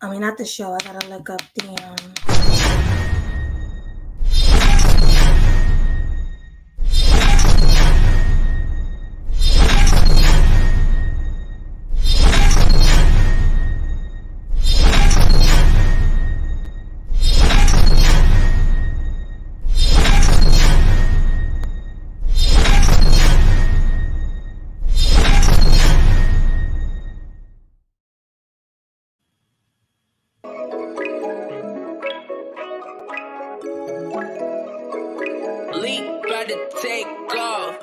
I mean, not the show. I gotta look up the Leap, about to take off.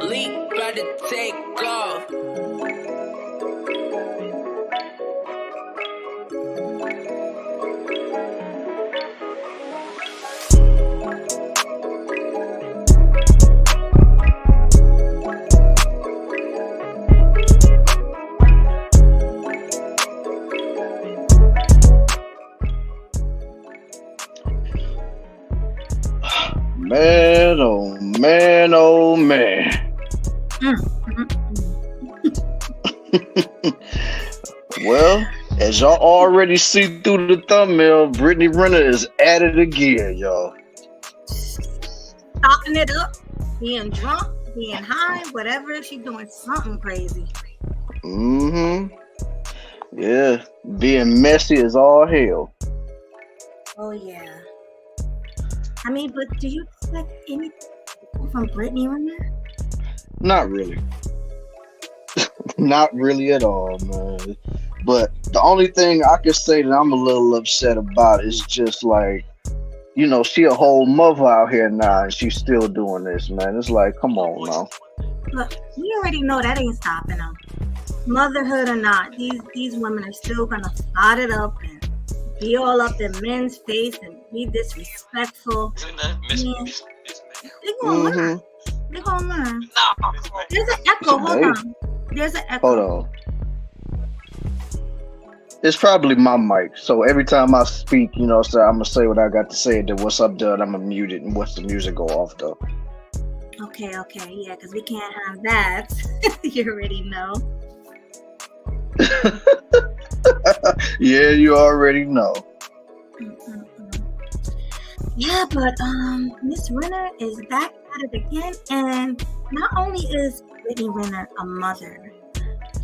Leap, about to take off. Man. man, oh man, oh man. Mm, mm, mm. Well, as y'all already see through the thumbnail, Brittany Renner is at it again, y'all. Talking it up, being drunk, being high, whatever. She doing something crazy. Mm-hmm. Yeah, being messy as all hell. Oh yeah. I mean, but do you expect anything from Brittany Renner? Not really. Not really at all, man. But the only thing I can say that I'm a little upset about is just like, she a whole mother out here now and she's still doing this, man. It's like, come on now. Look, we already know that ain't stopping them. Motherhood or not, these women are still gonna start it up and be all up in men's face and be disrespectful. Man, they gonna learn. Mm-hmm. They gonna learn. There's an echo. Hold Hey, on. There's an hold echo. on. It's probably my mic. So every time I speak, so I'm gonna say what I got to say. Then once I'm done, I'm gonna mute it and watch the music go off though. Okay, yeah, because we can't have that. You already know. Yeah, you already know. Mm-mm-mm. Yeah, but Miss Renner is back at it again, and not only is Brittany Renner a mother,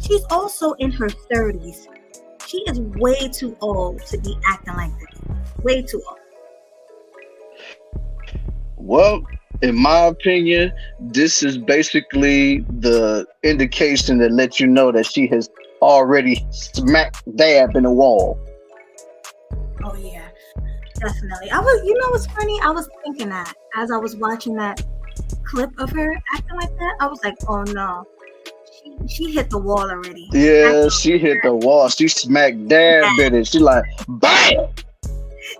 she's also in her 30s. She is way too old to be acting like this. Way too old. Well, in my opinion, this is basically the indication that lets you know that she has already smack dab in the wall. Oh yeah, definitely. What's funny? I was thinking that as I was watching that clip of her acting like that, I was like, oh no, she hit the wall already. Yeah, she hit the wall. She smacked dab in it. She like, bam!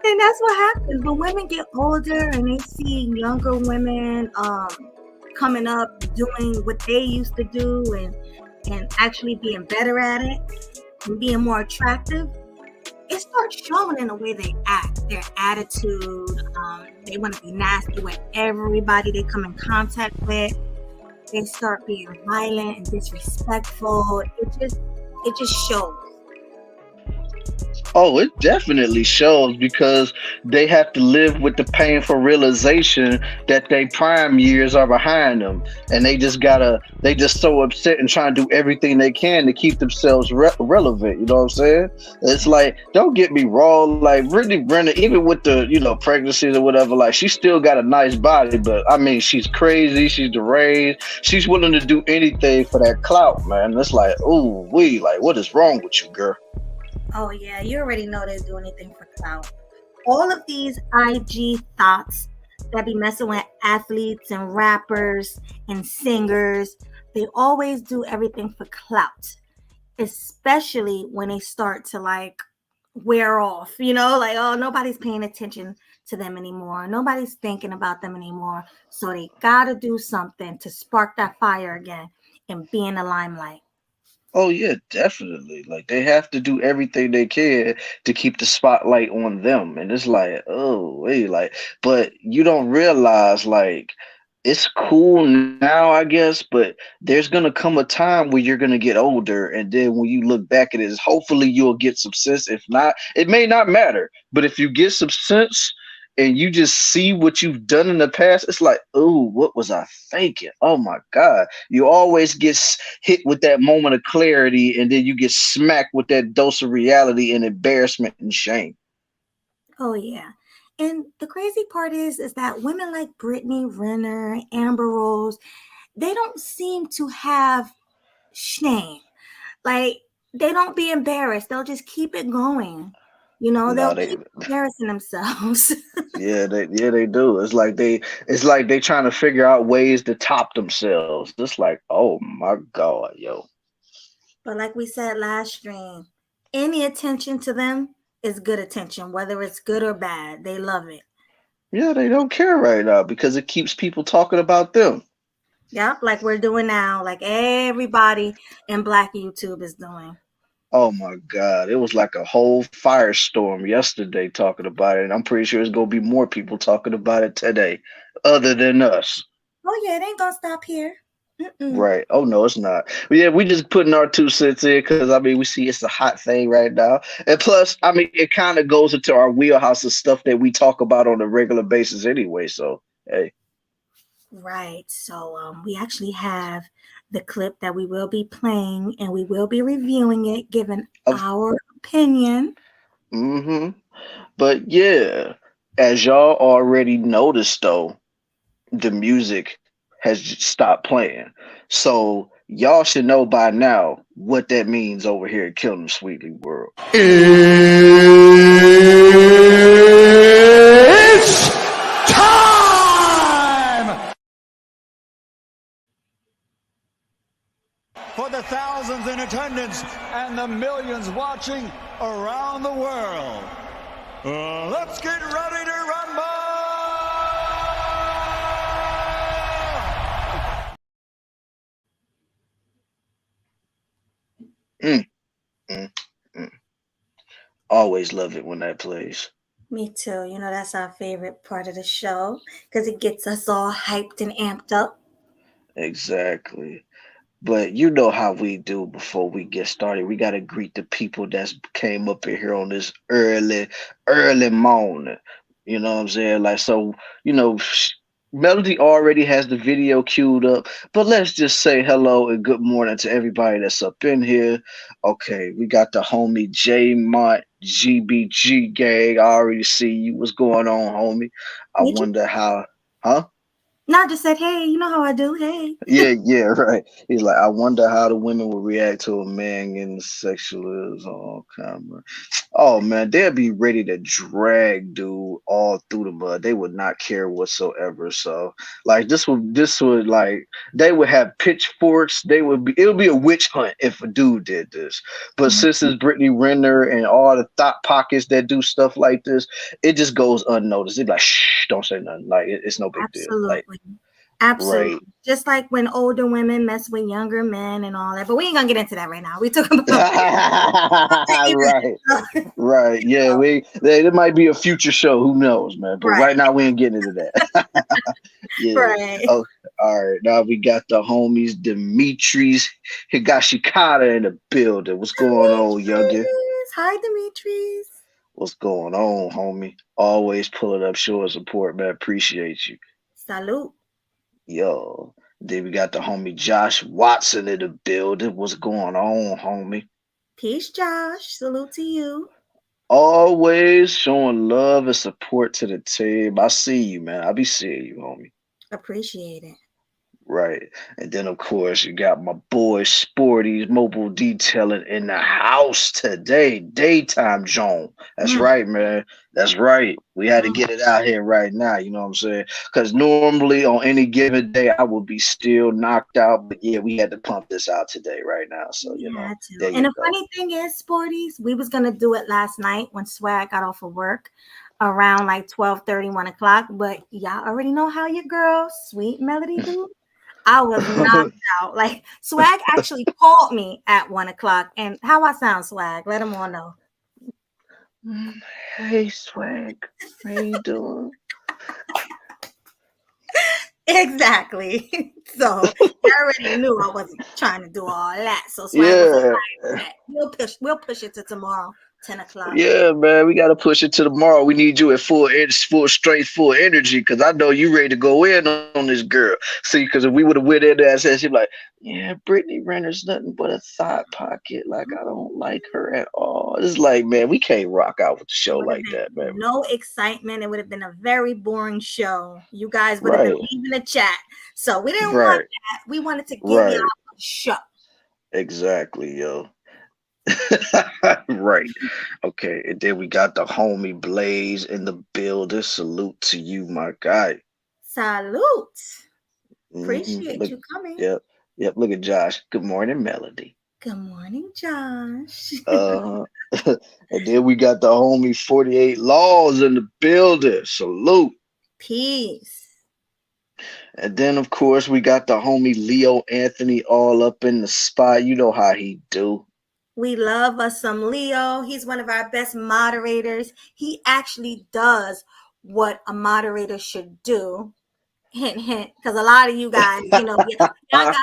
And that's what happens when women get older and they see younger women coming up doing what they used to do and actually being better at it and being more attractive. It starts showing in the way they act, their attitude. They want to be nasty with everybody they come in contact with. They start being violent and disrespectful. It just shows. Oh, it definitely shows because they have to live with the painful realization that their prime years are behind them, and they just so upset and trying to do everything they can to keep themselves relevant. You know what I'm saying? It's like, don't get me wrong, like Brittany Brenner, even with the pregnancies or whatever, like she still got a nice body, but I mean, she's crazy, she's deranged, she's willing to do anything for that clout, man. It's like, ooh, like, what is wrong with you, girl? Oh yeah, you already know they do anything for clout. All of these IG thoughts that be messing with athletes and rappers and singers, they always do everything for clout, especially when they start to like wear off, like, oh, nobody's paying attention to them anymore. Nobody's thinking about them anymore. So they got to do something to spark that fire again and be in the limelight. Oh yeah, definitely. Like they have to do everything they can to keep the spotlight on them. And it's like, oh wait, like, but you don't realize like it's cool now, I guess, but there's gonna come a time where you're gonna get older, and then when you look back at it, hopefully you'll get some sense. If not, it may not matter. But if you get some sense and you just see what you've done in the past, it's like, oh, what was I thinking? Oh my God. You always get hit with that moment of clarity, and then you get smacked with that dose of reality and embarrassment and shame. Oh yeah. And the crazy part is that women like Brittany Renner, Amber Rose, they don't seem to have shame. Like they don't be embarrassed. They'll just keep it going. No, They'll they keep embarrassing themselves. they do. It's like they trying to figure out ways to top themselves. It's like, oh my God, yo. But like we said last stream, any attention to them is good attention, whether it's good or bad. They love it. Yeah, they don't care right now because it keeps people talking about them. Yep, like we're doing now, like everybody in Black YouTube is doing. Oh my God. It was like a whole firestorm yesterday talking about it. And I'm pretty sure it's gonna be more people talking about it today. other than us. Oh yeah, it ain't gonna stop here. Mm-mm. Right. Oh no, it's not. But yeah, we just putting our 2 cents in because I mean we see it's a hot thing right now. And plus, I mean it kind of goes into our wheelhouse of stuff that we talk about on a regular basis anyway. So hey. Right. So we actually have the clip that we will be playing, and we will be reviewing it, giving Of our opinion. mm-hmm. But yeah, as y'all already noticed though, the music has stopped playing. So y'all should know by now what that means over here at Killing Sweetly World. It's time for the thousands in attendance and the millions watching around the world. Let's get ready to rumble! Mm, mm, mm. Always love it when that plays. Me too. You know, that's our favorite part of the show because it gets us all hyped and amped up. Exactly. But you know how we do before we get started. We gotta greet the people that's came up in here on this early morning. You know what I'm saying? Like so, you know, Melody already has the video queued up, but let's just say hello and good morning to everybody that's up in here. Okay, we got the homie J Mont GBG gang. I already see you. What's going on, homie? I Did you? wonder how, huh? No, I just said, hey, you know how I do. Hey. Yeah, right. He's like, I wonder how the women will react to a man getting sexual on camera. Oh man, they'd be ready to drag dude all through the mud. They would not care whatsoever. So like this would like they would have pitchforks. They would be it would be a witch hunt if a dude did this. But since it's Brittany Renner and all the thought pockets that do stuff like this, it just goes unnoticed. They're like, shh, don't say nothing. Like it's no big deal. Like Absolutely. Absolutely. right. Just like when older women mess with younger men and all that. But we ain't gonna get into that right now. We talking about Right. Right. Yeah, there might be a future show, who knows, man. But right, right now we ain't getting into that. Yeah. right. Oh, all right. Now we got the homies Demetrius Higashikata in the building. What's going on, youngin? Demetrius. Hi, Demetrius. What's going on, homie? Always pulling up showing support, man. Appreciate you. Salute. Yo. Then we got the homie Josh Watson in the building. What's going on, homie? Peace, Josh. Salute to you. Always showing love and support to the team. I see you, man. I be seeing you, homie. Appreciate it. Right. And then of course you got my boy Sporty's mobile detailing in the house today. Daytime Joan. That's Mm, right, man. That's right. We had to mm. get it out here right now, you know what I'm saying? Because normally on any given day I would be still knocked out. But yeah, we had to pump this out today, right now. So, We had to. there And you the go. funny thing is, Sporties, we was gonna do it last night when Swag got off of work around like 12:30, 1 o'clock. But y'all already know how your girl, Sweet Melody, do. I was knocked out. Like Swag actually called me at 1 o'clock. And how I sound, Swag? Let them all know. Hey Swag, how you doing? Exactly. So I already knew I wasn't trying to do all that. So Swag was like, Yeah. all right, we'll push it to tomorrow, 10 o'clock. Yeah, man, we gotta push it to tomorrow. We need you at full strength, full energy, because I know you ready to go in on this girl. See, because if we would have went in there and said, she'd be like, yeah, Brittany Renner's nothing but a thought pocket. Like I don't like her at all. It's like, man, we can't rock out with the It show would have like been that, man. no excitement. It would have been a very boring show. You guys would have been Right, leaving the chat. So we didn't want right, that. We wanted to give y'all right. a show. Exactly, yo. Right. Okay, and then we got the homie Blaze in the building. Salute to you, my guy. Salute. Appreciate Look, you coming. yep, yep. Look at Josh. Good morning, Melody. Good morning, Josh. Uh, and then we got the homie 48 Laws in the building. Salute. Peace. And then of course we got the homie Leo Anthony all up in the spot. You know how he do. We love us some Leo. He's one of our best moderators. He actually does what a moderator should do. Hint, hint. Because a lot of you guys, y'all got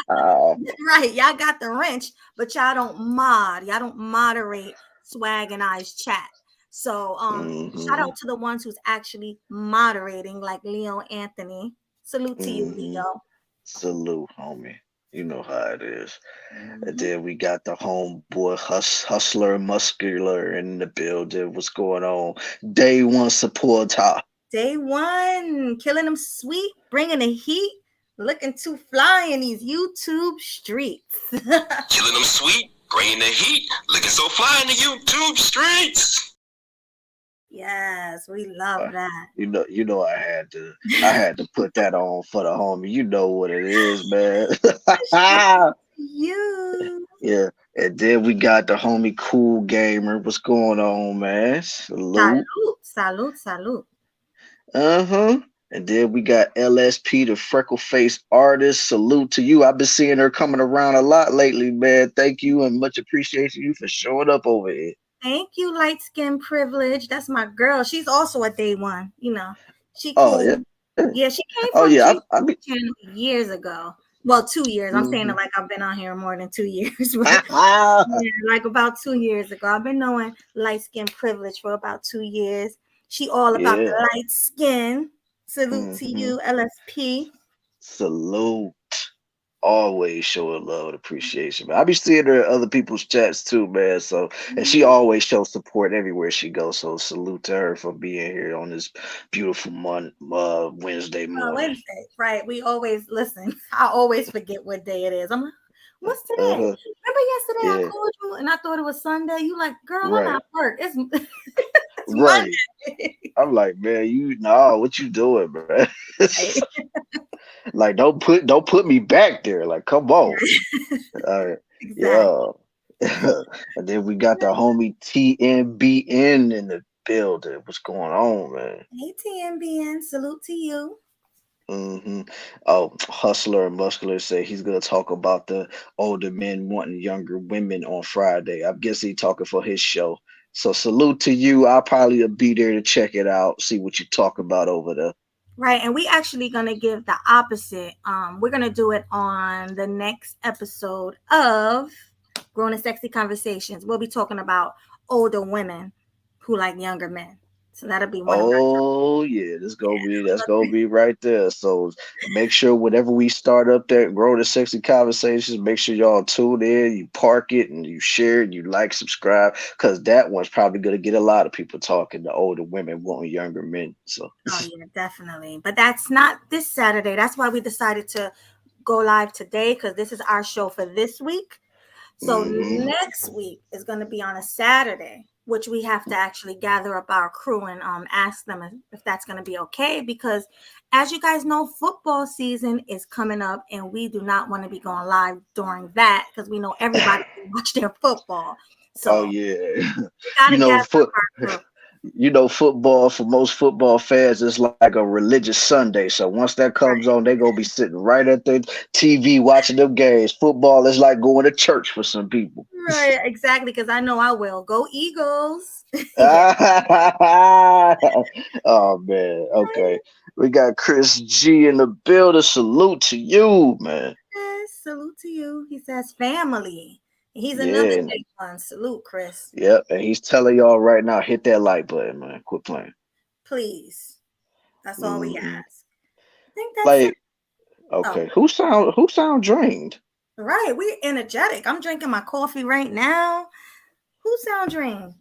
right. Y'all got the wrench, but y'all don't mod. Y'all don't moderate Swag and I's chat. So shout Mm-hmm. out to the ones who's actually moderating, like Leo Anthony. Salute to you, Mm-hmm. Leo. Salute, homie. You know how it is. And Mhm. then we got the homeboy hustler muscular in the building. What's going on? Day one supporter. Day one, killing them sweet, bringing the heat, looking too fly in these YouTube streets. Killing them sweet, bringing the heat, looking so fly in the YouTube streets. Yes, we love that. I had to put that on for the homie. You know what it is, man. You. Yeah. And then we got the homie Cool Gamer. What's going on, man? Salute. Salute, salute, salute. Uh-huh. And then we got LSP, the freckle face artist. Salute to you. I've been seeing her coming around a lot lately, man. Thank you and much appreciation you for showing up over here. Thank you, light skin privilege. That's my girl. She's also a day one. She Oh cool. yeah. Yeah, she came Oh from yeah. Dream I mean, Channel years ago. Well, 2 years. I'm saying it mhm. like I've been on here more than 2 years, but yeah, like about 2 years ago. I've been knowing light skin privilege for about 2 years. She all about Yeah. the light skin. Salute to Hmm. you, LSP. Salute. Always showing love and appreciation, man. I be seeing her in other people's chats too, man. So, and she Mhm. always shows support everywhere she goes. So, salute to her for being here on this beautiful Wednesday morning. Wednesday, right? We always listen. I always forget what day it is. I'm like, what's today? Uh-huh. Remember yesterday I Yeah. called you and I thought it was Sunday. You like, girl, I'm Right. at work. It's it's Right. Monday. I'm like, man, what you doing, man? Right. Like, don't put me back there. Like, come on. All right. Exactly. Yeah. And then we got the homie TNBN in the building. What's going on, man? Hey TMBN, salute to you. Hmm. Oh, Hustler and Muscular say he's gonna talk about the older men wanting younger women on Friday. I guess he talking for his show. So salute to you. I'll probably be there to check it out, see what you talk about over there. Right, and we actually gonna give the opposite. We're gonna do it on the next episode of Grown and Sexy Conversations. We'll be talking about older women who like younger men. So that'll be one of our Oh yeah, that's topics. gonna be right there. So make sure whenever we start up that Grow the Sexy Conversations, make sure y'all tune in, you park it and you share it, you like, subscribe, because that one's probably gonna get a lot of people talking. The older women wanting younger men. So Oh yeah, definitely. But that's not this Saturday. That's why we decided to go live today because this is our show for this week. So hmm next week is going to be on a Saturday, which we have to actually gather up our crew and ask them if that's going to be okay. Because as you guys know, football season is coming up, and we do not want to be going live during that because we know everybody can watch their football. oh So yeah. we got You to know, gather up foot our crew. football for most football fans is like a religious Sunday. So once that comes on, they gonna be sitting right at the TV watching them games. Football is like going to church for some people. Right, exactly. Because I know I will. Go Eagles. Yeah. Oh man, okay. We got Chris G in the building. Salute to you, man. Yes, salute to you. He says family. He's another Yeah, big one. Salute, Chris. yep. And he's telling y'all right now, hit that like button, man. Quit playing. Please. That's all we Hmm. ask. I think that's it. Like, Oh, okay, who sound drained? right. We're energetic. I'm drinking my coffee right now. Who sound drained?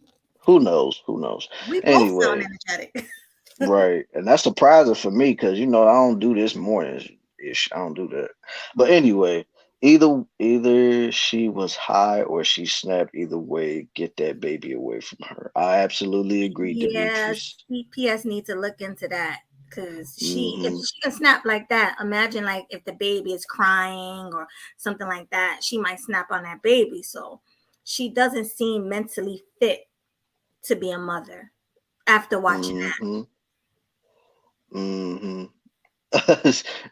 Who knows? Who knows? We both sound Anyway, energetic. right, and that's surprising for me because I don't do this morning ish. I don't do that. But anyway, either she was high or she snapped. Either way, get that baby away from her. I absolutely agree, Yeah, Demetrius. CPS need to look into that because if Hmm. she can snap like that, imagine like if the baby is crying or something like that, she might snap on that baby. So she doesn't seem mentally fit to be a mother after watching that. Hmm. Hmm.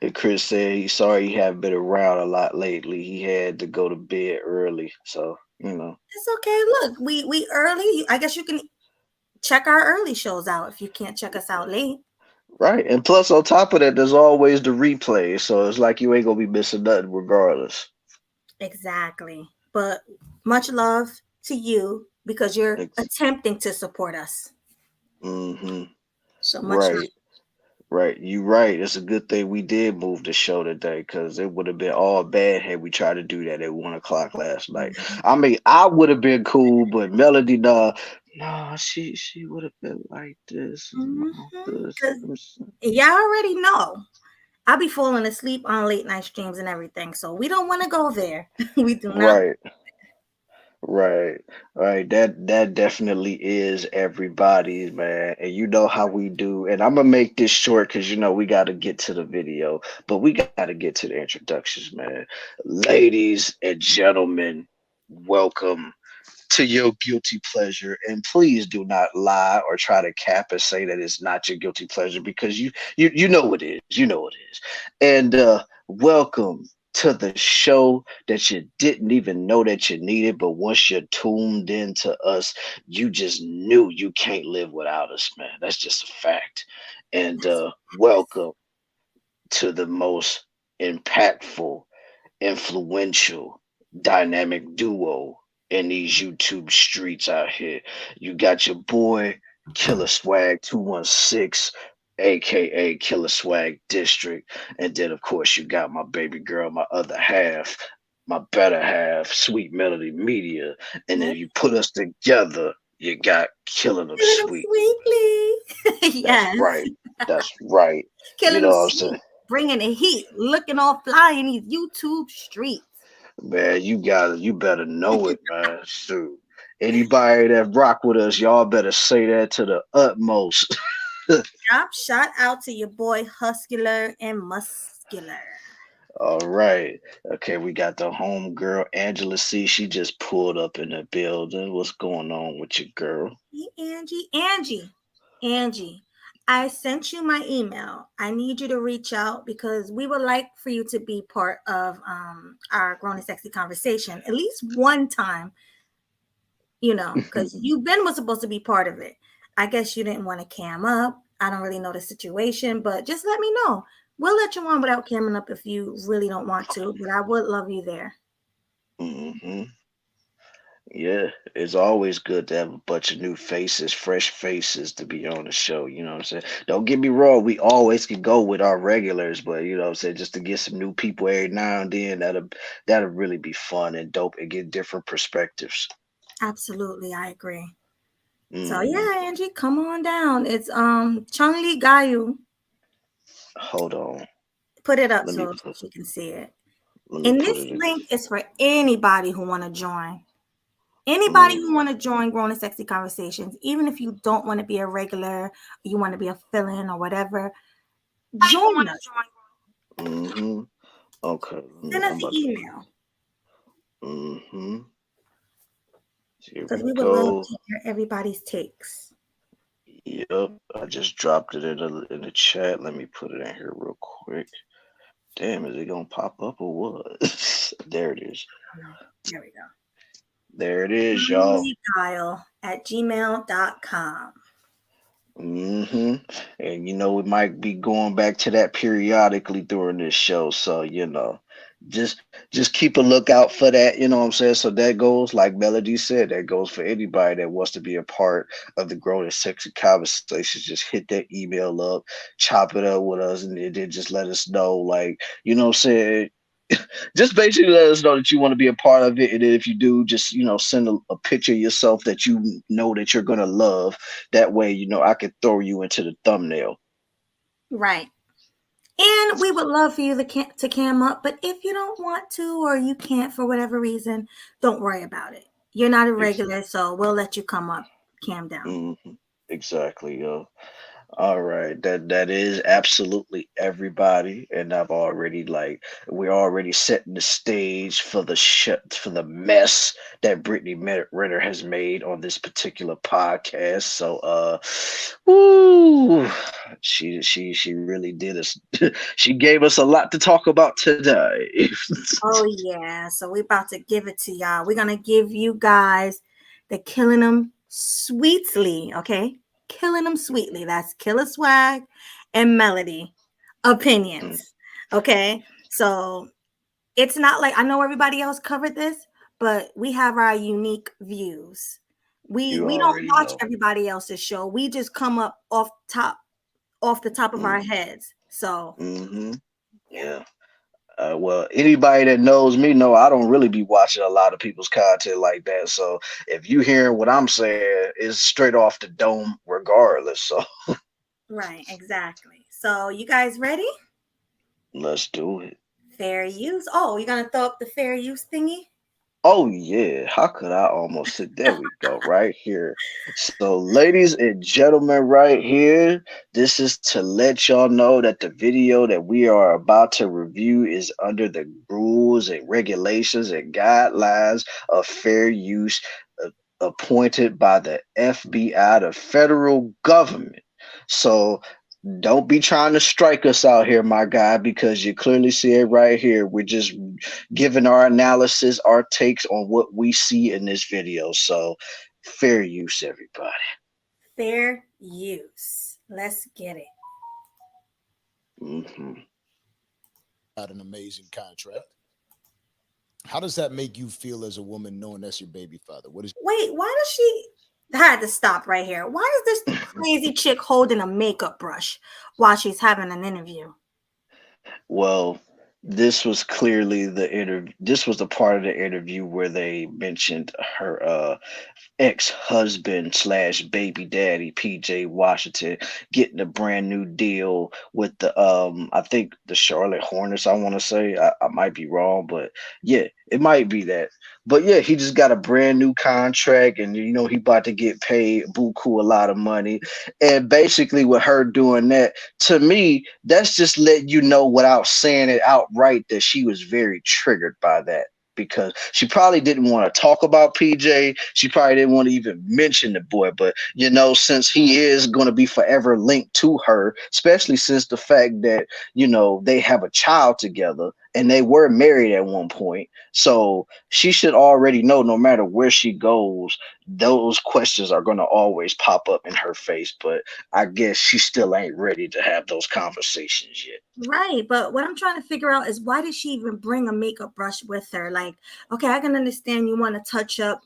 And Chris said he's sorry he haven't been around a lot lately. He had to go to bed early, so It's okay. Look, we early. I guess you can check our early shows out if you can't check us out late. Right. And plus, on top of that, there's always the replay. So it's like you ain't going to be missing nothing regardless. Exactly. But much love to you because you're Ex- attempting to support us. hmm So much love. Right. Right. You right. It's a good thing we did move the show today because it would have been all bad had we tried to do that at 1 o'clock last night. I mean, I would have been cool, but Melody, no, she would have been like this. Because y'all already know I'll be falling asleep on late night streams and everything. So we don't want to go there. We do not. Right. Right, right. That definitely is everybody's, man. And you know how we do. And I'm gonna make this short because we got to get to the video, but we got to get to the introductions, man. Ladies and gentlemen, welcome to your guilty pleasure, and please do not lie or try to cap and say that it's not your guilty pleasure because you know it is. You know it is. And welcome to the show that you didn't even know that you needed, but once you tuned into us, you just knew you can't live without us, man. That's just a fact. And welcome to the most impactful, influential, dynamic duo in these YouTube streets out here. You got your boy Killer Swag 216, aka Killer Swag District, and then of course you got my baby girl, my other half, my better half, Sweet Melody Media, and then you put us together. You got Killing Them Killing them Sweet. sweetly. That's Yes. right. That's right. You Killing know them what I'm saying? sweet. Bringing the heat. Looking all fly in these YouTube streets. Man, you better know it, man. Shoot. Anybody that rock with us, y'all better say that to the utmost. Drop shout out to your boy Huscular and Muscular. All right. Okay, we got the home girl, Angela C. She just pulled up in the building. What's going on with your girl? Hey, Angie. I sent you my email. I need you to reach out because we would like for you to be part of our Grown and Sexy conversation at least one time, because you Ben was supposed to be part of it. I guess you didn't want to cam up. I don't really know the situation, but just let me know. We'll let you on without camming up if you really don't want to, but I would love you there. hmm Yeah, it's always good to have a bunch of new faces, fresh faces to be on the show. You know what I'm saying? Don't get me wrong, we always can go with our regulars, but you know what I'm saying, just to get some new people every now and then, that'll really be fun and dope and get different perspectives. Absolutely, I agree. So hmm yeah, Angie, come on down. It's Chungli Gayu. Hold on. Put it up Let me so put she can see it. let me And put this it in. link is for anybody who want to join. Anybody Mm, who want to join Grown and Sexy Conversations, even if you don't want to be a regular, you want to be a fill-in or whatever, join us. hmm Okay, Send us I'm the about to. email hmm Here because we we would love go. to hear everybody's takes. Yep, I just dropped it in the chat. Let me put it in here real quick. Damn, is it gonna pop up or what? There it is. Oh, no. There we go. There it is, y'all. At gmail.com. hmm And we might be going back to that periodically during this show. So, just keep a lookout for that, you know what I'm saying? So that goes, like Melody said, that goes for anybody that wants to be a part of the Grown and Sexy Conversations. Just hit that email up, chop it up with us, and then just let us know, like, you know what I'm saying? Just basically let us know that you want to be a part of it, and then if you do, just send a picture of yourself that you know that you're gonna love. That way, I could throw you into the thumbnail. Right. And we would love for you to cam up, but if you don't want to or you can't for whatever reason, don't worry about it. You're not a Ex- regular, so we'll let you come up, cam down. mhm. Exactly, yo. All right, that is absolutely everybody, and we're already setting the stage for for the mess that Renner has made on this particular podcast. So, woo, she really did us. She gave us a lot to talk about today. Oh yeah, so we're about to give it to y'all. We're gonna give you guys the Killing Them Sweetly, okay? Killing Them Sweetly. That's Killer Swag and Melody opinions. Okay, so it's not like I know everybody else covered this, but we have our unique views. We You we don't already watch know. everybody else's show. We just come up off the top of our heads. So Mm-hmm. yeah. Yeah. Well, anybody that knows me know I don't really be watching a lot of people's content like that. So if you hearing what I'm saying, it's straight off the dome, regardless. So Right, exactly. So you guys ready? let's do it. Fair use. Oh, you're gonna throw up the fair use thingy? Oh yeah, how could I almost sit? There we go, right here. So, ladies and gentlemen, right here, this is to let y'all know that the video that we are about to review is under the rules and regulations and guidelines of fair use appointed by the FBI, the federal government. So don't be trying to strike us out here, my guy, because you clearly see it right here. We're just giving our analysis, our takes on what we see in this video. So, fair use, everybody. Fair use. Let's get it. Hmm. Got an amazing contract. How does that make you feel as a woman knowing that's your baby father? What is Wait, why does she I had to stop right here? Why is this crazy chick holding a makeup brush while she's having an interview? Well, this was clearly the interview. This was the part of the interview where they mentioned her ex-husband slash baby daddy PJ Washington getting a brand new deal with the I think the Charlotte Hornets. I want to say I might be wrong, but yeah, it might be that. But yeah, he just got a brand new contract, and you know he about to get paid buku a lot of money. And basically, with her doing that, to me, that's just letting you know without saying it outright that she was very triggered by that because she probably didn't want to talk about PJ. She probably didn't want to even mention the boy. But, you know, since he is going to be forever linked to her, especially since the fact that, you know, they have a child together and they were married at one point. So she should already know no matter where she goes, those questions are going to always pop up in her face. But I guess she still ain't ready to have those conversations yet. Right, but what I'm trying to figure out is why did she even bring a makeup brush with her? Like, okay, I can understand you want to touch up,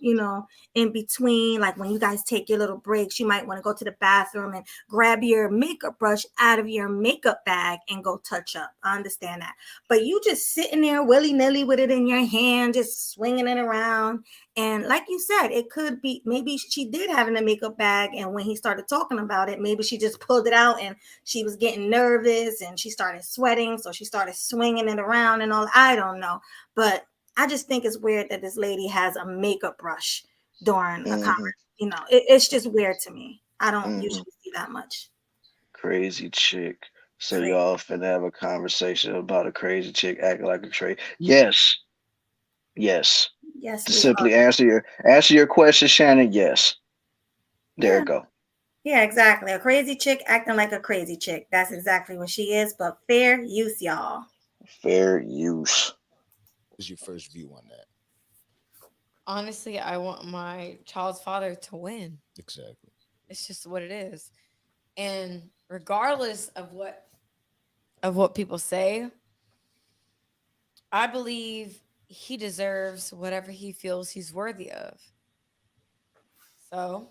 in between, like when you guys take your little breaks, you might want to go to the bathroom and grab your makeup brush out of your makeup bag and go touch up. I understand that. But you just sitting there willy-nilly with it in your hand, just swinging it around. And like you said, it could be maybe she did have it in a makeup bag, and when he started talking about it, maybe she just pulled it out and she was getting nervous and she started sweating, so she started swinging it around and all. I don't know, but I just think it's weird that this lady has a makeup brush during a Hmm. conversation. It's just weird to me. I don't Hmm. usually see that much. Crazy chick. So Crazy. y'all finna have a conversation about a crazy chick acting like a crazy. Yes, yes. Yes, To we are. simply answer your question, Shannon. Yes. There Yeah, you go. yeah, exactly. A crazy chick acting like a crazy chick. That's exactly what she is. But fair use, y'all. Fair use. your first view on that? Honestly, I want my child's father to win. Exactly. It's just what it is. And regardless of what people say, I believe he deserves whatever he feels he's worthy of. So,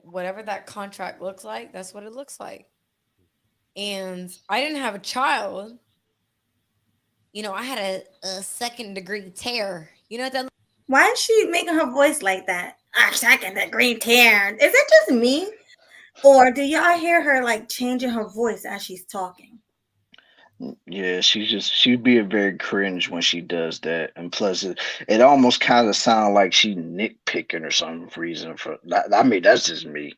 whatever that contract looks like, that's what it looks like. And I didn't have a child. I had a second degree tear. You know what that Why is she making her voice like that? Ah, second degree tear. Is it just me? Or do y'all hear her like changing her voice as she's talking? Yeah, she's being very cringe when she does that, and plus it almost kind of sounds like she nitpicking or some reason. I mean, that's just me.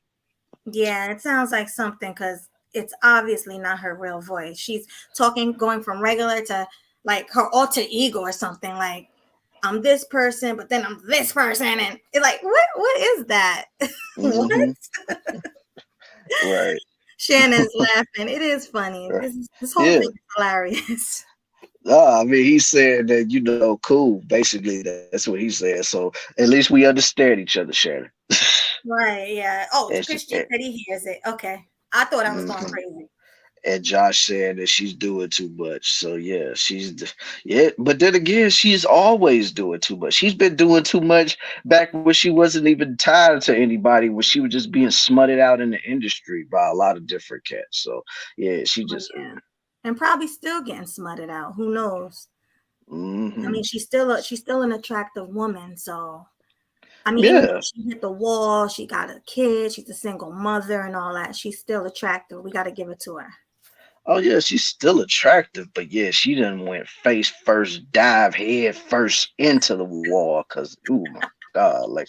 Yeah, it sounds like something because it's obviously not her real voice. She's talking, going from regular to like her alter ego or something. Like I'm this person, but then I'm this person, and it's like, what is that? What? Hmm. Right. Shannon's laughing. It is funny. Right. This whole Yeah. thing is hilarious. I mean, he said that cool. Basically, that's what he said. So at least we understand each other, Shannon. Right? Yeah. Oh, And she, Christian said he hears it. Okay. I thought I was going mhm. crazy. and Josh saying that she's doing too much. So yeah, yeah. But then again, she's always doing too much. She's been doing too much back when she wasn't even tied to anybody, when she was just being smutted out in the industry by a lot of different cats. So yeah, she Oh, just. yeah. And probably still getting smutted out. Who knows? I Mm-hmm. mean, she's still an attractive woman. So I mean, even though Yeah. she hit the wall, she got a kid, she's a single mother and all that. She's still attractive. We got to give it to her. Oh yeah, she's still attractive, but yeah, she done went face first, dive head first into the wall. Cause oh my god, like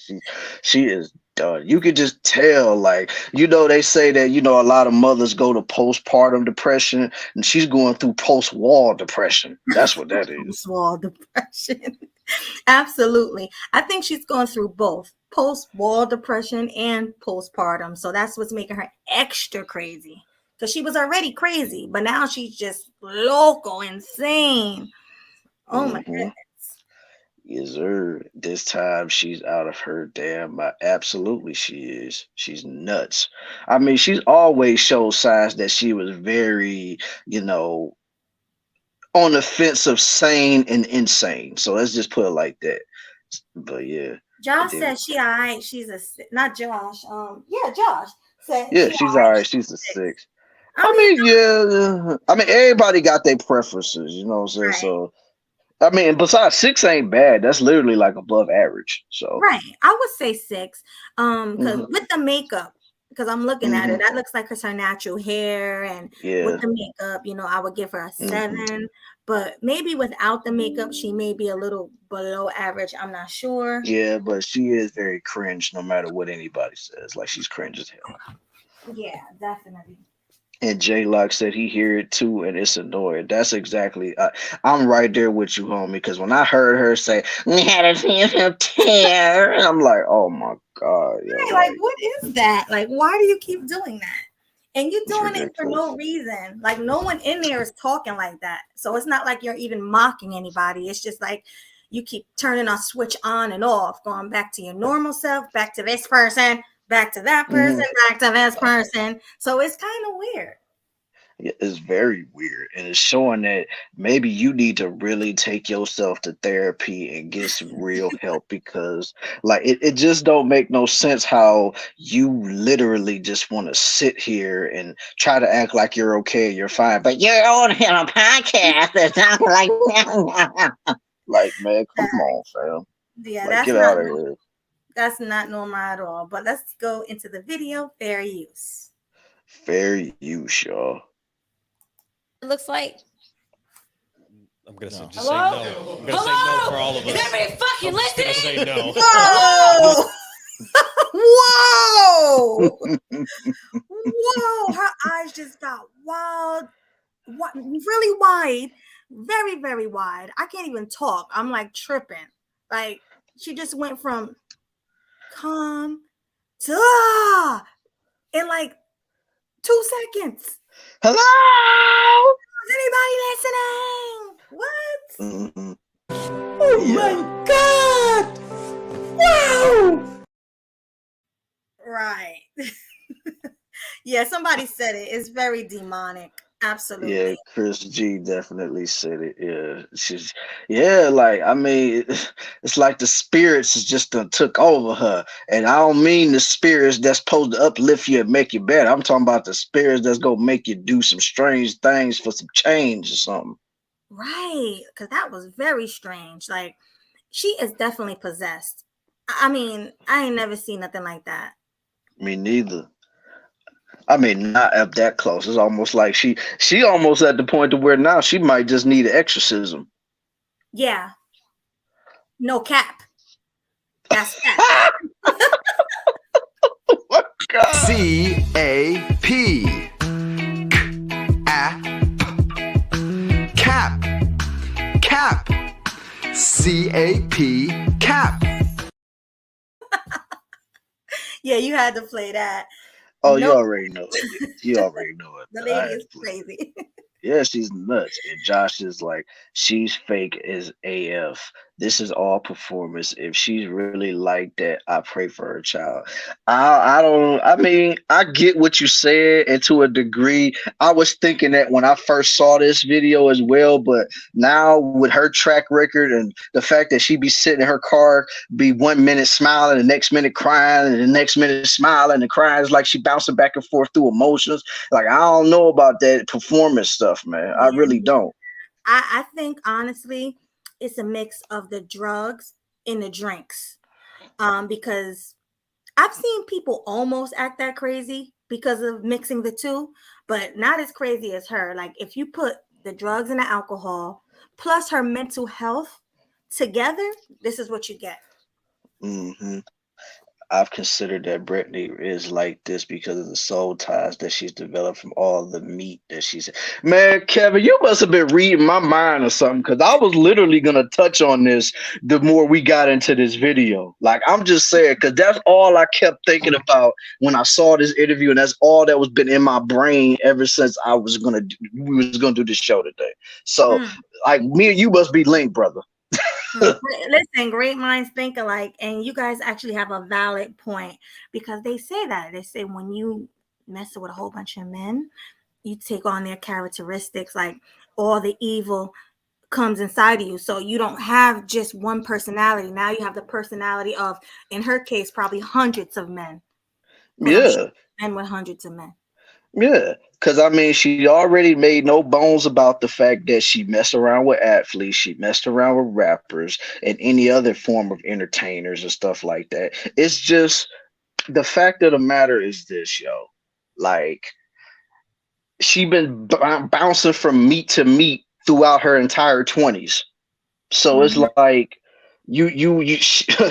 she is done. You could just tell, like they say that a lot of mothers go to postpartum depression, and she's going through post-war depression. That's what that is. Post-wall depression. Absolutely. I think she's going through both post-wall depression and postpartum. So that's what's making her extra crazy. Because she was already crazy, but now she's just loco, insane. Oh my Mm-hmm. goodness. Yes, sir. This time she's out of her damn mind. Absolutely, she is. She's nuts. I mean, she's always showed signs that she was very, you know, on the fence of sane and insane. So let's just put it like that. But yeah, and Josh then said she all right. She's not Josh. Yeah, Josh said yeah, she she's all all right. right. She's She's a a 6. six. I I mean, mean, yeah. I mean, everybody got their preferences. You know what I'm saying? right. So I mean, besides, six ain't bad. That's literally like above average. So. Right. I would say 6. Because Hmm. with the makeup, because I'm looking at her, Hmm. that looks like it's her natural hair. And with Yeah. the makeup, I would give her a Hmm. 7. But maybe without the makeup, she may be a little below average. I'm not sure. Yeah, but she is very cringe no matter what anybody says. Like she's cringe as hell. Yeah, definitely. And J Lock said he hear it too, and it's annoying. That's exactly. I'm right there with you, homie. Because when I heard her say, "We had a chance to tear," I'm like, "Oh my god, yo, Right, like like what is that? Like, why do you keep doing that? And you're it's doing it for ridiculous." no reason. Like, no one in there is talking like that. So it's not like you're even mocking anybody. It's just like you keep turning a switch on and off, going back to your normal self, back to this person, back to that person, Hmm. back to this person. So it's kind of weird. Yeah, it's very weird, and it's showing that maybe you need to really take yourself to therapy and get some real help, because like it just don't make no sense how you literally just want to sit here and try to act like you're okay, you're fine, but you're on a podcast that's not like like, man, come on, fam. Yeah, Like, get out of here. that's not normal at all. But let's go into the video. Fair use. Fair use, y'all. It looks like. I'm gonna say No. just say Hello? no. I'm gonna say no for all of Is us. everybody fucking I'm just gonna listening? say no. Whoa! Whoa! Whoa! Her eyes just got wild, really wide, very, very wide. I can't even talk. I'm like tripping. Like she just went from calm to in like 2 seconds. Hello. Is anybody listening? What? Hmm. Oh Yeah. my god! Wow! Right. Yeah, somebody said it. It's very demonic. Absolutely. Yeah, Chris G definitely said it. Yeah, like I mean, it's like the spirits is just done took over her, and I don't mean the spirits that's supposed to uplift you and make you better. I'm talking about the spirits that's gonna make you do some strange things for some change or something. Right. Because that was very strange. Like she is definitely possessed. I mean, I ain't never seen nothing like that. Me neither. I mean, not up that close. It's almost like she almost at the point to where now she might just need an exorcism. Yeah. No cap. That's that. Oh God. C-A-P. Cap. Cap. C-A-P. Cap. Yeah, you had to play that. Oh, you No, already know it. You already know it. the But I lady had is to play it. crazy. Yeah, she's nuts. And Josh is like, she's fake as AF. this is all performance. If she's really like that, I pray for her child. I don't. I mean, I get what you said, and to a degree, I was thinking that when I first saw this video as well. But now with her track record and the fact that she be sitting in her car, be 1 minute smiling, the next minute crying, and the next minute smiling and crying, it's like she bouncing back and forth through emotions. Like I don't know about that performance stuff, man. I really don't. I think honestly, it's a mix of the drugs and the drinks. Because I've seen people almost act that crazy because of mixing the two, but not as crazy as her. Like if you put the drugs and the alcohol plus her mental health together, this is what you get. Hmm. I've considered that Brittany is like this because of the soul ties that she's developed from all the meat that she's. Man, Kevin, you must have been reading my mind or something because I was literally gonna touch on this the more we got into this video. Like I'm just saying, because that's all I kept thinking about when I saw this interview, and that's all that was been in my brain ever since we was gonna do this show today. So, like me and you must be linked, brother. Listen, great minds think alike, and you guys actually have a valid point because they say when you mess with a whole bunch of men, you take on their characteristics, like all the evil comes inside of you, so you don't have just one personality. Now you have the personality of, in her case, probably hundreds of men, because I'm sure Yeah. men with hundreds of men. Yeah, because I mean, she already made no bones about the fact that she messed around with athletes, she messed around with rappers, and any other form of entertainers and stuff like that. It's just the fact of the matter is this, yo. Like, she been bouncing from meat to meat throughout her entire 20s. So it's like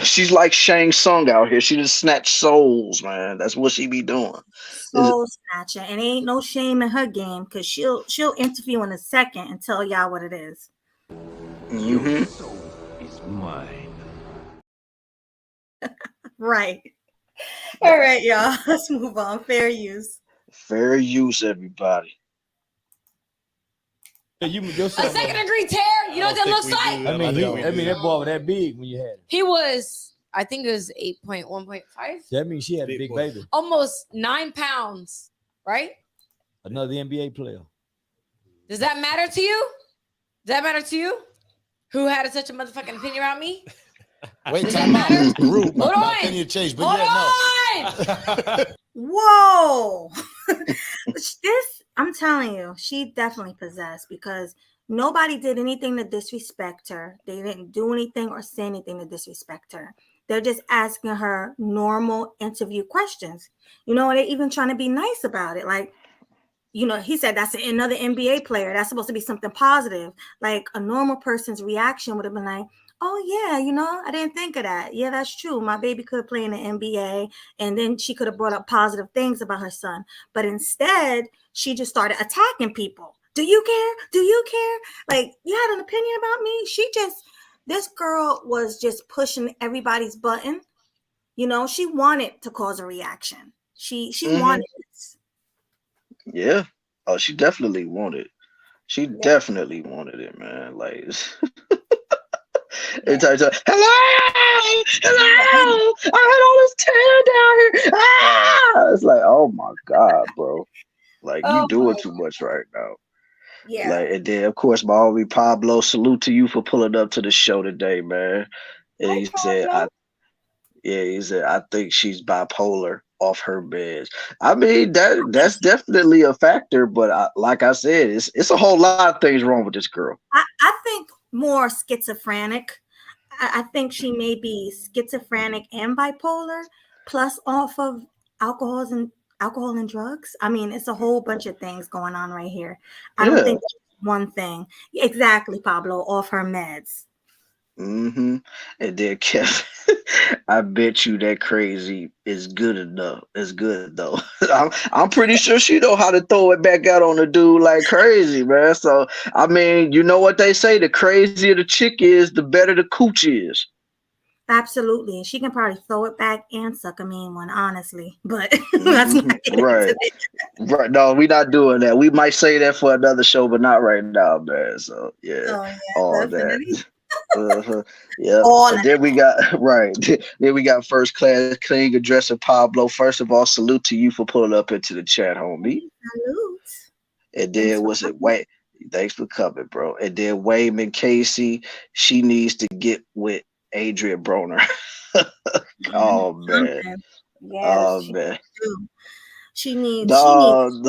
she's like Shang Tsung out here. She just snatched souls, man. That's what she be doing. Is Soul snatcher, and ain't no shame in her game because she'll interview in a second and tell y'all what it is. mm-hmm. Is mine. Right. All right, y'all. Let's move on. Fair use. Fair use, everybody. Yeah, you A second degree tear. You know what that looks like? I mean, that boy was that big when you had him. He was, I think it was 8.1.5. That means she had a big baby. Almost 9 pounds, right? Another NBA player. Does that matter to you? Does that matter to you? Who had such a motherfucking opinion about me? Wait, time out. Hold My on. opinion changed, but Hold yeah, no. on. Whoa. This, I'm telling you, she definitely possessed because nobody did anything to disrespect her. They didn't do anything or say anything to disrespect her. They're just asking her normal interview questions. You know, they're even trying to be nice about it. Like, you know, he said that's another NBA player. That's supposed to be something positive. Like a normal person's reaction would have been like, oh yeah, you know, I didn't think of that. Yeah, that's true. My baby could play in the NBA. And then she could have brought up positive things about her son. But instead, she just started attacking people. Do you care? Do you care? Like, you had an opinion about me? This girl was just pushing everybody's button. You know, she wanted to cause a reaction. She wanted this. Yeah. Oh, she definitely wanted. She definitely wanted it, man. Like, it's like, hello, I had all this tear down here. Ah! It's like, oh my god, bro. Like, you doing too much right now. Yeah. Like, and then of course, my homie Pablo, salute to you for pulling up to the show today, man. And he said, I think she's bipolar off her meds. I mean, that's definitely a factor, but like I said, it's a whole lot of things wrong with this girl. I think more schizophrenic. I think she may be schizophrenic and bipolar, plus off of alcohol and drugs. I mean, it's a whole bunch of things going on right here. I don't think it's one thing. Exactly, Pablo, off her meds. Mm-hmm. And then Kevin, I bet you that crazy is good enough. It's good though. I'm pretty sure she know how to throw it back out on the dude like crazy, man. So I mean, you know what they say: the crazier the chick is, the better the cooch is. Absolutely. She can probably throw it back and suck a mean one, honestly. But that's not right. Right. No, we're not doing that. We might say that for another show, but not right now, man. So yeah, all definitely. that. Uh-huh. Yeah. All of And it. then we got right. Then we got first class clean addressing Pablo. First of all, salute to you for pulling up into the chat, homie. Salute. And Thanks then for was it Wayne? Thanks for coming, bro. And then Wayman Casey, she needs to get with Adrian Broner. Oh man. something. Yeah, Oh she man. do. She needs Dog.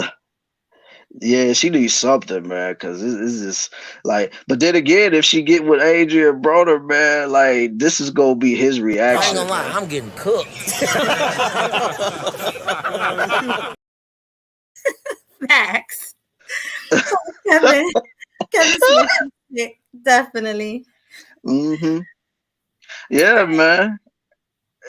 Yeah, she needs something, man, because it's just like. But then again, if she get with Adrian Broner, man, like this is gonna be his I ain't reaction, gonna lie, man. I'm getting cooked. facts. Kevin, Kevin Smith is sick, definitely. Hmm. Yeah, man.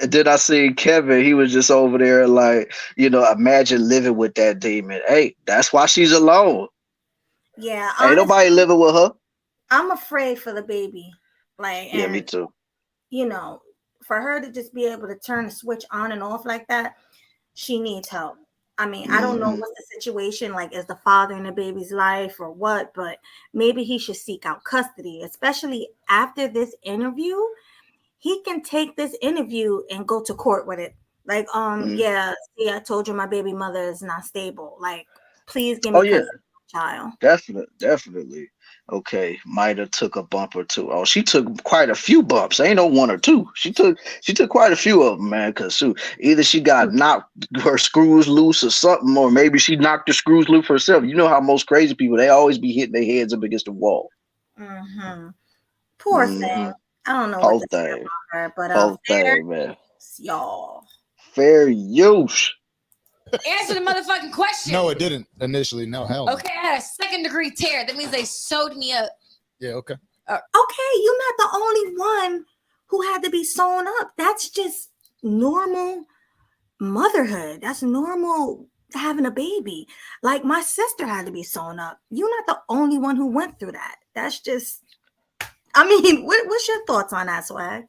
And then I seen Kevin. He was just over there, like, imagine living with that demon. Hey, that's why she's alone. Yeah, Ain't nobody honestly, living with her. I'm afraid for the baby. Like, Yeah, me and too. you know, for her to just be able to turn the switch on and off like that, she needs help. I mean, I don't know Hmm. what's the situation, like, is the father in the baby's life or what, but maybe he should seek out custody, especially after this interview. He can take this interview and go to court with it. Like, Hmm. yeah, see, I told you my baby mother is not stable. Like, please give Oh me yeah. custody of my child. Definitely. Okay, might have took a bump or two. Oh, she took quite a few bumps. Ain't no one or two. She took quite a few of them, man. Cause shoot, either she got knocked her screws loose or something, or maybe she knocked the screws loose herself. You know how most crazy people, they always be hitting their heads up against the wall. Mm-hmm. Poor Hmm. thing. I don't know what Whole to say thing, about her, but whole fair thing, man. use, y'all. Fair use. Answer the motherfucking question. No, it didn't initially. No, hell no. Okay, I had a second-degree tear. That means they sewed me up. Yeah, okay. Okay, you're not the only one who had to be sewn up. That's just normal motherhood. That's normal having a baby. Like my sister had to be sewn up. You're not the only one who went through that. That's just, I mean, what's your thoughts on that, Swag?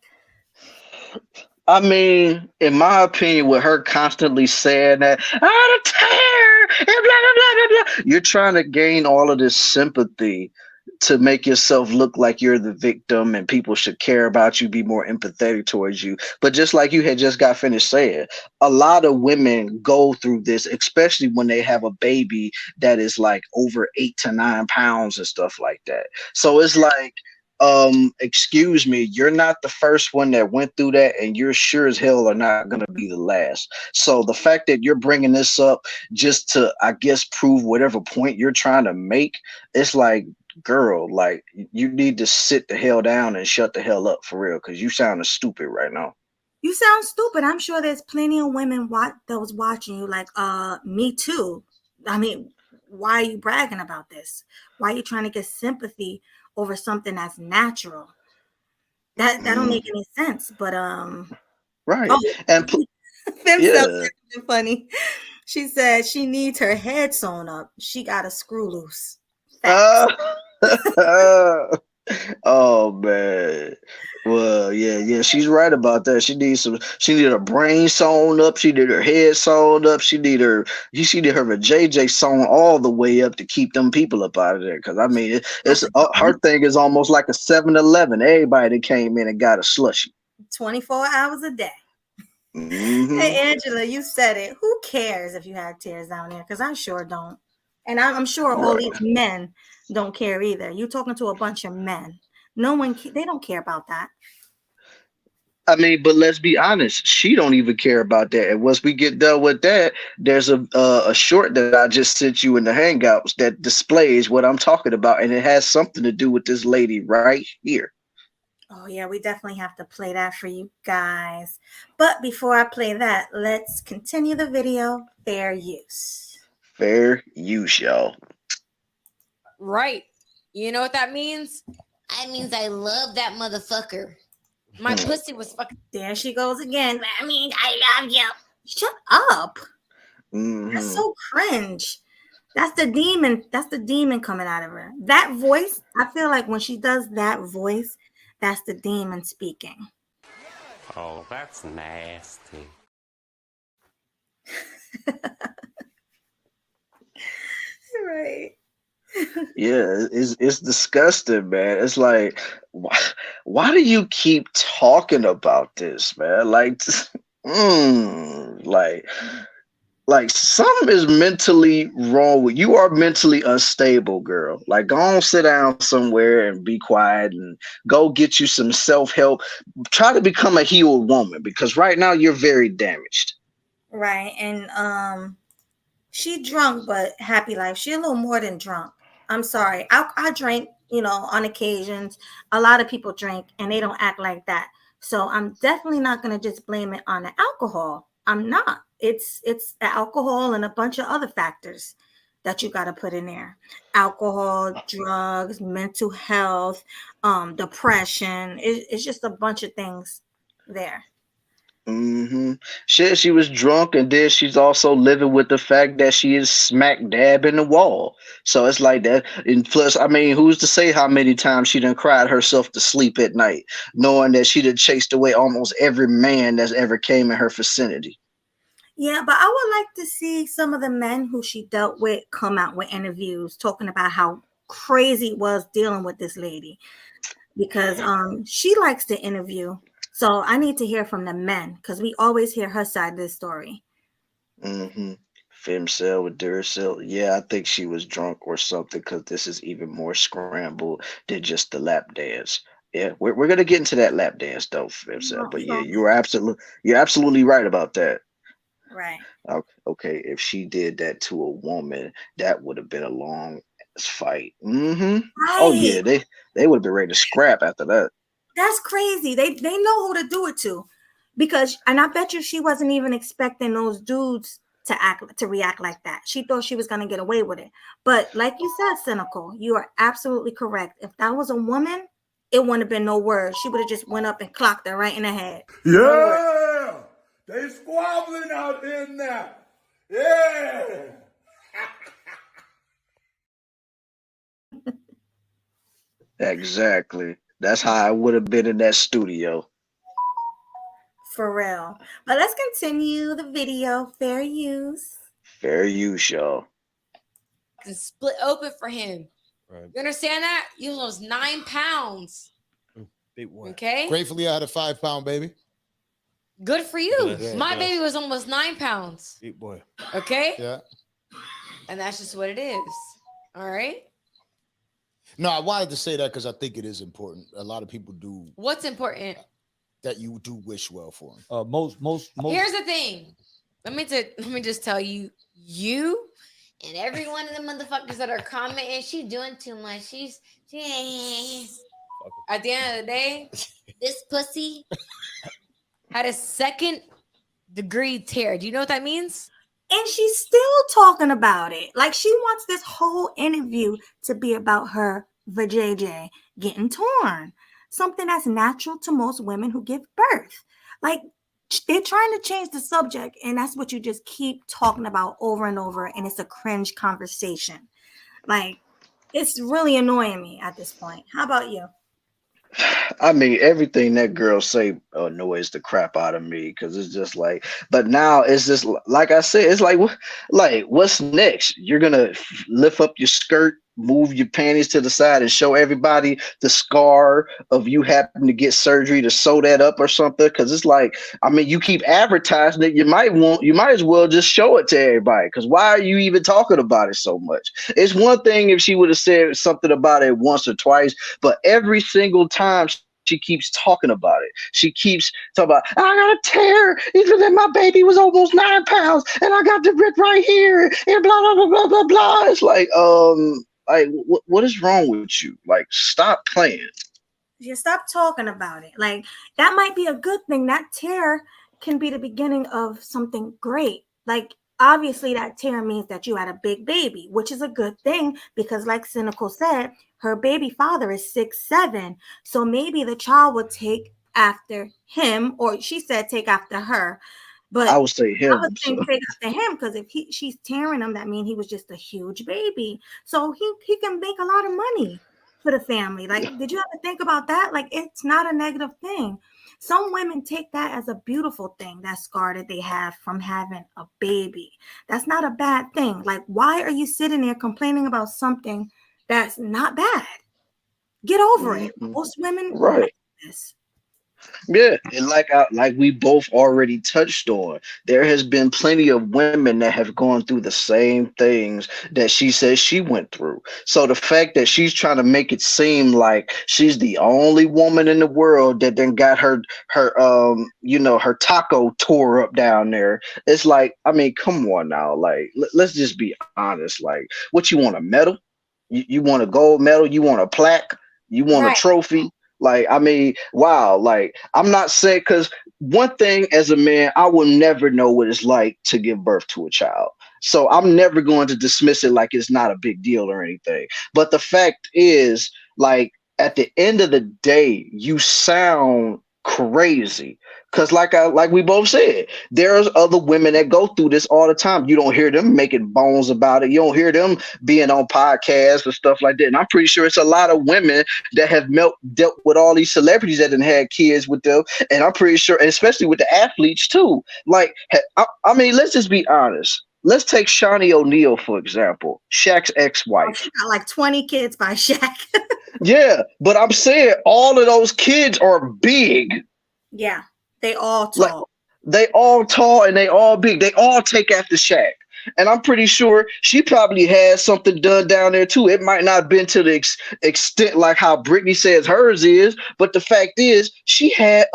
I mean, in my opinion, with her constantly saying that, out of tear, and blah, blah, blah, blah, blah, you're trying to gain all of this sympathy to make yourself look like you're the victim and people should care about you, be more empathetic towards you. But just like you had just got finished saying, a lot of women go through this, especially when they have a baby that is like over 8 to 9 pounds and stuff like that. So it's like, excuse me, you're not the first one that went through that, and you're sure as hell are not going to be the last. So the fact that you're bringing this up just to, I guess, prove whatever point you're trying to make, it's like, girl, like, you need to sit the hell down and shut the hell up for real, because you sounding stupid right now. You sound stupid. I'm sure there's plenty of women that was watching you like, me too. I mean, why are you bragging about this? Why are you trying to get sympathy over something that's natural? That don't make Mm, any sense. But right. oh, And Fem said yeah. something funny. She said she needs her head sewn up. She got a screw loose. Facts. Oh man. Well, yeah, she's right about that. She need her brain sewn up, she need her head sewn up, she need her JJ sewn all the way up to keep them people up out of there. Cause I mean it's her thing is almost like a 7-Eleven. Everybody that came in and got a slushy. 24 hours a day. Hmm. Hey Angela, you said it. Who cares if you had tears down there? Because I sure don't. And I'm sure all Right. these men don't care either. You're talking to a bunch of men. No one, they don't care about that. I mean, but let's be honest. She don't even care about that. And once we get done with that, there's a short that I just sent you in the Hangouts that displays what I'm talking about, and it has something to do with this lady right here. Oh, yeah, we definitely have to play that for you guys. But before I play that, let's continue the video. Fair use. Fair use, y'all. Right. You know what that means? That means I love that motherfucker. My pussy was fucking. There she goes again. That means I love you. Shut up. That's so cringe. That's the demon. That's the demon coming out of her. That voice, I feel like when she does that voice, that's the demon speaking. Oh, that's nasty. Right. Yeah, it's disgusting, man. It's like, why do you keep talking about this, man? Like, mm, like something is mentally wrong with you. Are mentally unstable, girl. Like, go on, sit down somewhere and be quiet, and go get you some self help. Try to become a healed woman, because right now you're very damaged. Right. And she drunk, but happy life. She a little more than drunk. I'm sorry. I drink, on occasions. A lot of people drink and they don't act like that. So I'm definitely not gonna just blame it on the alcohol. I'm not. It's the alcohol and a bunch of other factors that you gotta put in there. Alcohol, drugs, mental health, depression. It's just a bunch of things there. Hmm. She was drunk, and then she's also living with the fact that she is smack dab in the wall. So it's like that. And plus, I mean, who's to say how many times she done cried herself to sleep at night, knowing that she done chased away almost every man that's ever came in her vicinity. Yeah, but I would like to see some of the men who she dealt with come out with interviews talking about how crazy it was dealing with this lady, because she likes to interview. So I need to hear from the men because we always hear her side of this story. Mm-hmm. Femcell with Duracell. Yeah, I think she was drunk or something, because this is even more scrambled than just the lap dance. Yeah, we're gonna get into that lap dance though, Femcell. No, But we yeah, gonna you're absolutely right about that. right, Okay, if she did that to a woman, that would have been a long ass fight. Hmm. Oh right. yeah, they would have been ready to scrap after that. That's crazy. They know who to do it to, because and I bet you she wasn't even expecting those dudes to react like that. She thought she was gonna get away with it. But like you said, cynical, you are absolutely correct. If that was a woman, it wouldn't have been no words. She would have just went up and clocked her right in the head. No word. Yeah! They squabbling out in there. Yeah! Exactly. That's how I would have been in that studio. For real. But let's continue the video. Fair use. Fair use, y'all. And split open for him. Right. You understand that? You lost 9 pounds. Big boy. Okay. Gratefully, I had a 5-pound baby. Good for you. Bless, My bless. baby was almost 9 pounds. Big boy. Okay. Yeah. And that's just what it is. All right. No, I wanted to say that because I think it is important. A lot of people do What's important? that. You do wish well for them. Most. Here's the thing. Let me just tell you, you and every one of the motherfuckers that are commenting, she doing too much. She at the end of the day, this pussy had a 2nd-degree tear. Do you know what that means? And she's still talking about it. Like she wants this whole interview to be about her vajayjay getting torn. Something that's natural to most women who give birth. Like they're trying to change the subject, and that's what you just keep talking about over and over, and it's a cringe conversation. Like it's really annoying me at this point. How about you? I mean, everything that girl say annoys the crap out of me, because it's just like. But now it's just like I said, it's like what's next? You're gonna lift up your skirt, move your panties to the side, and show everybody the scar of you having to get surgery to sew that up or something? Because it's like, I mean, you keep advertising it. You might as well just show it to everybody. Because why are you even talking about it so much? It's one thing if she would have said something about it once or twice, but every single time she keeps talking about it. She keeps talking about, I got a tear, even though my baby was almost 9 pounds, and I got the rip right here, and blah blah blah blah blah blah. It's like what is wrong with you? Like, stop playing. You stop talking about it. Like that might be a good thing. That tear can be the beginning of something great. Like obviously that tear means that you had a big baby, which is a good thing because like Cynical said, her baby father is 6'7". So maybe the child would take after him, or she said take after her. But I would say I would him. So. think take after him because if she's tearing him, that means he was just a huge baby. So he can make a lot of money for the family. Like, did you ever think about that? Like, it's not a negative thing. Some women take that as a beautiful thing, that scar that they have from having a baby. That's not a bad thing. Like, why are you sitting there complaining about something that's not bad? Get over it. Most women like Right. this. Yeah, and like we both already touched on, there has been plenty of women that have gone through the same things that she says she went through. So the fact that she's trying to make it seem like she's the only woman in the world that then got her taco tore up down there, it's like, I mean, come on now, like let's just be honest. Like, what, you want a medal? You want a gold medal? You want a plaque? You want a Right. trophy? Like, I mean, wow. Like, I'm not saying, because one thing as a man, I will never know what it's like to give birth to a child. So I'm never going to dismiss it like it's not a big deal or anything. But the fact is, like, at the end of the day, you sound crazy. Cause like we both said, there's other women that go through this all the time. You don't hear them making bones about it. You don't hear them being on podcasts or stuff like that. And I'm pretty sure it's a lot of women that have dealt with all these celebrities that done had kids with them. And I'm pretty sure, and especially with the athletes too. Like, I mean, let's just be honest. Let's take Shawnee O'Neal, for example, Shaq's Oh, ex-wife. she got like 20 kids by Shaq. Yeah, but I'm saying all of those kids are big. Yeah, they all Like, tall. they all tall and they all big. They all take after Shaq. And I'm pretty sure she probably had something done down there too. It might not have been to the extent like how Brittany says hers is, but the fact is she got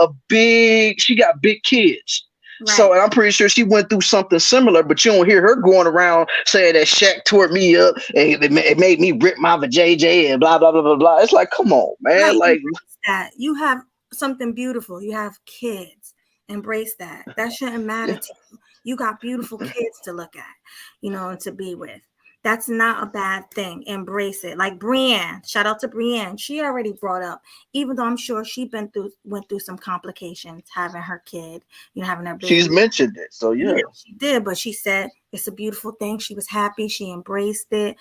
big kids. So, Right. and I'm pretty sure she went through something similar, but you don't hear her going around saying that Shaq tore me up and it made me rip my vajayjay and blah, blah, blah, blah, blah. It's like, come on, man. Right. Like, Embrace that. You have something beautiful. You have kids. Embrace that. That shouldn't matter yeah. to you. You got beautiful kids to look at, and to be with. That's not a bad thing. Embrace it. Like Brienne, shout out to Brienne. She already brought up, even though I'm sure she went through some complications having her kid, having her She's baby. mentioned it. So, Yeah, yeah. she did, but she said it's a beautiful thing. She was happy. She embraced it.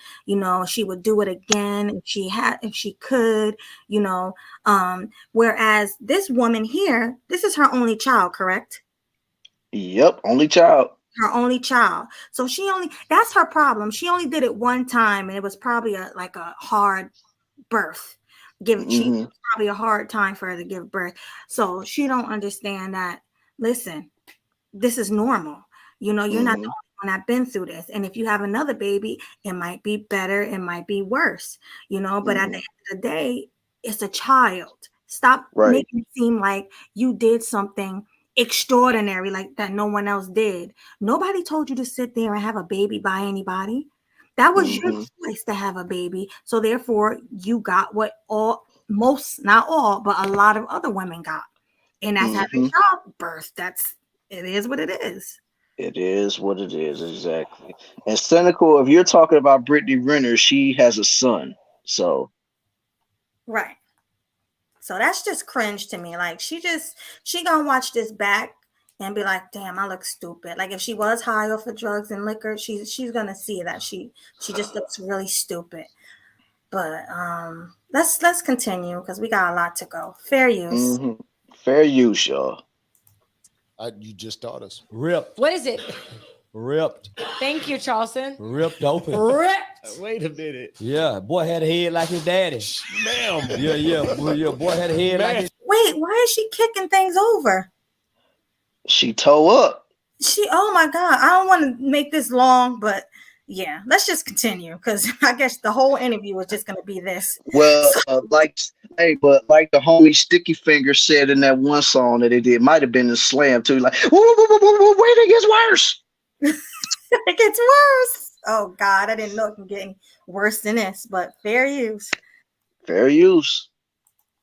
She would do it again if she could. Whereas this woman here, this is her only child, correct? Yep. Only child. Her only child. So that's her problem. She only did it one time, and it was probably a hard birth. Hmm. Probably a hard time for her to give birth. So she don't understand that. Listen, this is normal. You're not the only one that's been through this. And if you have another baby, it might be better, it might be worse, but at the end of the day, it's a child. Stop Right. making it seem like you did something extraordinary like that no one else did. Nobody told you to sit there and have a baby by anybody. That was your choice to have a baby. So therefore, you got what not all, but a lot of other women got. And that's having childbirth. It is what it is. It is what it is, exactly. And cynical, if you're talking about Brittany Renner, she has a son. So Right. So that's just cringe to me. Like she gonna watch this back and be like, damn, I look stupid. Like if she was high off of drugs and liquor, she's gonna see that she just looks really stupid. But let's continue because we got a lot to go. Fair use. fair use, y'all. You just taught us. Ripped. What is it? Ripped. Thank you, Charleston. Ripped open. Ripped. Wait a minute. Yeah, boy had a head like his daddy. Ma'am. Yeah. Boy had a head like his. Wait, why is she kicking things over? She toe up. Oh my God. I don't want to make this long, but yeah, let's just continue because I guess the whole interview was just going to be this. Well, like the homie Sticky Finger said in that one song that they did, might have been the slam too. Like, wait, it gets worse. It gets worse. Oh God, I didn't know it could get worse than this, but fair use. Fair use.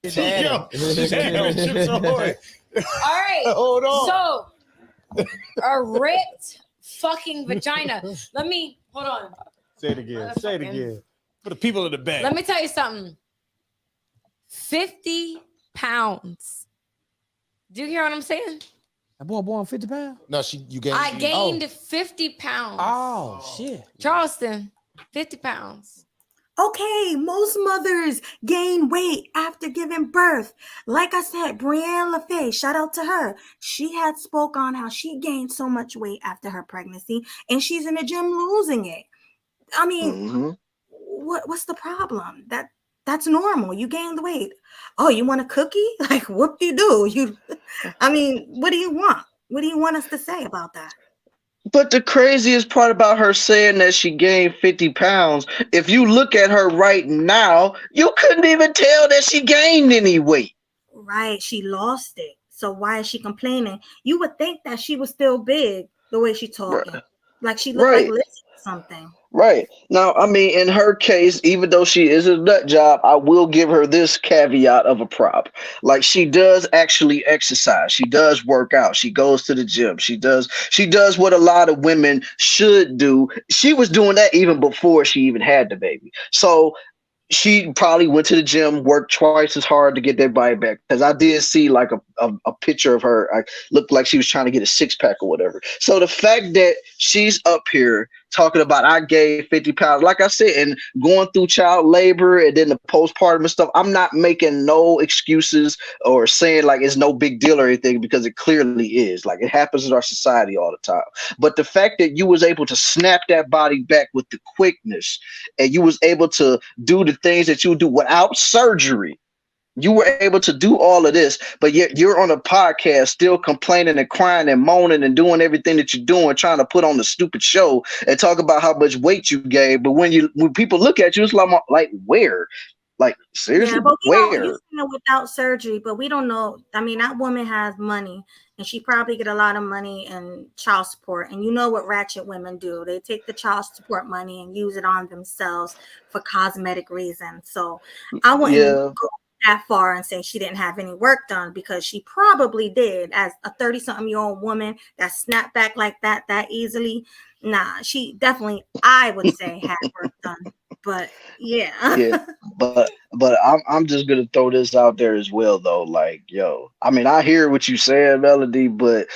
Damn, Chips Ahoy. All right. Hold on. So, a ripped fucking vagina. Hold on. Say it again. Say it again. For the people in the back. Let me tell you something. 50 pounds. Do you hear what I'm saying? That boy born 50 pounds? No, you gained. I gained 50 pounds. Oh, shit. Charleston, 50 pounds. Okay, most mothers gain weight after giving birth. Like I said, Brienne LaFay, shout out to her. She had spoke on how she gained so much weight after her pregnancy, and she's in the gym losing it. I mean, what's the problem? That's normal. You gained the weight. Oh, you want a cookie? Like, whoop de do. I mean, what do you want? What do you want us to say about that? But the craziest part about her saying that she gained 50 pounds, if you look at her right now, you couldn't even tell that she gained any weight. Right, she lost it. So why is she complaining? You would think that she was still big the way she talking. Right. Like she looked like Right. Lizzie or something. Right. Now, I mean, in her case, even though she is a nut job, I will give her this caveat of a prop. Like she does actually exercise. She does work out. She goes to the gym. She does what a lot of women should do. She was doing that even before she even had the baby. So she probably went to the gym, worked twice as hard to get that body back. Because I did see like a picture of her. I looked like she was trying to get a six pack or whatever. So the fact that she's up here talking about I gained 50 pounds, like I said, and going through child labor and then the postpartum and stuff, I'm not making no excuses or saying like it's no big deal or anything, because it clearly is. Like it happens in our society all the time. But the fact that you was able to snap that body back with the quickness, and you was able to do the things that you do without surgery. You were able to do all of this, but yet you're on a podcast still complaining and crying and moaning and doing everything that you're doing, trying to put on the stupid show and talk about how much weight you gained. But when people look at you, it's like where? Like seriously, Yeah, but we don't. You where? saying without surgery, but we don't know. I mean, that woman has money, and she probably get a lot of money in child support. And you know what ratchet women do? They take the child support money and use it on themselves for cosmetic reasons. So I wouldn't Yeah. go that far and say she didn't have any work done, because she probably did. As a 30-something-year-old woman that snapped back like that easily, nah, she definitely, I would say, had work done. But yeah. Yeah, but I'm just gonna throw this out there as well though. Like, yo, I mean, I hear what you saying, Melody, but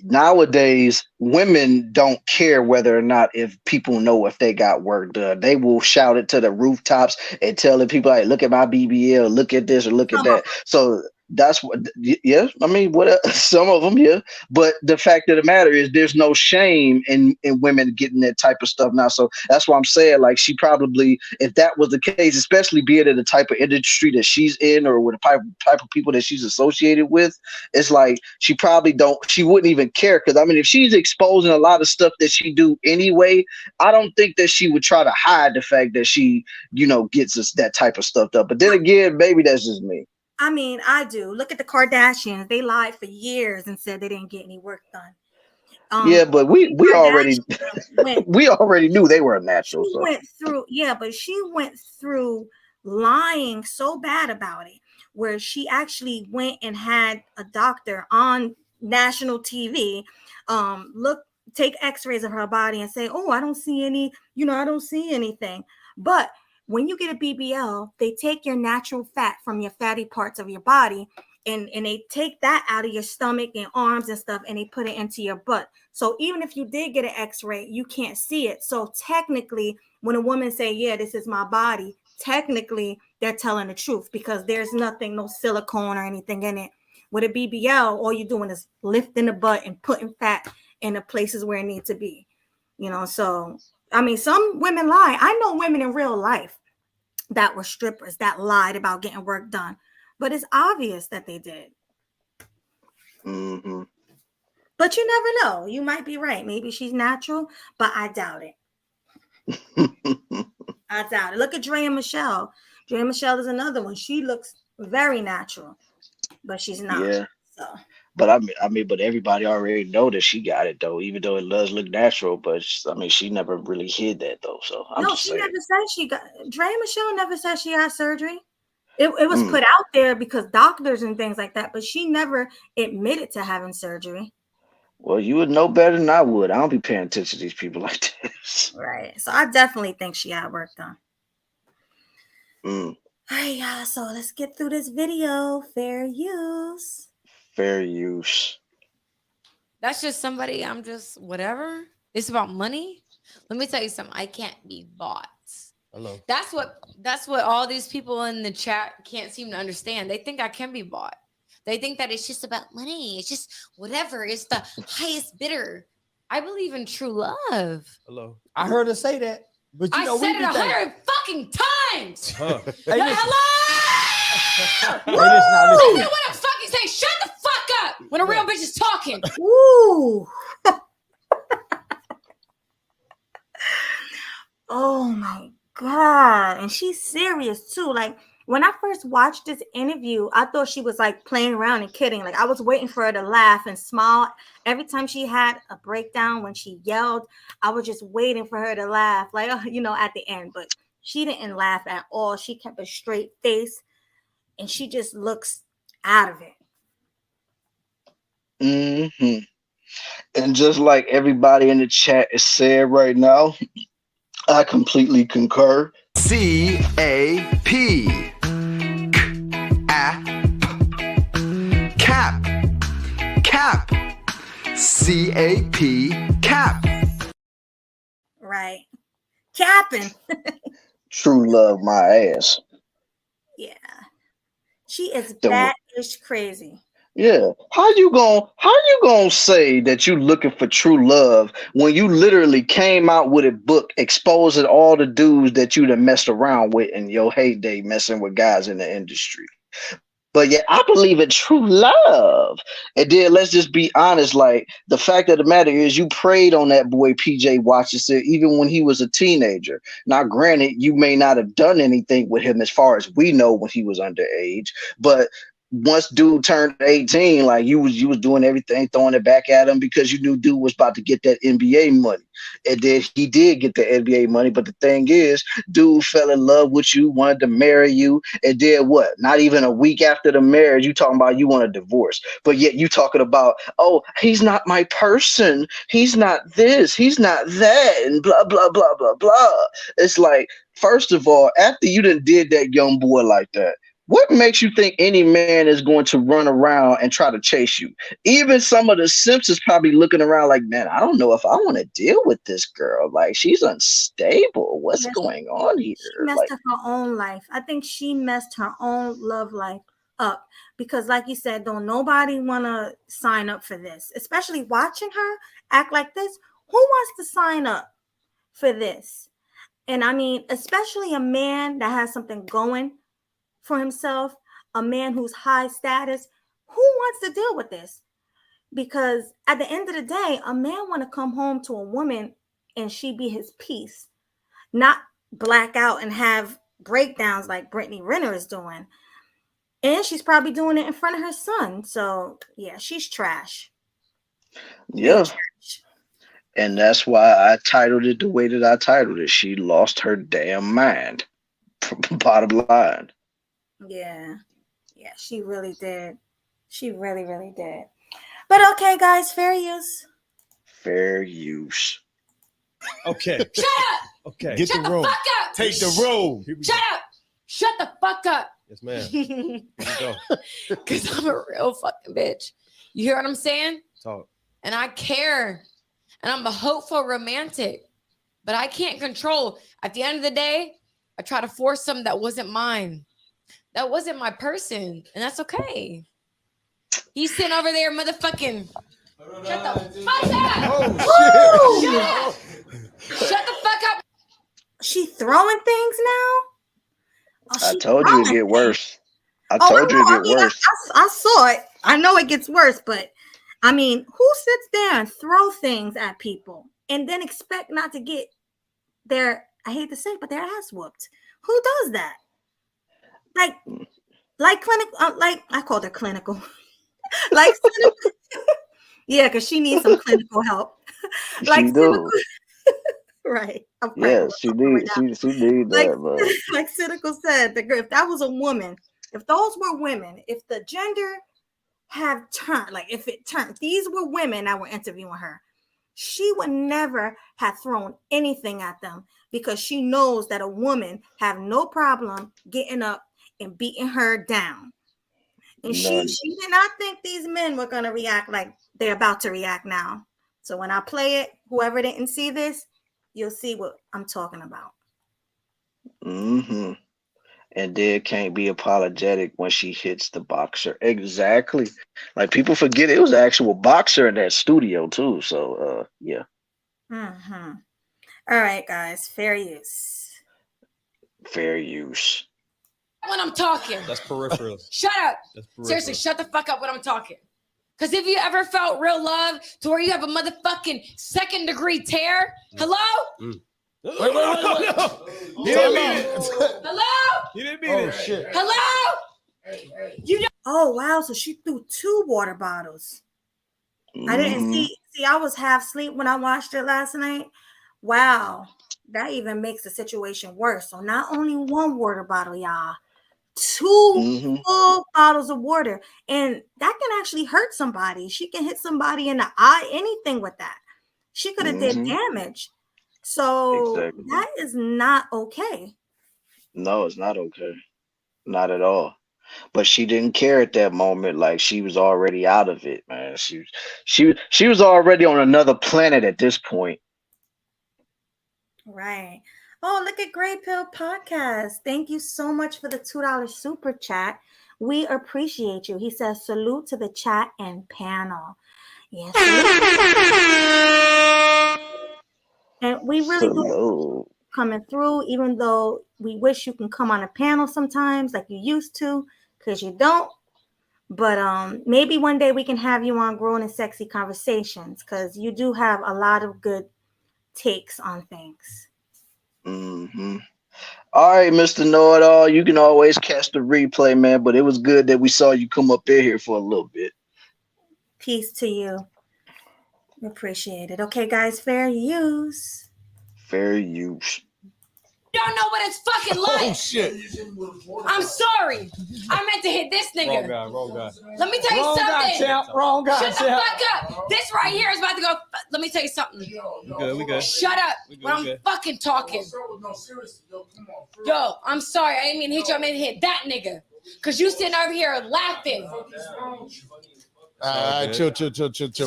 nowadays women don't care whether or not if people know if they got work done. They will shout it to the rooftops and tell the people, like, look at my BBL, look at this or look at Some of that. So that's what, yeah. I mean, what some of them, yeah. But the fact of the matter is, there's no shame in women getting that type of stuff now. So that's why I'm saying, like, she probably, if that was the case, especially being in the type of industry that she's in or with the type of people that she's associated with, it's like she wouldn't even care. Because I mean, if she's exposing a lot of stuff that she do anyway, I don't think that she would try to hide the fact that she, gets us that type of stuff up. But then again, maybe that's just me. I mean, I do. Look at the Kardashians. They lied for years and said they didn't get any work done. Yeah, but we already Kardashian we already knew they were natural. she So went through, yeah, but she went through lying so bad about it, where she actually went and had a doctor on national TV take x-rays of her body and say, oh, I don't see any, I don't see anything. But when you get a BBL, they take your natural fat from your fatty parts of your body, and they take that out of your stomach and arms and stuff, and they put it into your butt. So even if you did get an x-ray, you can't see it. So technically, when a woman say, yeah, this is my body, technically they're telling the truth, because there's nothing, no silicone or anything in it. With a BBL, all you're doing is lifting the butt and putting fat in the places where it needs to be. So I mean, some women lie. I know women in real life that were strippers that lied about getting work done, but it's obvious that they did. mm-hmm. But you never know. You might be right. Maybe she's natural, but I doubt it. I doubt it. Look at Drea Michelle. Drea Michelle is another one. She looks very natural, but she's not. Yeah. So. But but everybody already know that she got it though, even though it does look natural. But she never really hid that though. So I'm No, just she saying. never said she got. Drea Michelle never said she had surgery. It was put out there because doctors and things like that, but she never admitted to having surgery. Well, you would know better than I would. I don't be paying attention to these people like this. Right. So I definitely think she had work done. All right, y'all. So let's get through this video. Fair use. Fair use. That's just somebody, whatever. It's about money. Let me tell you something. I can't be bought. Hello. That's what all these people in the chat can't seem to understand. They think I can be bought. They think that it's just about money. It's just whatever. It's the highest bidder. I believe in true love. Hello. I heard her say that, but you I know we said it be 100 fucking times. Huh. Hey, listen. Hello. Hey, listen, now, I listen. know what I'm fucking saying. Shut the fuck up when a real bitch is talking. Ooh. Oh my God. And she's serious too. Like when I first watched this interview, I thought she was like playing around and kidding. Like I was waiting for her to laugh and smile. Every time she had a breakdown when she yelled, I was just waiting for her to laugh, like, at the end. But she didn't laugh at all. She kept a straight face and she just looks out of it. Mm-hmm. And just like everybody in the chat is saying right now, I completely concur. C-A-P. Cap. Cap. C-A-P. Cap. Right. Capping. True love my ass. Yeah. She is bad-ish crazy. Yeah. How you gonna say that you looking for true love when you literally came out with a book exposing all the dudes that you done messed around with in your heyday messing with guys in the industry? But yeah, I believe in true love. And then let's just be honest, like the fact of the matter is you preyed on that boy PJ Washington even when he was a teenager. Now, granted, you may not have done anything with him as far as we know when he was underage, but once dude turned 18, like you was doing everything, throwing it back at him because you knew dude was about to get that NBA money. And then he did get the NBA money. But the thing is, dude fell in love with you, wanted to marry you, and then what? Not even a week after the marriage, you talking about you want a divorce. But yet you talking about, oh, he's not my person. He's not this. He's not that. And blah, blah, blah, blah, blah. It's like, first of all, after you done did that young boy like that, what makes you think any man is going to run around and try to chase you? Even some of the simps is probably looking around like, man, I don't know if I want to deal with this girl. Like, she's unstable. What's going on here? She messed up her own life. I think she messed her own love life up because, like you said, don't nobody want to sign up for this, especially watching her act like this. Who wants to sign up for this? And I mean, especially a man that has something going for himself, a man who's high status. Who wants to deal with this? Because at the end of the day, a man want to come home to a woman and she be his peace, not black out and have breakdowns like Brittany Renner is doing. And she's probably doing it in front of her son. So yeah, she's trash. Yeah. Trash. And that's why I titled it the way that I titled it. She lost her damn mind. Bottom line. Yeah, she really did. She really, really did. But okay, guys, fair use. Fair use. Okay. Shut up. Okay. Get Shut the room. Fuck up. Take the room. Shut up. Shut the fuck up. Yes, ma'am. Here we go. Because I'm a real fucking bitch. You hear what I'm saying? Talk. And I care. And I'm a hopeful romantic. But I can't control. At the end of the day, I try to force something that wasn't mine. That wasn't my person, and that's okay. He's sitting over there, motherfucking. Shut the fuck up! Oh shit! Shut up! Shut the fuck up! She throwing things now? Oh, I told you it'd get worse. I saw it. I know it gets worse, but I mean, who sits there and throw things at people and then expect not to get their, I hate to say it, but their ass whooped? Who does that? Like clinical, like I called her clinical. Like yeah, because she needs some clinical help. Like she do. Right. Yeah, she needs that, but like Cynical said, if that was a woman, if those were women, if the gender have turned, like if these were women that were interviewing her, she would never have thrown anything at them because she knows that a woman have no problem getting up and beating her down. And she did not think these men were going to react like they're about to react now. So when I play it, whoever didn't see this, you'll see what I'm talking about. Mm-hmm. And then can't be apologetic when she hits the boxer. Exactly. Like people forget it was an actual boxer in that studio too. So yeah, Mm-hmm. All right, guys, fair use. fair use. When I'm talking. That's peripheral. Shut up. That's peripheral. Seriously, shut the fuck up when I'm talking. Because if you ever felt real love to where you have a motherfucking second degree tear, hello? Mm. Wait. He didn't mean it. Hello? He didn't mean it. Shit. Hello? You don't. Oh wow, so she threw 2 water bottles. I didn't Mhm. see. I was half asleep when I watched it last night. Wow, that even makes the situation worse. So not only 1 water bottle, y'all, 2 Mhm. full bottles of water, and that can actually hurt somebody. She can hit somebody in the eye. Anything with that, she could have did Mhm. damage. So Exactly. that is not okay. No, it's not okay. Not at all. But she didn't care at that moment. Like she was already out of it, man. She was already on another planet at this point. Right. Oh, look at Gray Pill Podcast. Thank you so much for the $2 super chat. We appreciate you. He says, salute to the chat and panel. Yes, and we really do Hello. coming through, even though we wish you can come on a panel sometimes like you used to, because you don't. But maybe one day we can have you on Grown and Sexy Conversations, because you do have a lot of good takes on things. Mhm. All right, Mr. Know It All. You can always catch the replay, man. But it was good that we saw you come up in here for a little bit. Peace to you. Appreciate it. Okay, guys, fair use. Fair use. Don't know what it's fucking like. Oh shit. I'm sorry. I meant to hit this nigga. Wrong guy. Let me tell you Wrong guy, something. champ. Wrong guy, Shut the champ. fuck up. This right here is about to go. Let me tell you something. We good. Shut up when I'm fucking talking. Yo, I'm sorry. I didn't mean to hit you. I meant to hit that nigga. Because you sitting over here laughing. All right, chill.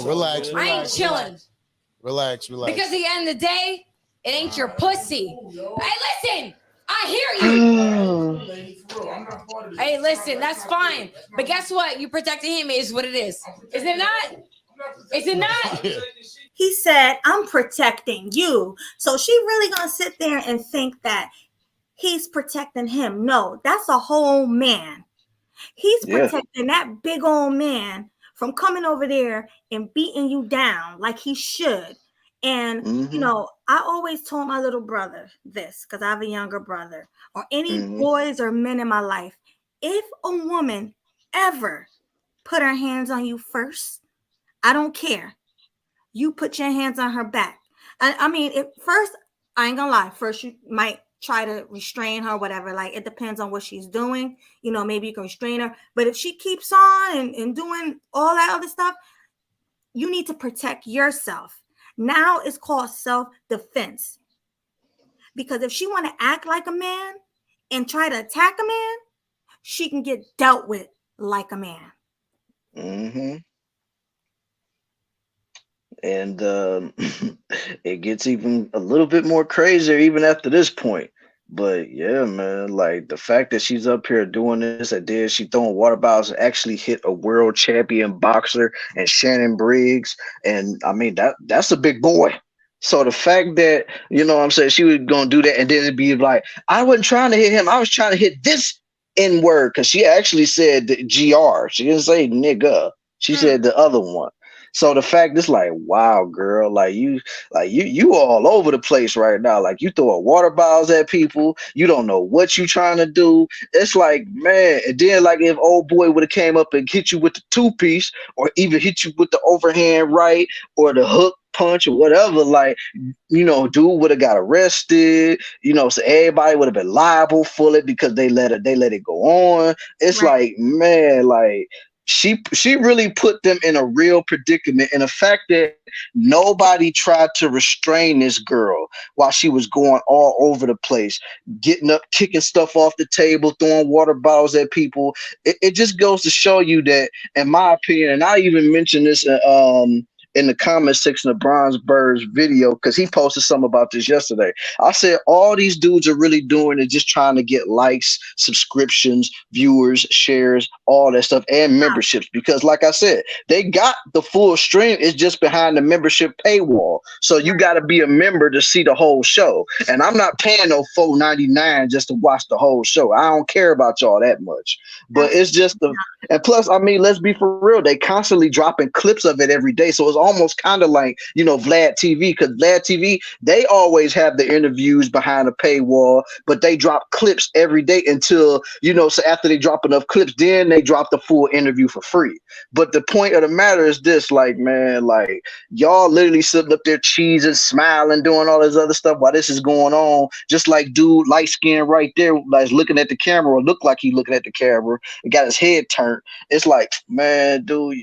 Relax. I ain't chilling. Relax. Because at the end of the day, it ain't your pussy. Hey, listen. I hear you. Hey, listen. That's fine. But guess what? You protecting him is what it is. Is it not? Is it not? He said, I'm protecting you. So she really gonna sit there and think that he's protecting him? No, that's a whole man. He's protecting that big old man from coming over there and beating you down like he should. And, you know, I always told my little brother this, because I have a younger brother, or any boys or men in my life. If a woman ever put her hands on you first, I don't care. You put your hands on her back. I mean, at first, I ain't gonna lie. First, you might try to restrain her, whatever. Like, it depends on what she's doing. You know, maybe you can restrain her. But if she keeps on and doing all that other stuff, you need to protect yourself. Now it's called self-defense. Because if she want to act like a man and try to attack a man, she can get dealt with like a man. Mm-hmm. And it gets even a little bit more crazier even after this point. But yeah, man, like the fact that she's up here doing this, and then she throwing water bottles and actually hit a world champion boxer and Shannon Briggs, and I mean that's a big boy. So the fact that, you know what I'm saying, she was gonna do that and then it'd be like, I wasn't trying to hit him, I was trying to hit this N word, because she actually said the GR. She didn't say nigga. She said the other one. So the fact is like, wow, girl, you all over the place right now. Like you throwing water bottles at people. You don't know what you trying to do. It's like, man. And then like if old boy would have came up and hit you with the 2-piece, or even hit you with the overhand right or the hook punch or whatever, like, you know, dude would have got arrested. You know, so everybody would have been liable for it because they let it go on. It's like, man, like. She really put them in a real predicament, and the fact that nobody tried to restrain this girl while she was going all over the place, getting up, kicking stuff off the table, throwing water bottles at people. It just goes to show you that, in my opinion, and I even mentioned this in the comment section of Bronze Bird's video because he posted something about this yesterday. I said all these dudes are really doing is just trying to get likes, subscriptions, viewers, shares, all that stuff, and memberships. Because, like I said, they got the full stream. It's just behind the membership paywall. So you got to be a member to see the whole show. And I'm not paying no $4.99 just to watch the whole show. I don't care about y'all that much. But it's just the. And plus, I mean, let's be for real. They constantly dropping clips of it every day. So it's almost kind of like, Vlad TV, because Vlad TV, they always have the interviews behind the paywall, but they drop clips every day until, so after they drop enough clips, then they drop the full interview for free. But the point of the matter is this, like, man, like, y'all literally sitting up there cheesing, smiling, doing all this other stuff while this is going on. Just like dude, light skin right there, like looking at the camera, or look like he looking at the camera and got his head turned. It's like, man, dude,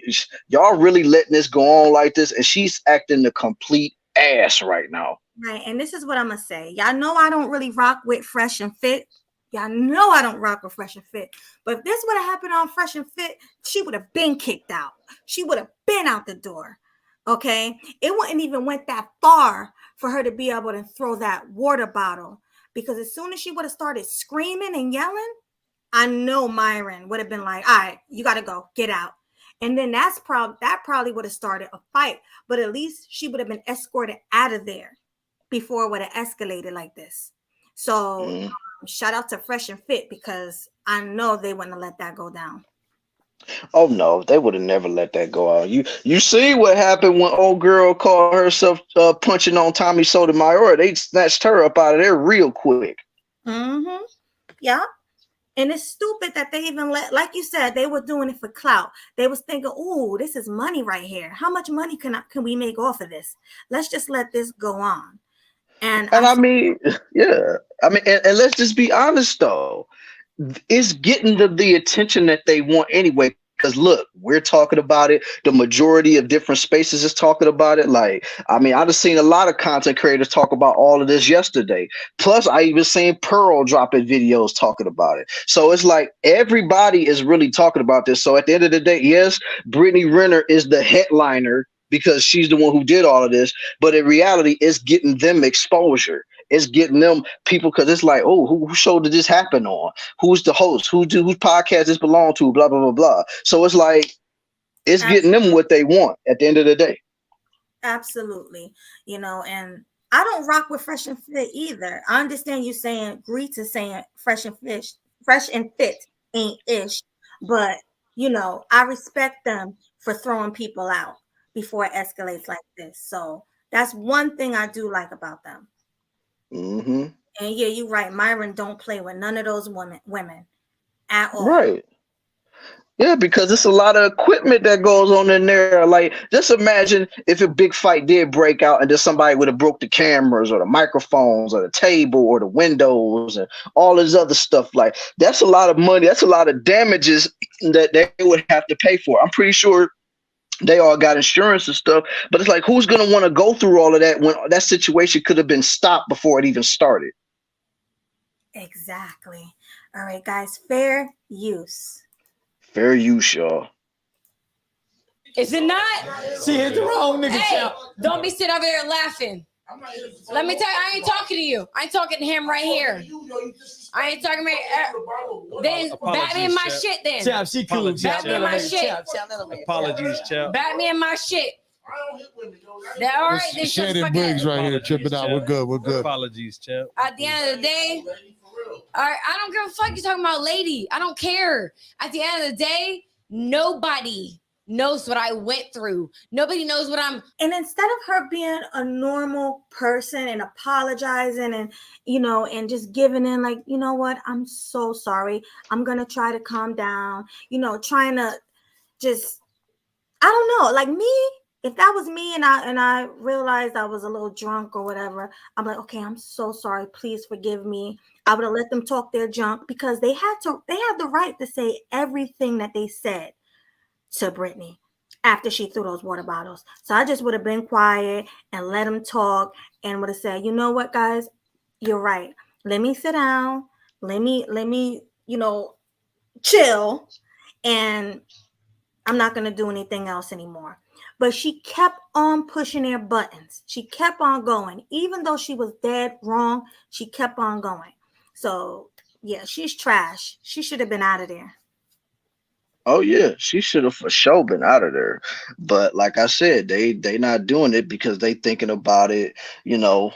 y'all really letting this go on like this, and she's acting the complete ass right now. Right, and this is what I'm gonna say. Y'all know I don't really rock with Fresh and Fit. Y'all know I don't rock with Fresh and Fit. But if this would have happened on Fresh and Fit, she would have been kicked out. She would have been out the door. Okay, it wouldn't even went that far for her to be able to throw that water bottle, because as soon as she would have started screaming and yelling, I know Myron would have been like, all right, you got to go, get out. And then that probably would have started a fight, but at least she would have been escorted out of there before it would have escalated like this. So shout out to Fresh and Fit, because I know they wouldn't have let that go down. Oh no, they would have never let that go out. You see what happened when old girl called herself punching on Tommy Sotomayor? They snatched her up out of there real quick. Mm-hmm. Yeah. And it's stupid that they even let, like you said, they were doing it for clout. They was thinking, "Ooh, this is money right here. How much money can we make off of this? Let's just let this go on." And I mean, yeah. I mean, and let's just be honest though. It's getting the attention that they want anyway. Because look, we're talking about it. The majority of different spaces is talking about it. Like, I mean, I've just seen a lot of content creators talk about all of this yesterday. Plus, I even seen Pearl dropping videos talking about it. So it's like everybody is really talking about this. So at the end of the day, yes, Brittany Renner is the headliner because she's the one who did all of this. But in reality, it's getting them exposure. It's getting them people, because it's like, oh, who show did this happen on? Who's the host? Whose podcast this belong to? Blah, blah, blah, blah. So it's like, it's getting them what they want at the end of the day. Absolutely. And I don't rock with Fresh and Fit either. I understand you agree to saying Fresh and Fit ain't ish. But, I respect them for throwing people out before it escalates like this. So that's one thing I do like about them. Mm-hmm. And yeah, you're right. Myron don't play with none of those women at all. Right. Yeah, because it's a lot of equipment that goes on in there. Like, just imagine if a big fight did break out and then somebody would have broke the cameras or the microphones or the table or the windows and all this other stuff. Like, that's a lot of money. That's a lot of damages that they would have to pay for. I'm pretty sure they all got insurance and stuff, but it's like, who's going to want to go through all of that when that situation could have been stopped before it even started? Exactly. All right, guys, fair use. Fair use, y'all. Is it not? She hit the wrong nigga. Hey, don't be sitting over there laughing. Let me tell you, I ain't talking to you. I ain't talking to him right here. I ain't talking about. Then bat me in my shit. Then Chap, she cool. Bat me in my shit. Apologies, Chap. Bat me in my shit. That all right? Then Shannon Briggs right here tripping out. We're good. We're good. Apologies, Chap. At the end of the day, all right, I don't give a fuck you talking about, lady. I don't care. At the end of the day, nobody knows what I went through. Nobody knows what I'm. And instead of her being a normal person and apologizing and, and just giving in, like, you know what, I'm so sorry. I'm going to try to calm down, trying to just, I don't know, like me, if that was me and I realized I was a little drunk or whatever, I'm like, okay, I'm so sorry. Please forgive me. I would have let them talk their junk, because they had the right to say everything that they said to Brittany after she threw those water bottles. So I just would have been quiet and let them talk and would have said, you know what, guys, you're right. Let me sit down. Let me, chill. And I'm not going to do anything else anymore. but she kept on pushing their buttons. She kept on going. Even though she was dead wrong, she kept on going. So, yeah, she's trash. She should have been out of there. Oh yeah, she should have for sure been out of there. But like I said, they not doing it because they thinking about it, you know,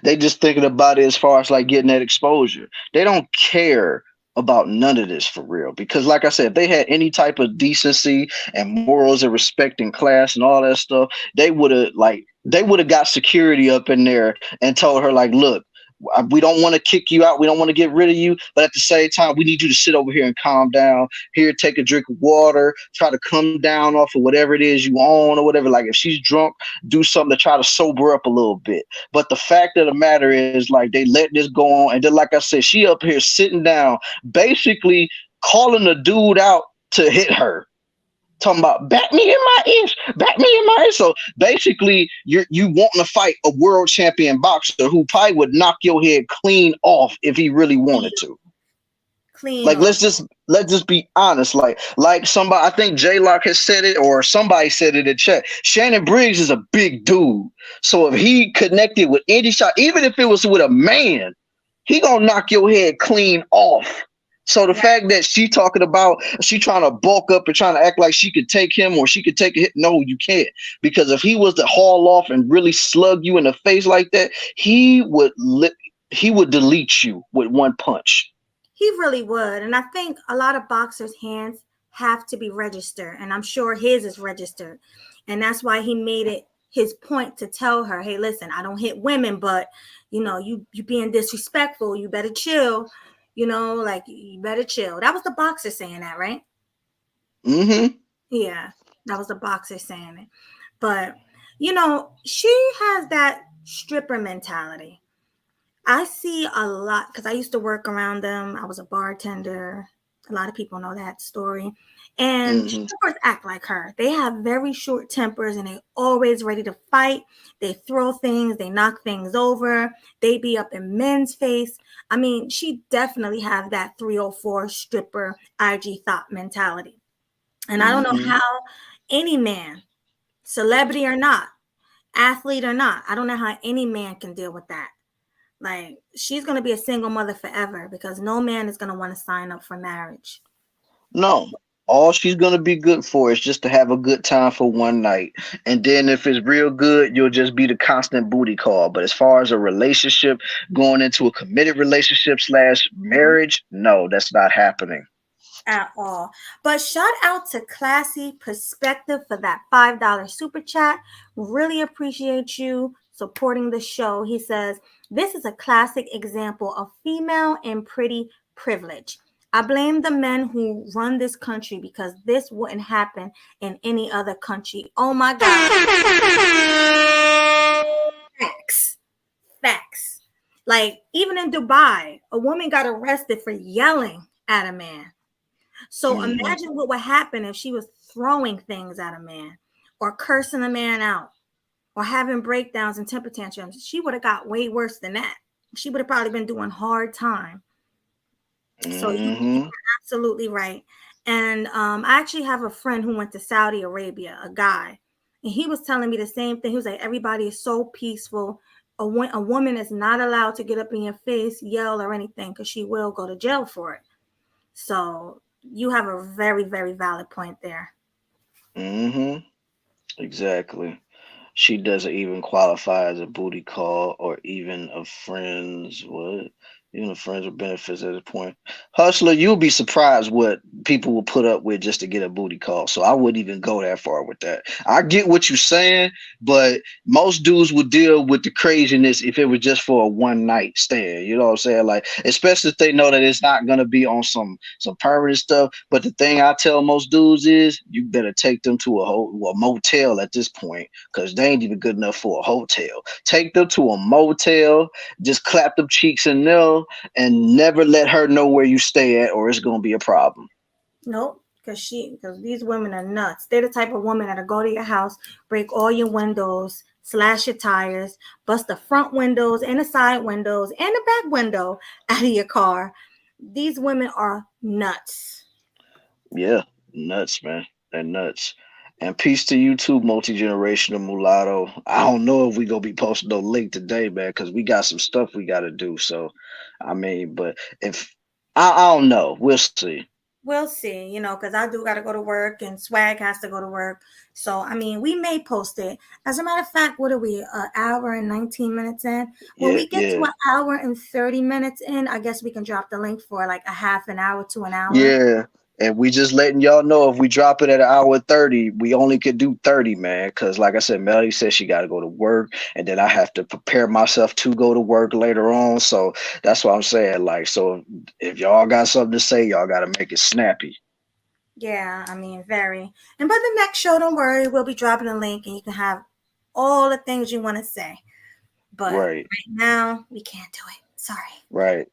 they just thinking about it as far as like getting that exposure. They don't care about none of this for real. Because like I said, if they had any type of decency and morals and respect in class and all that stuff, they would have got security up in there and told her like, look, we don't want to kick you out. We don't want to get rid of you. But at the same time, we need you to sit over here and calm down. Here, take a drink of water. Try to come down off of whatever it is you own or whatever. Like if she's drunk, do something to try to sober up a little bit. But the fact of the matter is, like, they let this go on. And then, like I said, she up here sitting down, basically calling the dude out to hit her. Talking about back me in my inch, back me in my inch. So basically, you wanting to fight a world champion boxer who probably would knock your head clean off if he really wanted to. Clean Like off. let's just be honest. Like somebody, I think J Lock has said it, or somebody said it in chat. Shannon Briggs is a big dude, so if he connected with any shot, even if it was with a man, he gonna knock your head clean off. So the fact that she talking about she trying to bulk up and trying to act like she could take him or she could take a hit, no, you can't. Because if he was to haul off and really slug you in the face like that, he would delete you with one punch. He really would. And I think a lot of boxers' hands have to be registered. And I'm sure his is registered. And that's why he made it his point to tell her, hey, listen, I don't hit women, but you being disrespectful, you better chill. Like you better chill. That was the boxer saying that, right? Mm-hmm. Yeah, that was the boxer saying it. But she has that stripper mentality. I see a lot because I used to work around them. I was a bartender. A lot of people know that story. And strippers act like her. They have very short tempers and they always ready to fight. They throw things. They knock things over. They be up in men's face. I mean, she definitely have that 304 stripper IG thought mentality. And I don't know how any man, celebrity or not, athlete or not, I don't know how any man can deal with that. Like, she's going to be a single mother forever because no man is going to want to sign up for marriage. No. All she's going to be good for is just to have a good time for one night. And then if it's real good, you'll just be the constant booty call. But as far as a relationship, going into a committed relationship / marriage, no, that's not happening. At all. But shout out to Classy Perspective for that $5 super chat. Really appreciate you supporting the show. He says, this is a classic example of female and pretty privilege. I blame the men who run this country because this wouldn't happen in any other country. Oh my God. Facts. Like, even in Dubai, a woman got arrested for yelling at a man. So imagine what would happen if she was throwing things at a man or cursing a man out or having breakdowns and temper tantrums. She would have got way worse than that. She would have probably been doing hard time. So you're absolutely right. And I actually have a friend who went to Saudi Arabia, a guy, and he was telling me the same thing. He was like, everybody is so peaceful. A woman is not allowed to get up in your face, yell or anything because she will go to jail for it. So you have a very, very valid point there. Exactly. She doesn't even qualify as a booty call or even a friend's even a friends with benefits at this point. Hustler, you'll be surprised what people will put up with just to get a booty call. So I wouldn't even go that far with that. I get what you're saying, but most dudes would deal with the craziness if it was just for a one night stand. You know what I'm saying? Like, especially if they know that it's not gonna be on some permanent stuff. But the thing I tell most dudes is you better take them to a motel at this point, because they ain't even good enough for a hotel. Take them to a motel, just clap them cheeks in there, and never let her know where you stay at, or it's gonna be a problem. Nope, because these women are nuts. They're the type of woman that'll go to your house, break all your windows, slash your tires, bust the front windows and the side windows and the back window out of your car. These women are nuts. Yeah, nuts, man. They're nuts. And peace to you too, multi-generational mulatto. I don't know if we gonna be posting no link today, man, because we got some stuff we gotta do. So, I mean, but if I don't know, we'll see. We'll see, because I do got to go to work and Swag has to go to work. So, I mean, we may post it. As a matter of fact, what are we, an hour and 19 minutes in? When Yeah, we get to yeah, an hour and 30 minutes in, I guess we can drop the link for like a half an hour to an hour. yeah. And we just letting y'all know if we drop it at an hour 30, we only could do 30, man. Cause like I said, Melody said she gotta go to work, and then I have to prepare myself to go to work later on. So that's what I'm saying. Like, so if y'all got something to say, y'all gotta make it snappy. Yeah, I mean, very. And by the next show, don't worry, we'll be dropping a link and you can have all the things you want to say. But Right, right now, we can't do it. Sorry. right.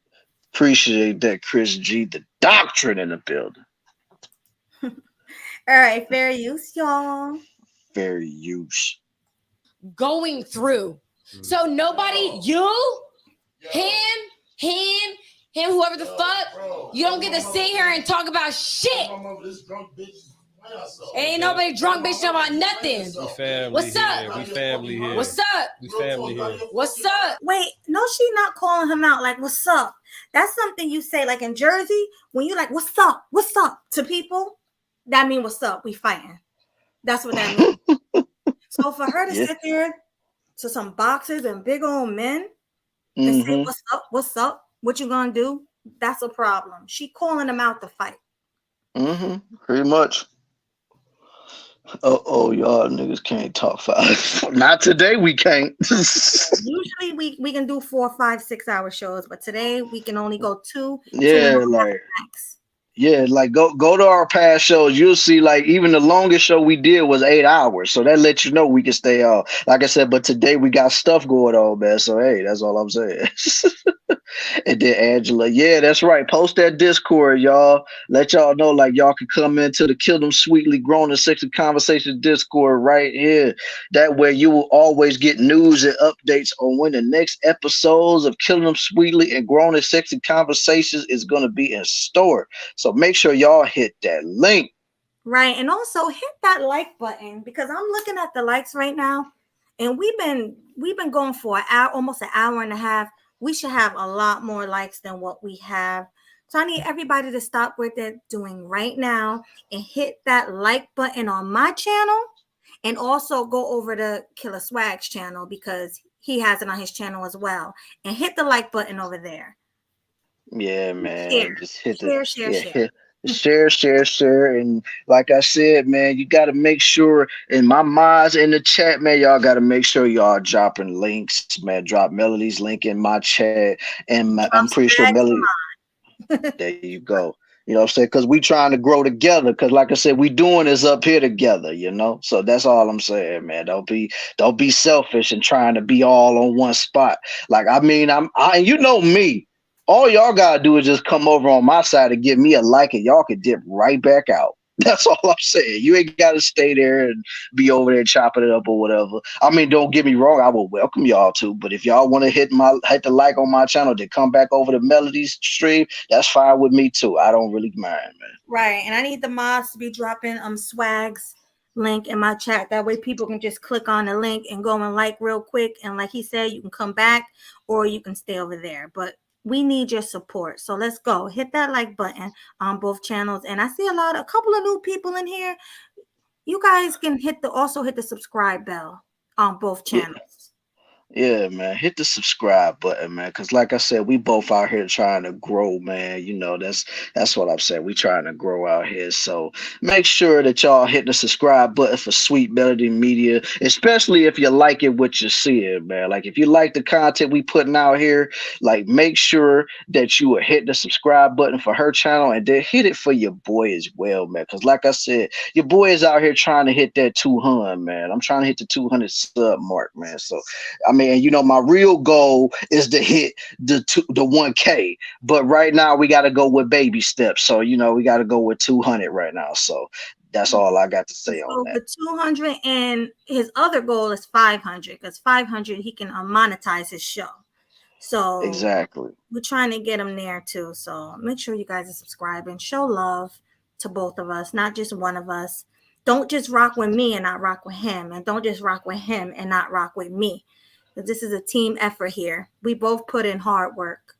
Appreciate that, Chris G, the doctrine in the building. All right, fair use, y'all. Fair use. Going through. So nobody, him, whoever the fuck, you don't get to sit here and talk about shit. Ain't nobody drunk bitch talking about nothing. We family What's here. up? We family here. What's up? We family here. What's up? Wait, no, she not calling him out like, what's up? That's something you say, like in Jersey, when you like, what's up? What's up to people? That mean what's up? We fighting. That's what that means. So for her to Yeah. sit there to some boxers and big old men and say, what's up? What's up? What you gonna do? That's a problem. She calling them out to fight. Pretty much. Oh, y'all niggas can't talk fast. Not today, we can't. Usually we can do 4, 5, 6 hour shows, but today we can only go 2. Yeah, like yeah, like go to our past shows. You'll see, like even the longest show we did was 8 hours. So that lets you know we can stay on. Like I said, but today we got stuff going on, man. So hey, that's all I'm saying. And then Angela, yeah, that's right. Post that Discord, y'all. Let y'all know, like y'all can come into the Kill Them Sweetly Grown and Sexy Conversation Discord right here. That way you will always get news and updates on when the next episodes of Kill Them Sweetly and Grown and Sexy Conversations is gonna be in store. So make sure y'all hit that link. Right. And also hit that like button because I'm looking at the likes right now and we've been going for an hour, almost an hour and a half. We should have a lot more likes than what we have. So I need everybody to stop what they're doing right now and hit that like button on my channel and also go over to Killer Swag's channel because he has it on his channel as well. And hit the like button over there. Yeah, man. Share. Just hit share. And like I said, man, you got to make sure, in my minds in the chat, man, y'all got to make sure y'all dropping links, man. Drop Melody's link in my chat. And I'm pretty sure Melody, there you go. You know what I'm saying? Because we trying to grow together. Because like I said, we doing this up here together, you know? So that's all I'm saying, man. Don't be selfish and trying to be all on one spot. Like, I mean, you know me. All y'all gotta do is just come over on my side and give me a like, and y'all can dip right back out. That's all I'm saying. You ain't gotta stay there and be over there chopping it up or whatever. I mean, don't get me wrong. I will welcome y'all to, but if y'all want to hit the like on my channel to come back over to Melody's stream, that's fine with me too. I don't really mind, man. Right, and I need the mods to be dropping Swag's link in my chat. That way people can just click on the link and go and like real quick. And like he said, you can come back or you can stay over there. But we need your support. So let's go. Hit that like button on both channels. And I see a couple of new people in here. You guys can also hit the subscribe bell on both channels. Yeah, man. Hit the subscribe button, man. Because like I said, we both out here trying to grow, man. You know, that's what I'm saying. We trying to grow out here. So make sure that y'all hit the subscribe button for Sweet Melody Media, especially if you like it what you're seeing, man. Like if you like the content we putting out here, like make sure that you are hitting the subscribe button for her channel and then hit it for your boy as well, man. Because like I said, your boy is out here trying to hit that 200, man. I'm trying to hit the 200 sub mark, man. So I mean, you know, my real goal is to hit the 1K, but right now we got to go with baby steps. So, you know, we got to go with 200 right now. So that's all I got to say on that. The 200 and his other goal is 500 because 500 he can monetize his show. So exactly, we're trying to get him there too. So make sure you guys are subscribing. Show love to both of us, not just one of us. Don't just rock with me and not rock with him, and don't just rock with him and not rock with me. This is a team effort here. We both put in hard work.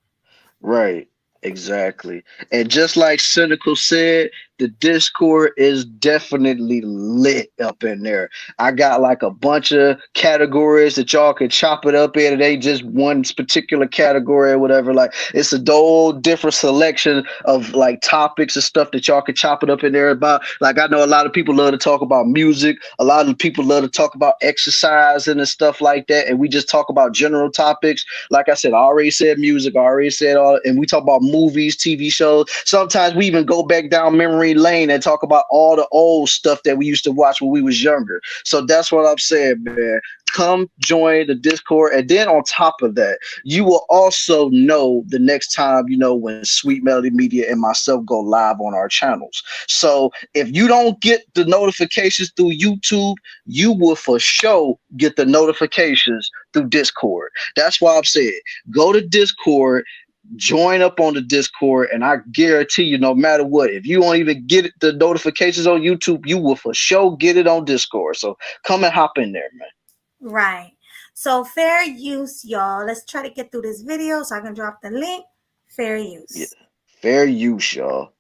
Right. Exactly. And just like Cynical said, the Discord is definitely lit up in there. I got like a bunch of categories that y'all can chop it up in. It ain't just one particular category or whatever. Like it's a whole different selection of like topics and stuff that y'all can chop it up in there about. Like I know a lot of people love to talk about music. A lot of people love to talk about exercise and stuff like that. And we just talk about general topics. Like I said, I already said music. I already said all, and we talk about movies, TV shows. Sometimes we even go back down memory lane and talk about all the old stuff that we used to watch when we was younger. So that's what I'm saying, man. Come join the Discord, and then on top of that, you will also know the next time, you know, when Sweet Melody Media and myself go live on our channels. So if you don't get the notifications through YouTube, you will for sure get the notifications through Discord. That's why I'm saying go to Discord, join up on the Discord, and I guarantee you, no matter what, if you don't even get the notifications on YouTube, you will for sure get it on Discord. So come and hop in there, man. Right. So fair use, y'all. Let's try to get through this video so I can drop the link. Fair use. Yeah. Fair use, y'all.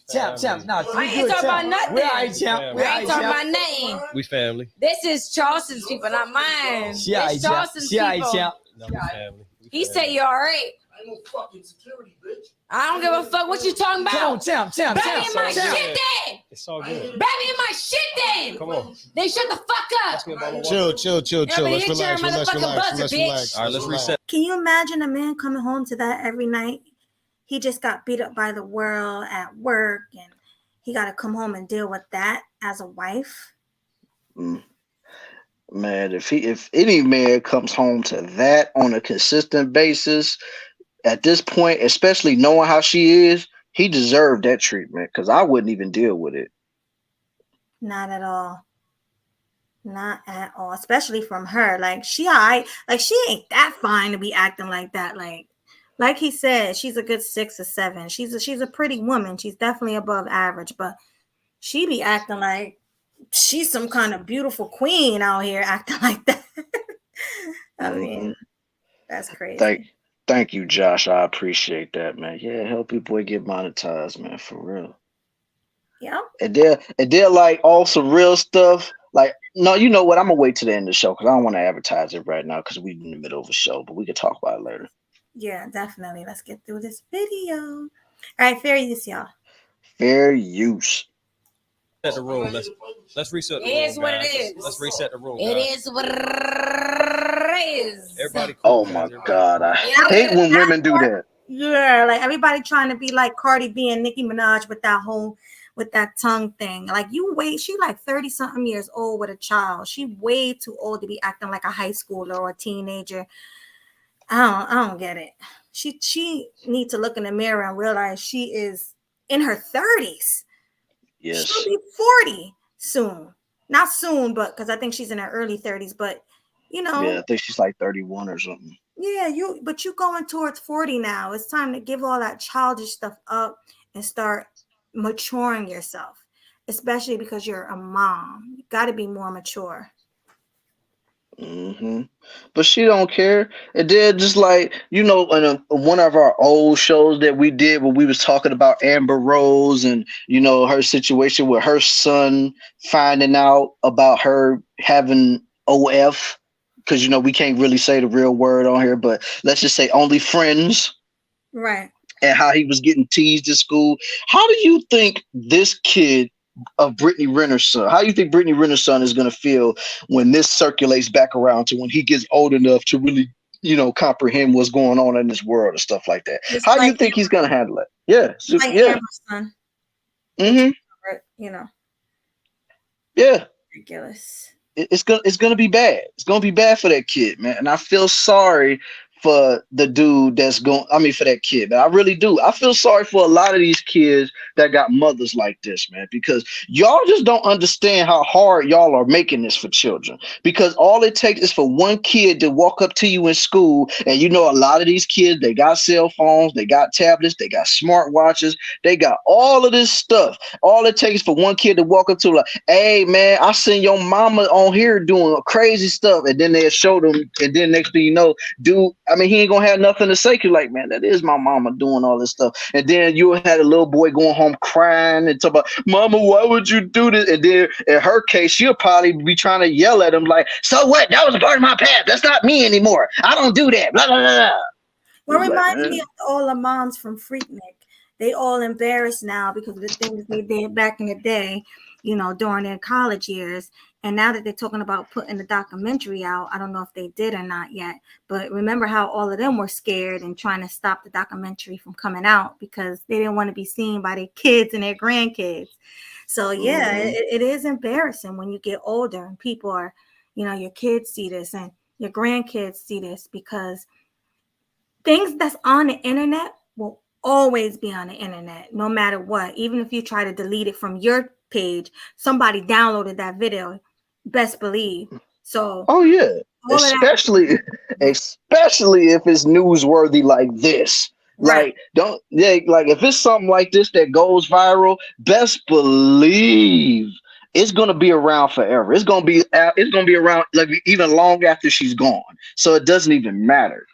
Champ. No, I ain't talking about nothing. We ain't champ. We ain't talking about nothing. We family. This is Charleston's people, not mine. It's Charleston's people. champ. No, we family. He said you all right. I ain't no fucking security, bitch. I don't give a fuck what you talking about. Come on, champ. Back me in my shit then. It's all good. Back me in my shit then. Come on. Then shut the fuck up. Let's get a bottle of Chill. Yeah, but Let's hit your relax. motherfucking buzzer, bitch. All right, let's reset. Can you imagine a man coming home to that every night? He just got beat up by the world at work, and he got to come home and deal with that as a wife. Man, if any man comes home to that on a consistent basis, at this point, especially knowing how she is, he deserved that treatment, because I wouldn't even deal with it. Not at all. Not at all. Especially from her. Like she ain't that fine to be acting like that. Like he said, she's a good 6 or 7. She's a pretty woman. She's definitely above average, but she be acting like she's some kind of beautiful queen out here acting like that. I mean, that's crazy. Thank you, Josh. I appreciate that, man. Yeah, help your boy get monetized, man, for real. Yeah. And they're like all some real stuff. Like, no, you know what? I'm gonna wait to the end of the show because I don't want to advertise it right now because we're in the middle of a show, but we can talk about it later. Yeah, definitely. Let's get through this video. All right, fair use, y'all. Fair use. Set the room. Let's reset the room. It is what it guys. is. Let's reset the room. It guys. is what it is. Everybody. Cool, Oh guys. my Everybody God, I Yeah. hate when women do that. Yeah, like everybody trying to be like Cardi B and Nicki Minaj with that tongue thing. Like she like 30 something years old with a child. She way too old to be acting like a high schooler or a teenager. I don't get it. She needs to look in the mirror and realize she is in her 30s. Yes. She'll be 40 soon. Not soon, but because I think she's in her early 30s. But you know, Yeah, I think she's like 31 or something. yeah, you going towards 40 now. It's time to give all that childish stuff up and start maturing yourself, especially because you're a mom. You got to be more mature. But she don't care. And then just like, you know, in one of our old shows that we did when we was talking about Amber Rose and, you know, her situation with her son finding out about her having OF, because, you know, we can't really say the real word on here, but let's just say only friends. Right. And how he was getting teased at school. How do you think this kid of Brittany Renner's son, how do you think Brittany Renner's son is going to feel when this circulates back around to when he gets old enough to really, you know, comprehend what's going on in this world and stuff like that? Just How do you like think he's going to handle it? Yeah. Like Yeah. Amber's son. You know, Yeah. ridiculous. It's gonna be bad. It's gonna be bad for that kid, man. And I feel sorry for the dude that's going, I mean, for that kid, man. I really do. I feel sorry for a lot of these kids that got mothers like this, man, because y'all just don't understand how hard y'all are making this for children. Because all it takes is for one kid to walk up to you in school, and you know, a lot of these kids, they got cell phones, they got tablets, they got smartwatches, they got all of this stuff. All it takes for one kid to walk up to, like, hey, man, I seen your mama on here doing crazy stuff, and then they'll show them, and then next thing you know, dude, I mean, he ain't gonna have nothing to say. You're like, man, that is my mama doing all this stuff. And then you had a little boy going home crying and talk about, mama, why would you do this? And then in her case, she'll probably be trying to yell at him like, so what? That was a part of my past. That's not me anymore. I don't do that. Blah, blah, blah, blah. Well, Like, reminds man. me of all the moms from Freaknik. They all embarrassed now because of the things they did back in the day, you know, during their college years. And now that they're talking about putting the documentary out, I don't know if they did or not yet. But remember how all of them were scared and trying to stop the documentary from coming out because they didn't want to be seen by their kids and their grandkids. So, yeah, it is embarrassing when you get older and people are, you know, your kids see this and your grandkids see this, because things that's on the internet will always be on the internet, no matter what. Even if you try to delete it from your page, somebody downloaded that video, best believe. So, oh, yeah. all of that, Especially if it's newsworthy like this. right? Like, don't, yeah, like if it's something like this that goes viral, best believe it's gonna be around forever. It's gonna be around like even long after she's gone. So it doesn't even matter.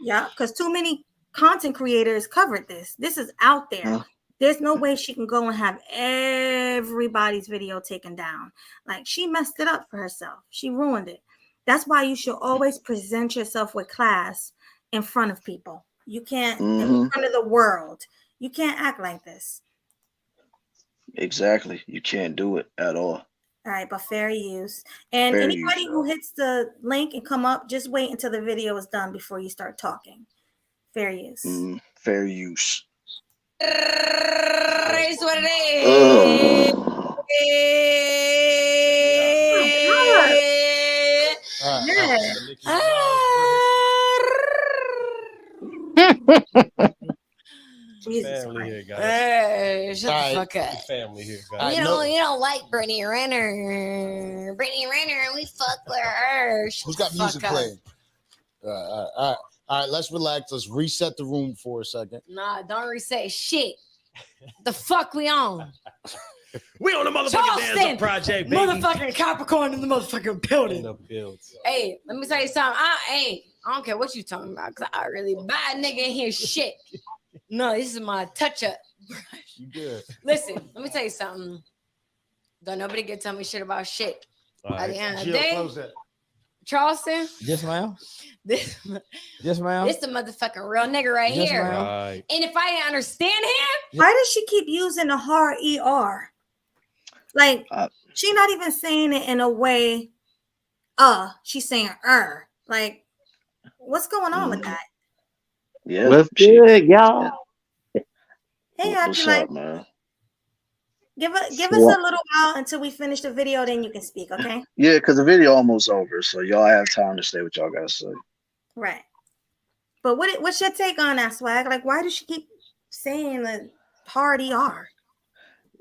Yeah, because too many content creators covered this. This is out there. There's no way she can go and have everybody's video taken down. Like, she messed it up for herself. She ruined it. That's why you should always present yourself with class in front of people. You can't, in front of the world. You can't act like this. Exactly. You can't do it at all. All right, but fair use. And Fair anybody use, who hits the link and come up, just wait until the video is done before you start talking. Fair use. Fair use. It is what it is. Jesus family Christ. here, guys. Shut the fuck up. Family here, guys. You don't like Brittany Renner. We fuck with her. Who's got music playing? All right, let's relax. Let's reset the room for a second. Nah, don't reset shit. The fuck we on? We on the motherfucking Charleston, Dance Up Project, baby. motherfucking Capricorn in the motherfucking building. In the builds. Hey, let me tell you something. I don't care what you talking about, because I really bad nigga in here shit. No, this is my touch-up. You good. Listen, let me tell you something. Don't nobody get tell me shit about shit. At the end of the day, Charleston. Yes, ma'am. This Yes, ma'am. the motherfucking real nigga right Yes, here. ma'am. Right. And if I understand him, Why does she keep using the hard ER? Like, she's not even saying it in a way, she's saying like, what's going on with that? Yeah. What's good, y'all? Hey, how'd What's you like? up, man? Give us a little while until we finish the video, then you can speak, okay? Yeah, because the video almost over, so y'all have time to say what y'all gotta say. Right. But what's your take on that, Swag? Like, why does she keep saying the hard ER?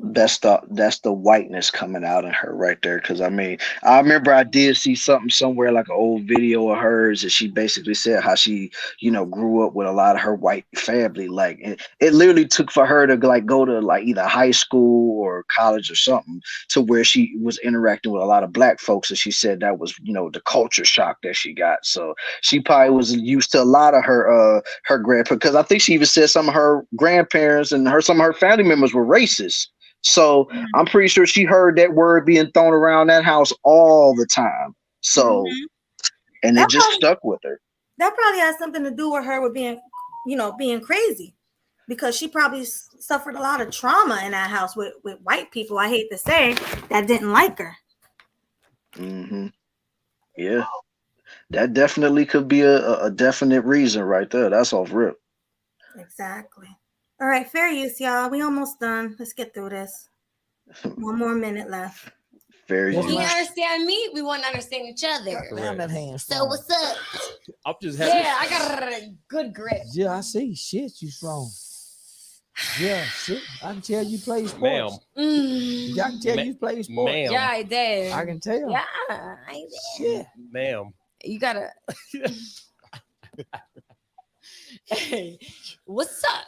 That's the whiteness coming out in her right there. Because I mean, I remember I did see something somewhere, like an old video of hers, that she basically said how she, grew up with a lot of her white family. Like it literally took for her to like go to like either high school or college or something to where she was interacting with a lot of black folks, and she said that was the culture shock that she got. So she probably was used to a lot of her grandparents, because I think she even said some of her grandparents and some of her family members were racist. So I'm pretty sure she heard that word being thrown around that house all the time. So, and it just stuck with her. That probably has something to do with her with being crazy, because she probably suffered a lot of trauma in that house with white people, I hate to say, that didn't like her. Yeah, that definitely could be a definite reason right there. That's off rip. Exactly. All right, fair use, y'all. We almost done. Let's get through this. One more minute left. Very That's He right. understand me. We want to understand each other. Damn, that hand So strong. what's up? I'm just happy. Yeah, I got a good grip. Yeah, I see. Shit, you strong. Yeah, shit. I can tell you play sports. Ma'am. Yeah, I can tell you play sports. Ma'am. Yeah, I did. I can tell. Yeah, I did. Shit. Ma'am. You gotta. Hey, what's up?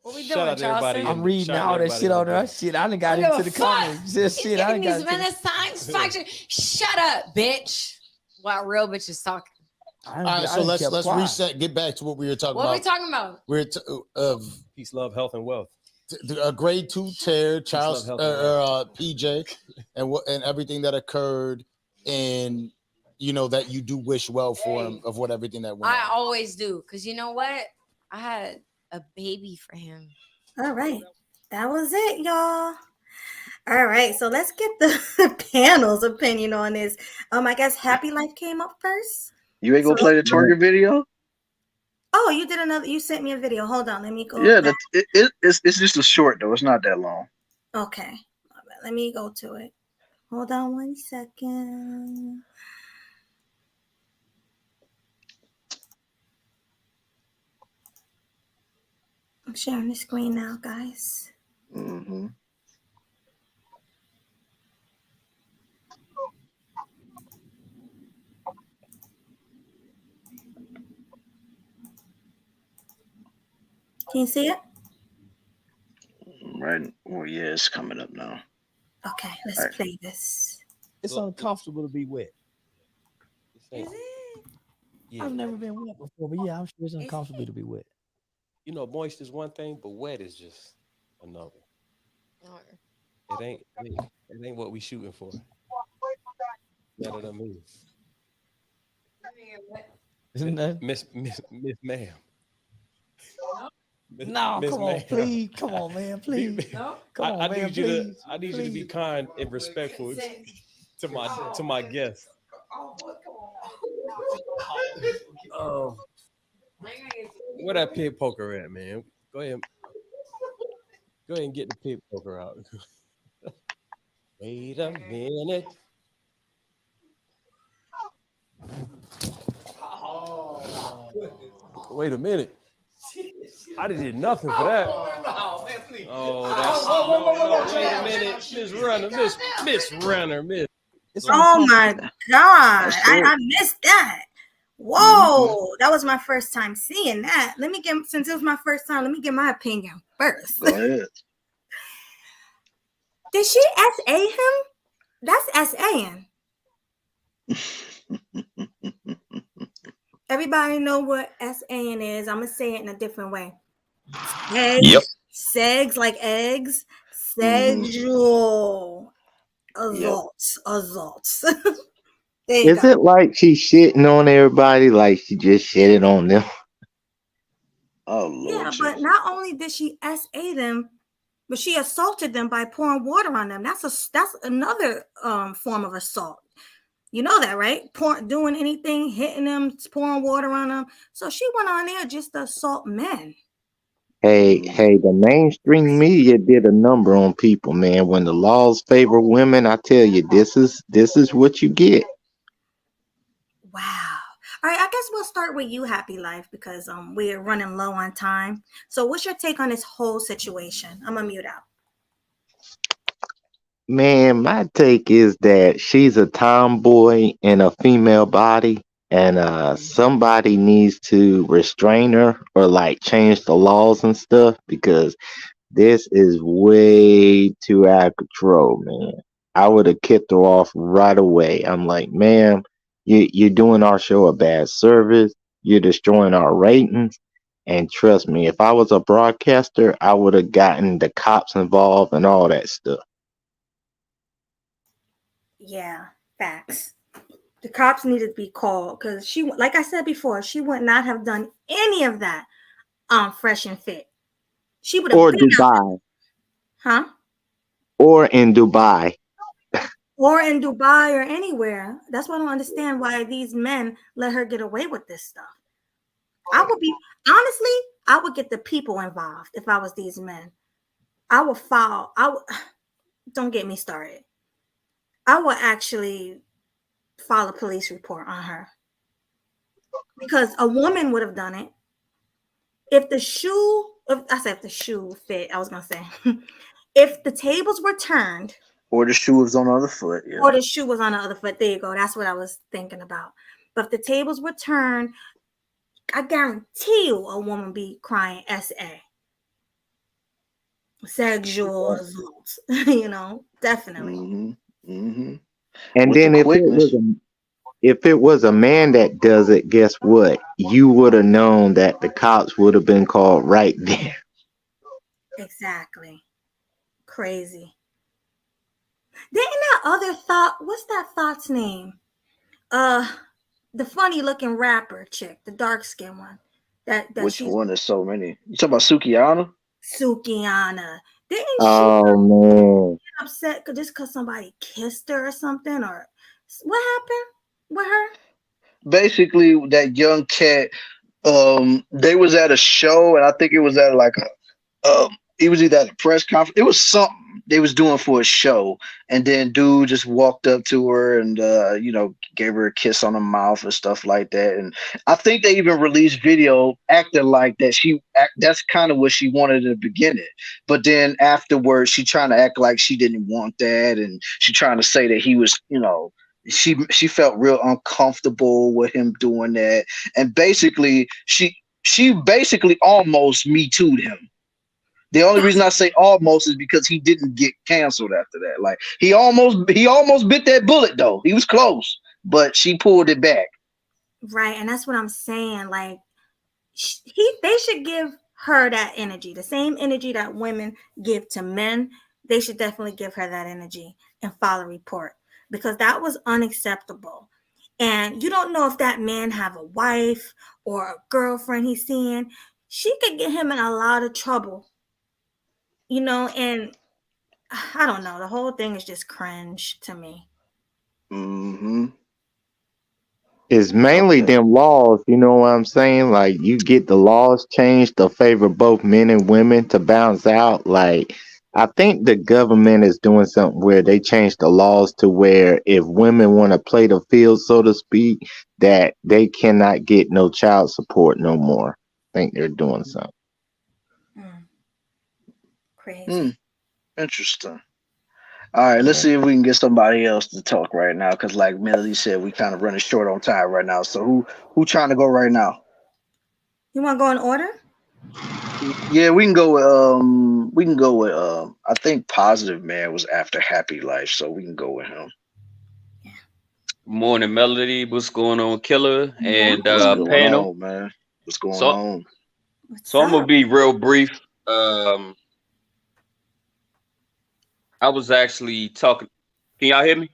What we Shout doing, out to everybody Charleston? I'm reading Shout out all that everybody shit in on the there. group. Shit, I done got I don't into give the a fuck. comments. Just He's shit, I giving done these got men into a satisfaction. Shut up, bitch. While real bitches talking. All right, so let's reset. Get back to what we were talking What about. are we talking about? We're peace, love, health, and wealth. A grade 2 tear, Charles, Peace, love, health, and PJ, and everything that occurred, and that you do wish well for him of what everything that went I on. always do, because you know what? I had a baby for him. All right. That was it, y'all. All right. So let's get the panel's opinion on this. I guess Happy Life came up first. You ain't gonna play the twerking video? Oh, you did another. You sent me a video. Hold on. Let me go. Yeah, back. it's just a short though. It's not that long. Okay. Let me go to it. Hold on 1 second. I'm sharing the screen now, guys. Mm-hmm. Can you see it? Right. Well, yeah, it's coming up now. Okay, let's play this. It's uncomfortable to be wet. Is it? I've never been wet before, but yeah, I'm sure it's uncomfortable to be wet. You know, moist is one thing, but wet is just another. It ain't what we shooting for. You know what I mean? Isn't that? Miss Ma'am. No, Miss come on, Ma'am. please. Come on, man, please. No? Come on, I man, need you please. I need you to be kind and respectful to my guests. Where that pig poker at, man? Go ahead and get the pig poker out. Wait a minute. Wait a minute. I did nothing for that. Oh, wait a minute. Miss Renner. Oh my God. I missed that. Whoa. That was my first time seeing that. Since it was my first time, let me get my opinion first. Go ahead. Did she SA him? That's SAing. Everybody know what SAing is. I'm going to say it in a different way. Segs like eggs. Sexual assaults. Is it like she's shitting on everybody like she just shitted on them? Oh, Lord. Yeah, but not only did she SA them, but she assaulted them by pouring water on them. That's another form of assault. You know that, right? Doing anything, hitting them, pouring water on them. So she went on there just to assault men. Hey, the mainstream media did a number on people, man. When the laws favor women, I tell you, this is what you get. Wow. All right, I guess we'll start with you, Happy Life, because we're running low on time. So what's your take on this whole situation? I'm gonna mute out. Man, my take is that she's a tomboy in a female body, and somebody needs to restrain her or like change the laws and stuff because this is way too out of control, man. I would have kicked her off right away. I'm like, ma'am, you're doing our show a bad service. You're destroying our ratings. And trust me, if I was a broadcaster, I would have gotten the cops involved and all that stuff. Yeah, facts. The cops needed to be called because she, like I said before, she would not have done any of that Fresh and Fit. She would have Or been Dubai. Huh? Or in Dubai. Or in Dubai or anywhere. That's why I don't understand why these men let her get away with this stuff. I would get the people involved if I was these men. I would file. Don't get me started. I will actually file a police report on her because a woman would have done it. If the shoe, if the shoe fit, I was gonna say, if the tables were turned, Or the shoe was on the other foot. Yeah. or the shoe was on the other foot. There you go. That's what I was thinking about. But if the tables were turned, I guarantee you a woman be crying SA. Sexual assault. Definitely. And With the then quickness. if it was a man that does it, guess what? You would have known that the cops would have been called right there. Exactly. Crazy. Didn't that other thought, what's that thought's name? The funny looking rapper chick, the dark skinned one. That Which she's one? There's so many. You talking about Sukiana? Sukiana. Didn't she Oh man. get upset just because somebody kissed her or something? Or what happened with her? Basically, that young cat. They was at a show, and I think it was at like it was either at a press conference. It was something they was doing for a show, and then dude just walked up to her and gave her a kiss on the mouth and stuff like that. And I think they even released video acting like that. That's kind of what she wanted in the beginning, but then afterwards she trying to act like she didn't want that, and she trying to say that he was, she felt real uncomfortable with him doing that, and basically she basically almost me too'd him. The only reason I say almost is because he didn't get canceled after that. Like he almost bit that bullet though. He was close, but she pulled it back. Right, and that's what I'm saying. Like they should give her that energy, the same energy that women give to men. They should definitely give her that energy and file a report because that was unacceptable. And you don't know if that man have a wife or a girlfriend he's seeing. She could get him in a lot of trouble. And I don't know. The whole thing is just cringe to me. It's mainly them laws, you know what I'm saying? Like you get the laws changed to favor both men and women to balance out. Like I think the government is doing something where they changed the laws to where if women want to play the field, so to speak, that they cannot get no child support no more. I think they're doing something. Crazy. Interesting. All right, let's see if we can get somebody else to talk right now. Because, like Melody said, we kind of running short on time right now. So, who trying to go right now? You want to go in order? Yeah, we can go with I think Positive Man was after Happy Life, so we can go with him. Morning, Melody. What's going on, Killer? And What's going panel, on, man? What's going on? So I'm gonna be real brief. I was actually talking. Can y'all hear me?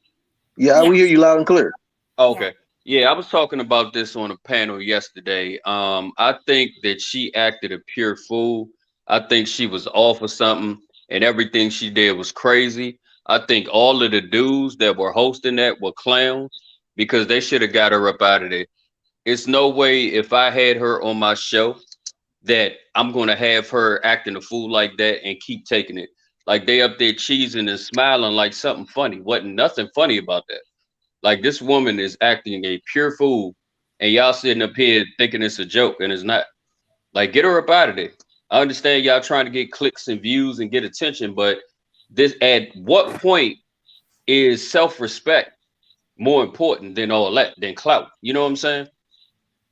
Yeah, we hear you loud and clear. Okay. Yeah, I was talking about this on a panel yesterday. I think that she acted a pure fool. I think she was off or something, and everything she did was crazy. I think all of the dudes that were hosting that were clowns because they should have got her up out of there. It's no way if I had her on my show that I'm gonna have her acting a fool like that and keep taking it. Like they up there cheesing and smiling like something funny. Wasn't nothing funny about that. Like this woman is acting a pure fool, and y'all sitting up here thinking it's a joke, and it's not. Like get her up out of there. I understand y'all trying to get clicks and views and get attention, but this at what point is self-respect more important than all that, than clout? You know what I'm saying?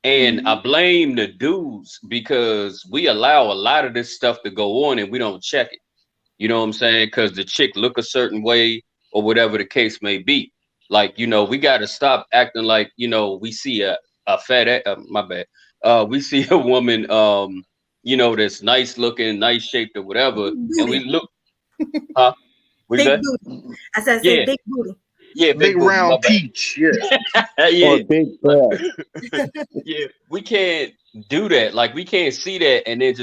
And I blame the dudes because we allow a lot of this stuff to go on and we don't check it. You know what I'm saying? Because the chick look a certain way or whatever the case may be. Like, we got to stop acting like, we see a fat, my bad. We see a woman, that's nice looking, nice shaped or whatever. And we look, huh? What big booty. I said, yeah. big booty. Yeah, big booty, round peach. Yeah. Yeah. Or big Yeah, we can't do that. Like we can't see that and then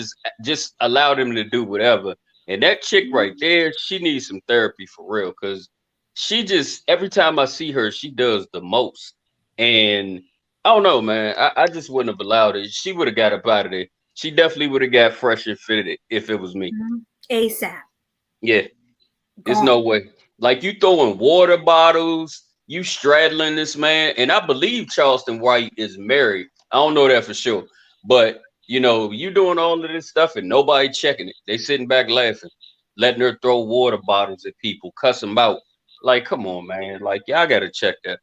just allow them to do whatever. And that chick right there, she needs some therapy for real. Cause she just every time I see her, she does the most. And I don't know, man. I just wouldn't have allowed it. She would have got up out of there. She definitely would have got fresh and fitted if it was me. ASAP. Yeah. There's no way. Like you throwing water bottles, you straddling this man, and I believe Charleston White is married. I don't know that for sure, but you know, you doing all of this stuff and nobody checking it. They sitting back laughing, letting her throw water bottles at people, cuss them out. Like, come on, man. Like, y'all gotta check that.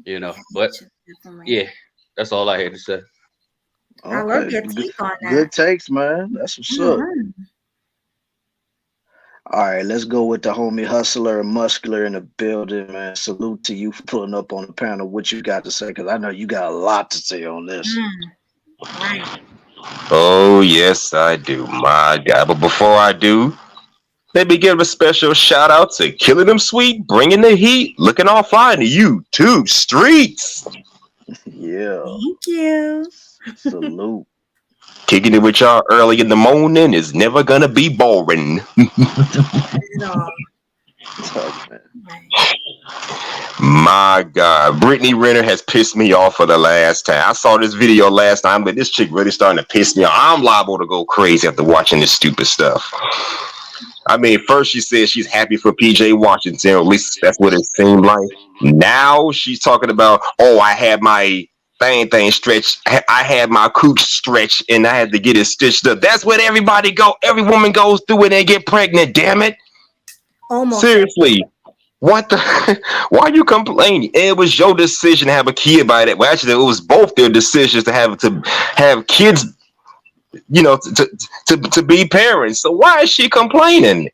You know, but yeah, that's all I had to say. I love Okay, your take on good that. takes, man. That's what's up. Mhm. All right, let's go with the homie hustler and muscular in the building, man. Salute to you for pulling up on the panel. What you got to say? Because I know you got a lot to say on this. Right. Oh, yes, I do. My God. But before I do, let me give a special shout out to Killing Them Sweet, bringing the heat, looking all fly in the YouTube streets. Yeah. Thank you. Salute. Kicking it with y'all early in the morning is never gonna be boring. No. Tough, man. My God, Brittany Renner has pissed me off for the last time. I saw this video last time, but this chick really starting to piss me off. I'm liable to go crazy after watching this stupid stuff. I mean, first she said she's happy for PJ Washington, or at least that's what it seemed like. Now she's talking about, oh, I had my thing stretched. I had my cooch stretched, and I had to get it stitched up. That's what every woman goes through when they get pregnant. Damn it! Almost. Seriously. What the? Why are you complaining? It was your decision to have a kid by that. Well, actually, it was both their decisions to have kids. You know, to be parents. So why is she complaining?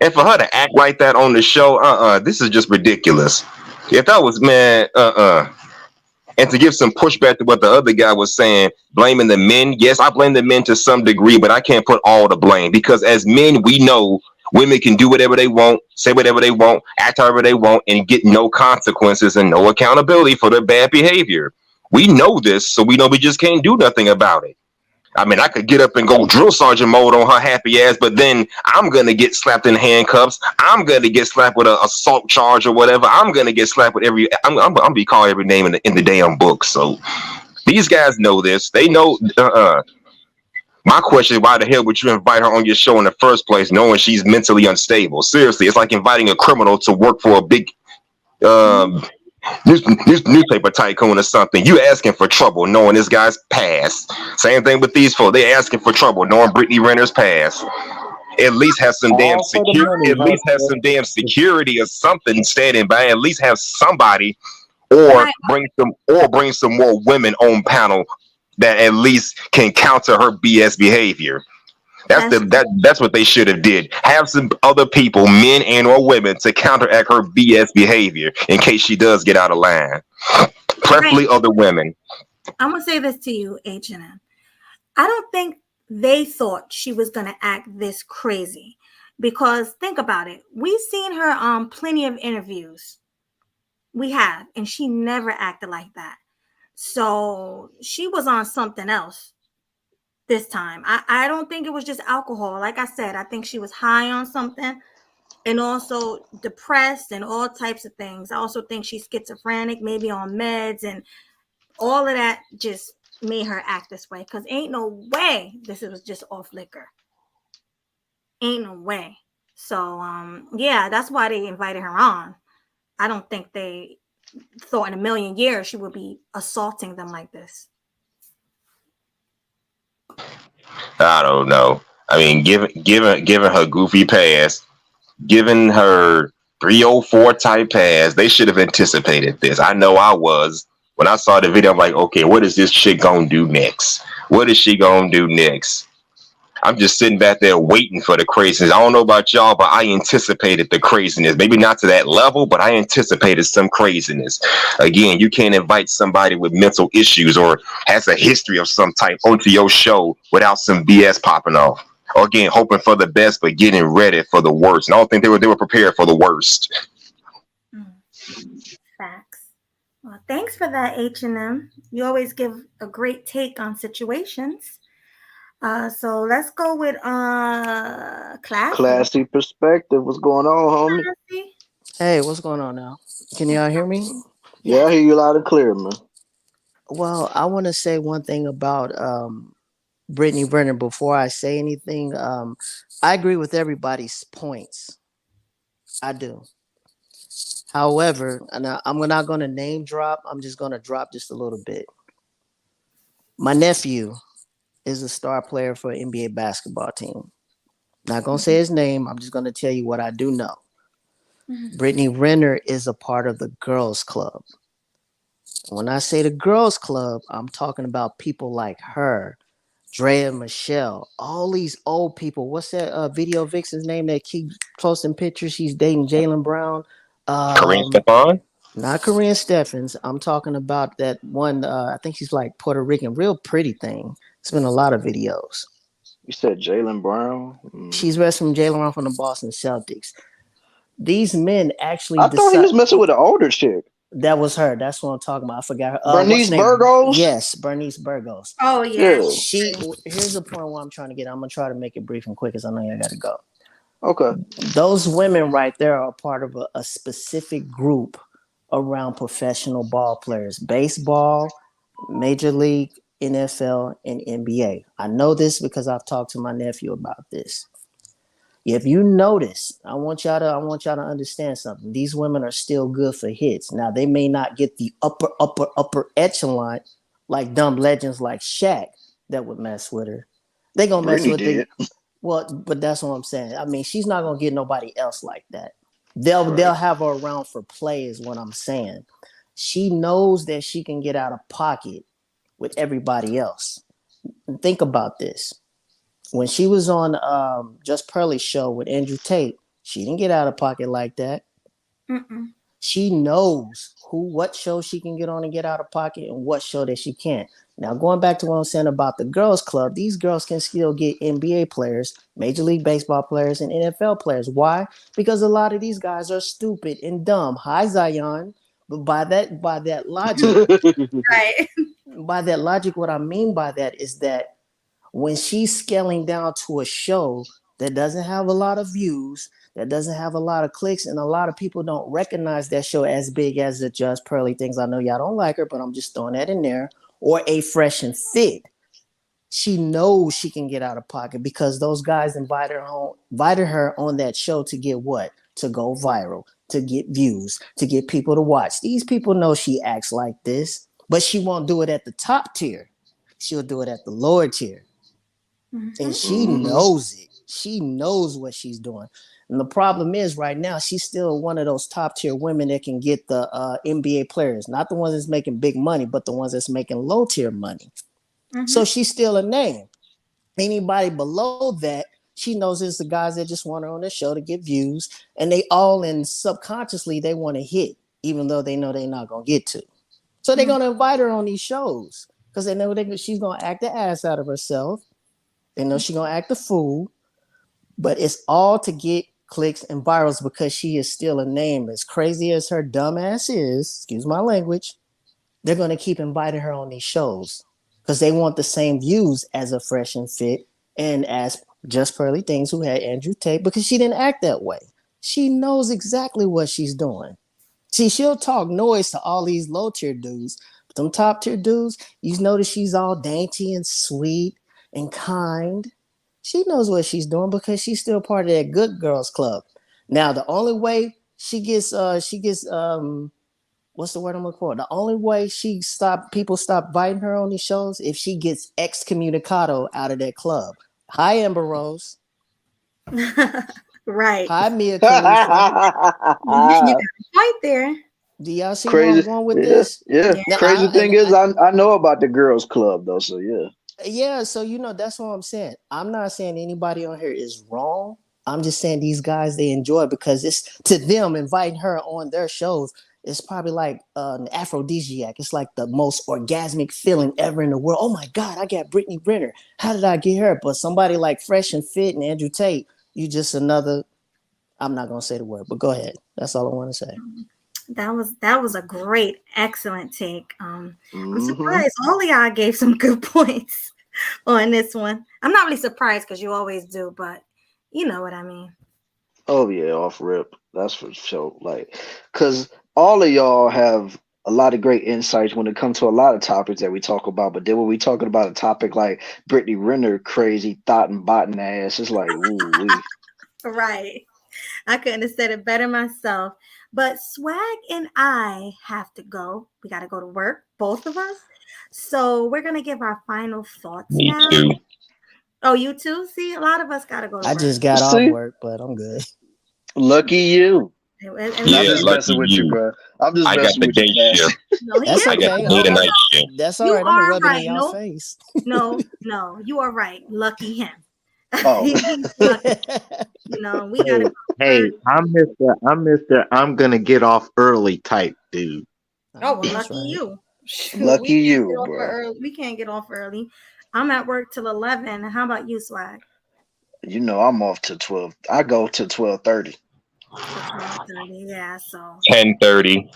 And for her to act like that on the show, this is just ridiculous. If that was man, and to give some pushback to what the other guy was saying, blaming the men. Yes, I blame the men to some degree, but I can't put all the blame because as men, we know women can do whatever they want, say whatever they want, act however they want, and get no consequences and no accountability for their bad behavior. We know this, so we know we just can't do nothing about it. I mean, I could get up and go drill sergeant mode on her happy ass, but then I'm gonna get slapped in handcuffs. I'm gonna get slapped with an assault charge or whatever. I'm gonna get slapped with every. I'm gonna be called every name in the damn book. So these guys know this. They know. My question is, why the hell would you invite her on your show in the first place, knowing she's mentally unstable? Seriously, it's like inviting a criminal to work for a big newspaper tycoon or something. You asking for trouble, knowing this guy's past. Same thing with these folks. They asking for trouble, knowing Brittany Renner's past. At least have some damn All for the security. money, At least have hustler. some damn security or something standing by. At least have somebody, or bring some more women on panel that at least can counter her BS behavior. That's what they should have did. Have some other people, men and or women, to counteract her BS behavior in case she does get out of line. Preferably other women. I'm gonna say this to you, H&M. I don't think they thought she was gonna act this crazy because think about it. We've seen her on plenty of interviews. We have, and she never acted like that. So she was on something else this time. I don't think it was just alcohol. Like I said, I think she was high on something and also depressed and all types of things. I also think she's schizophrenic, maybe on meds, and all of that just made her act this way because ain't no way this was just off liquor. Ain't no way. So yeah, that's why they invited her on. I don't think they thought in a million years she would be assaulting them like this. I don't know. I mean, given her goofy past, given her 304 type pass, they should have anticipated this. I know I was. When I saw the video, I'm like, okay, what is this chick gonna do next? What is she gonna do next? I'm just sitting back there waiting for the craziness. I don't know about y'all, but I anticipated the craziness. Maybe not to that level, but I anticipated some craziness. Again, you can't invite somebody with mental issues or has a history of some type onto your show without some BS popping off. Or again, hoping for the best, but getting ready for the worst. And I don't think they were prepared for the worst. Facts. Well, thanks for that, H&M. You always give a great take on situations. So let's go with Classy perspective. What's going on, homie? Hey, what's going on now? Can y'all hear me? Yeah, I hear you loud and clear, man. Well, I want to say one thing about Brittany Renner before I say anything. I agree with everybody's points. I do. However, and I'm not going to name drop. I'm just going to drop just a little bit. My nephew is a star player for an NBA basketball team. Not going to say his name. I'm just going to tell you what I do know. Brittany Renner is a part of the girls' club. When I say the girls' club, I'm talking about people like her, Drea Michelle, all these old people. What's that video vixen's name that keeps posting pictures? She's dating Jaylen Brown. Kareem Stephon? Not Corinne Steffens. I'm talking about that one. I think she's like Puerto Rican, real pretty thing. It's been a lot of videos. You said Jaylen Brown? She's wrestling Jaylen Brown from the Boston Celtics. These men actually I thought he decide was messing with an older chick. that was her. That's what I'm talking about. I forgot her. What's Bernice her name? Burgos? Yes, Bernice Burgos. Oh yeah. Here's the point where I'm trying to get. I'm gonna try to make it brief and quick, because I know you gotta go. Okay. Those women right there are part of a specific group around professional ball players, baseball, Major League, NFL, and NBA. I know this because I've talked to my nephew about this. If you notice, I want y'all to understand something. These women are still good for hits. Now they may not get the upper echelon like dumb legends like Shaq that would mess with her. They gonna mess Brittany with did. well, but that's what I'm saying. I mean, she's not gonna get nobody else like that. They'll have her around for play, is what I'm saying. She knows that she can get out of pocket with everybody else. And think about this. When she was on Just Pearly's show with Andrew Tate, she didn't get out of pocket like that. Mm-mm. She knows what show she can get on and get out of pocket and what show that she can't. Now, going back to what I'm saying about the girls' club, these girls can still get NBA players, Major League Baseball players, and NFL players. Why? Because a lot of these guys are stupid and dumb. Hi, Zion. But by that logic, Right. by that logic, what I mean by that is that when she's scaling down to a show that doesn't have a lot of views, that doesn't have a lot of clicks, and a lot of people don't recognize that show as big as the Just Pearly things. I know y'all don't like her, but I'm just throwing that in there. Or a Fresh and Fit. She knows she can get out of pocket because those guys invited her on that show to get what? To go viral, to get views, to get people to watch. These people know she acts like this, but she won't do it at the top tier. She'll do it at the lower tier. And she knows it. She knows what she's doing. And the problem is right now, she's still one of those top tier women that can get the NBA players, not the ones that's making big money, but the ones that's making low tier money. So she's still a name. Anybody below that, she knows it's the guys that just want her on the show to get views. And they all subconsciously, they want to hit, even though they know they're not going to get to. So they're going to invite her on these shows because they know she's going to act the ass out of herself. They know she's going to act a fool. But it's all to get clicks and virals because she is still a name. As crazy as her dumb ass is, excuse my language, they're going to keep inviting her on these shows because they want the same views as a Fresh and Fit and as Just Pearly Things, who had Andrew Tate, because she didn't act that way. She knows exactly what she's doing. See, she'll talk noise to all these low tier dudes, but them top tier dudes, you notice she's all dainty and sweet and kind. She knows what she's doing because she's still part of that good girls club. Now, the only way she gets what's the word I'm looking for? The only way people stop inviting her on these shows if she gets excommunicado out of that club. Hi, Amber Rose. Right. Hi, Mia Khalifa. You got a point there. Do y'all see where I'm going with this? Yeah. Now, Crazy thing is, I know about the girls' club though, so yeah. Yeah, so that's what I'm saying. I'm not saying anybody on here is wrong. I'm just saying these guys, they enjoy it because it's to them inviting her on their shows. It's probably like an aphrodisiac. It's like the most orgasmic feeling ever in the world. Oh my God, I got Brittany Renner. How did I get her? But somebody like Fresh and Fit and Andrew Tate, you just another. I'm not gonna say the word, but go ahead. That's all I want to say. That was a great, excellent take. I'm surprised all of y'all gave some good points on this one. I'm not really surprised because you always do, but you know what I mean. Oh yeah, off rip. That's for sure. Like, cause all of y'all have a lot of great insights when it comes to a lot of topics that we talk about. But then when we talking about a topic like Brittany Renner, crazy thought and bottom ass, it's like, ooh, we. Right. I couldn't have said it better myself. But Swag and I have to go. We got to go to work, both of us. So we're going to give our final thoughts Me now. too. Oh, you too? See, a lot of us got to go to I work. just got off See, work, but I'm good. lucky you. And I'm Yeah, just listen, lucky messing with you, you. bro. I'm just I got messing the with you, day Cass. shift. no, he That's I is got okay. the day to right. night shift. That's all You right. I'm gonna are rub it in right. y'all No, face. no, you are right. Lucky him. Oh, He's lucky. We got to Hey, go to hey, work. I'm gonna get off early type dude. Oh, well, That's lucky right. you. Shoot, lucky you, bro. we can't get off early. I'm at work till 11. How about you, Swag? You know I'm off to 12. I go to 12:30. Till 12:30. Yeah, so 10:30.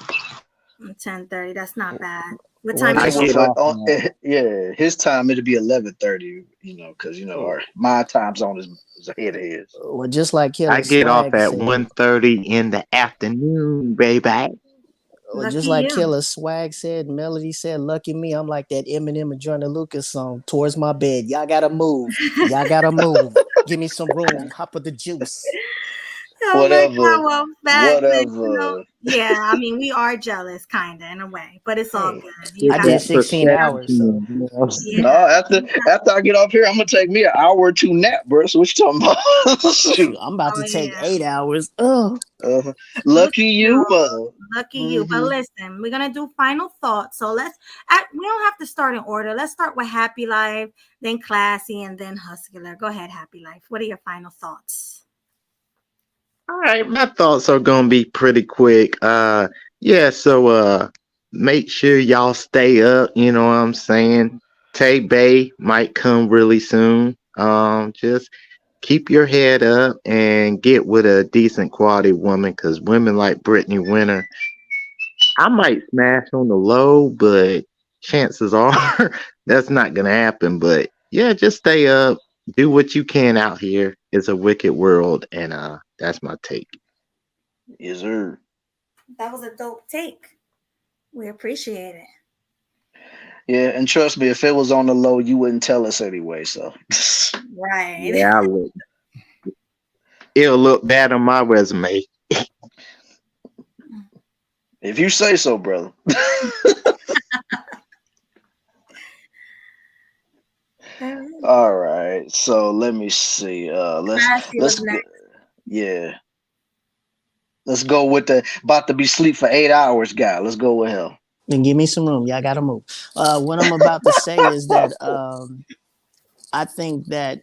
10:30. That's not bad. What Well, time I you Well, work? get for off at yeah, his time it'll be 11:30. Because well, my time zone is ahead of his. just like I Killer get off Swag at said, 1:30 in the afternoon, baby. just Lucky like you. Killer Swag said, Melody said, "Lucky me." I'm like that Eminem and Joyner Lucas song. Towards my bed, y'all gotta move. Y'all gotta move. Give me some room. Hop of the juice. Oh my Whatever, God, well, facts, and, whatever. yeah, I mean, we are jealous, kind of, in a way, but it's all Hey, good. You Get I got, did that 16 perspective, hours, so you know what I'm yeah, No, saying? after I get off here, I'm gonna take me an hour or two nap, bro. So what you talking about? shoot, Shoot. I'm about oh to take yeah. 8 hours. Oh, Look Lucky at you, you. Lucky you. But hmm listen, we're gonna do final thoughts. So we don't have to start in order. Let's start with Happy Life, then Classy, and then Hustler. Go ahead, Happy Life. What are your final thoughts? All right, my thoughts are gonna be pretty quick. Yeah, so make sure y'all stay up, you know what I'm saying? Tay Bay might come really soon. Just keep your head up and get with a decent quality woman, because women like Brittany Winter, I might smash on the low, but chances are that's not gonna happen. But yeah, just stay up, do what you can out here. It's a wicked world, and that's my take. Yes, sir. That was a dope take. We appreciate it. Yeah, and trust me, if it was on the low, you wouldn't tell us anyway. So, Right. Yeah, it'll look bad on my resume. if you say so, brother. All right. All right. So let me see. Classy was next. Yeah. Let's go with the about to be sleep for 8 hours guy. Let's go with him. then give me some room. Y'all gotta move. What I'm about to say is that I think that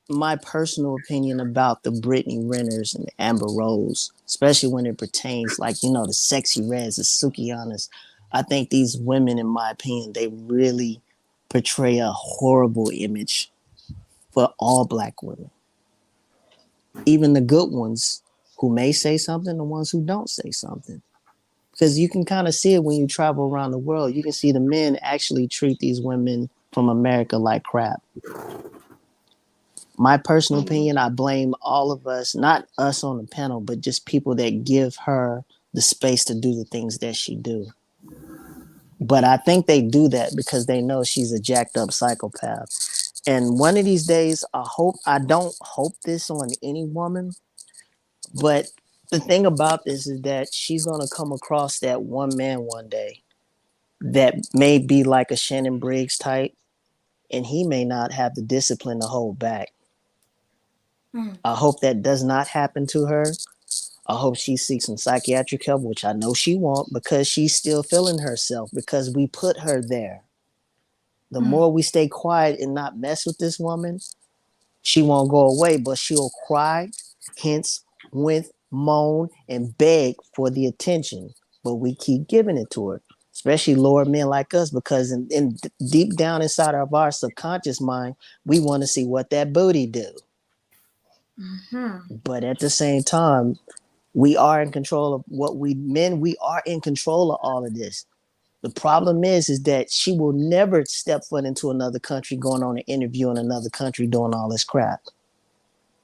my personal opinion about the Brittany Renners and the Amber Rose, especially when it pertains, like, the Sexy Reds, the Sukianas, I think these women, in my opinion, they really portray a horrible image for all Black women. Even the good ones who may say something, the ones who don't say something. Because you can kind of see it when you travel around the world. You can see the men actually treat these women from America like crap. My personal opinion, I blame all of us, not us on the panel, but just people that give her the space to do the things that she do. But I think they do that because they know she's a jacked up psychopath. And one of these days, I don't hope this on any woman, but the thing about this is that she's going to come across that one man one day that may be like a Shannon Briggs type, and he may not have the discipline to hold back. I hope that does not happen to her. I hope she seeks some psychiatric help, which I know she won't, because she's still feeling herself, because we put her there. The more we stay quiet and not mess with this woman, she won't go away, but she'll cry, hence, with, moan, and beg for the attention. But we keep giving it to her, especially lower men like us, because in deep down inside of our subconscious mind, we want to see what that booty do. But at the same time, we are in control of we are in control of all of this. The problem is that she will never step foot into another country, going on an interview in another country, doing all this crap.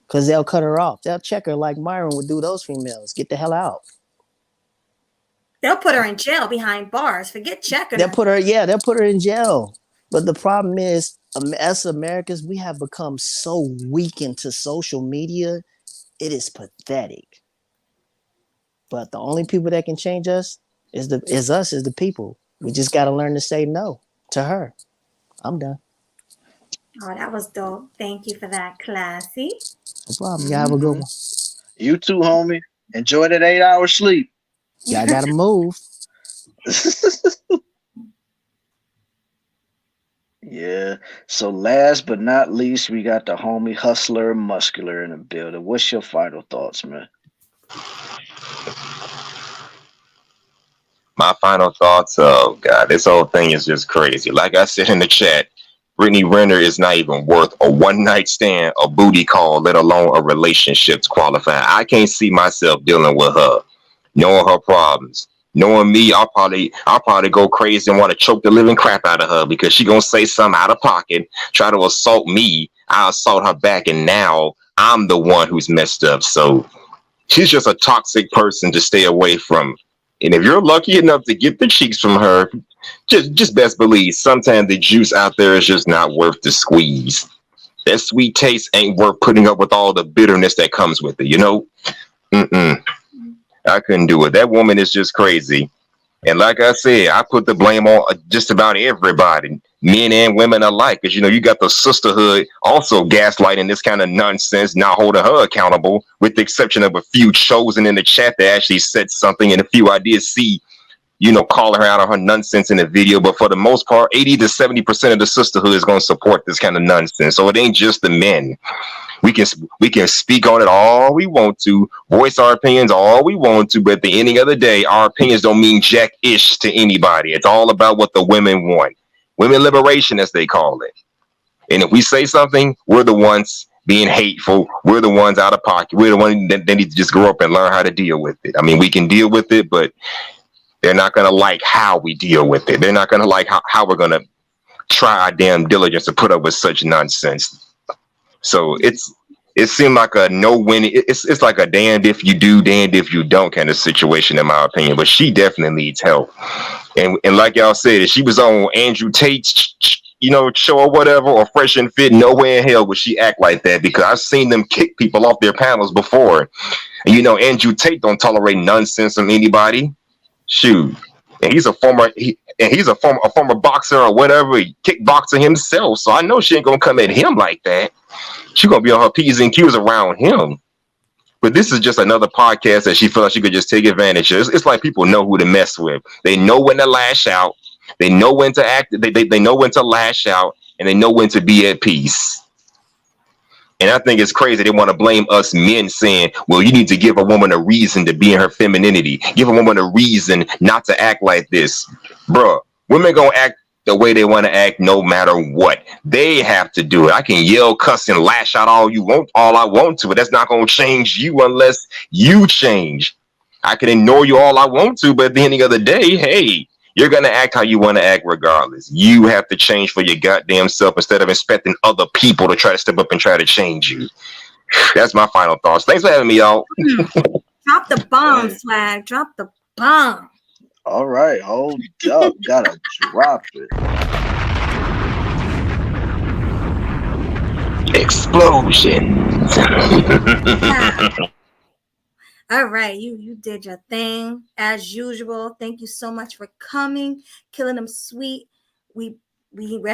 Because they'll cut her off. They'll check her like Myron would do those females. Get the hell out. They'll put her in jail behind bars. Forget checking They'll her. put her in jail. But the problem is, as Americans, we have become so weak into social media. It is pathetic. But the only people that can change us is the people. We just got to learn to say no to her. I'm done. Oh, that was dope. Thank you for that, Classy. No problem. Y'all have a good one. You too, homie. Enjoy that 8 hour sleep. Y'all got to move. Yeah. So last but not least, we got the homie Hustler Muscular in the building. What's your final thoughts, man? My final thoughts. Oh God, this whole thing is just crazy. Like I said in the chat, Brittany Renner is not even worth a one night stand, a booty call, let alone a relationship to qualify. I can't see myself dealing with her, knowing her problems. Knowing me, I'll probably go crazy and want to choke the living crap out of her because she gonna say something out of pocket, try to assault me. I assault her back, and now I'm the one who's messed up. So she's just a toxic person to stay away from. And if you're lucky enough to get the cheeks from her, just best believe sometimes the juice out there is just not worth the squeeze. That sweet taste ain't worth putting up with all the bitterness that comes with it, you know? I couldn't do it. That woman is just crazy. And like I said, I put the blame on just about everybody, men and women alike. Because, you know, you got the sisterhood also gaslighting this kind of nonsense, not holding her accountable, with the exception of a few chosen in the chat that actually said something. And a few I did see, you know, calling her out on her nonsense in the video. But for the most part, 80 to 70% of the sisterhood is going to support this kind of nonsense. So it ain't just the men. We can speak on it all we want to, voice our opinions all we want to, but at the ending of the day, our opinions don't mean jack-ish to anybody. It's all about what the women want. Women liberation, as they call it. And if we say something, we're the ones being hateful. We're the ones out of pocket. We're the ones that need to just grow up and learn how to deal with it. I mean, we can deal with it, but they're not going to like how we deal with it. They're not going to like how we're going to try our damn diligence to put up with such nonsense. So it seemed like a no-win. It's like a damned if you do, damned if you don't kind of situation, in my opinion. But she definitely needs help. And like y'all said, if she was on Andrew Tate's, you know, show or whatever, or Fresh and Fit, nowhere in hell would she act like that, because I've seen them kick people off their panels before. And you know, Andrew Tate don't tolerate nonsense from anybody. Shoot. And he's a former boxer or whatever, kickboxer himself. So I know she ain't gonna come at him like that. She gonna be on her P's and Q's around him. But this is just another podcast that she felt like she could just take advantage of. It's like people know who to mess with. They know when to lash out. They know when to act. They know when to lash out, and they know when to be at peace. And I think it's crazy they want to blame us men, saying, well, you need to give a woman a reason to be in her femininity. Give a woman a reason not to act like this. Bruh, women gonna act the way they want to act no matter what. They have to do it. I can yell, cuss, and lash out all I want to, but that's not gonna change you unless you change. I can ignore you all I want to, but at the end of the day, hey, you're going to act how you want to act regardless. You have to change for your goddamn self instead of expecting other people to try to step up and try to change you. That's my final thoughts. Thanks for having me, y'all. Drop the bomb, Swag. Drop the bomb. All right, hold up. Gotta drop it. Explosions. All right, you did your thing as usual. Thank you so much for coming, killing them sweet. We're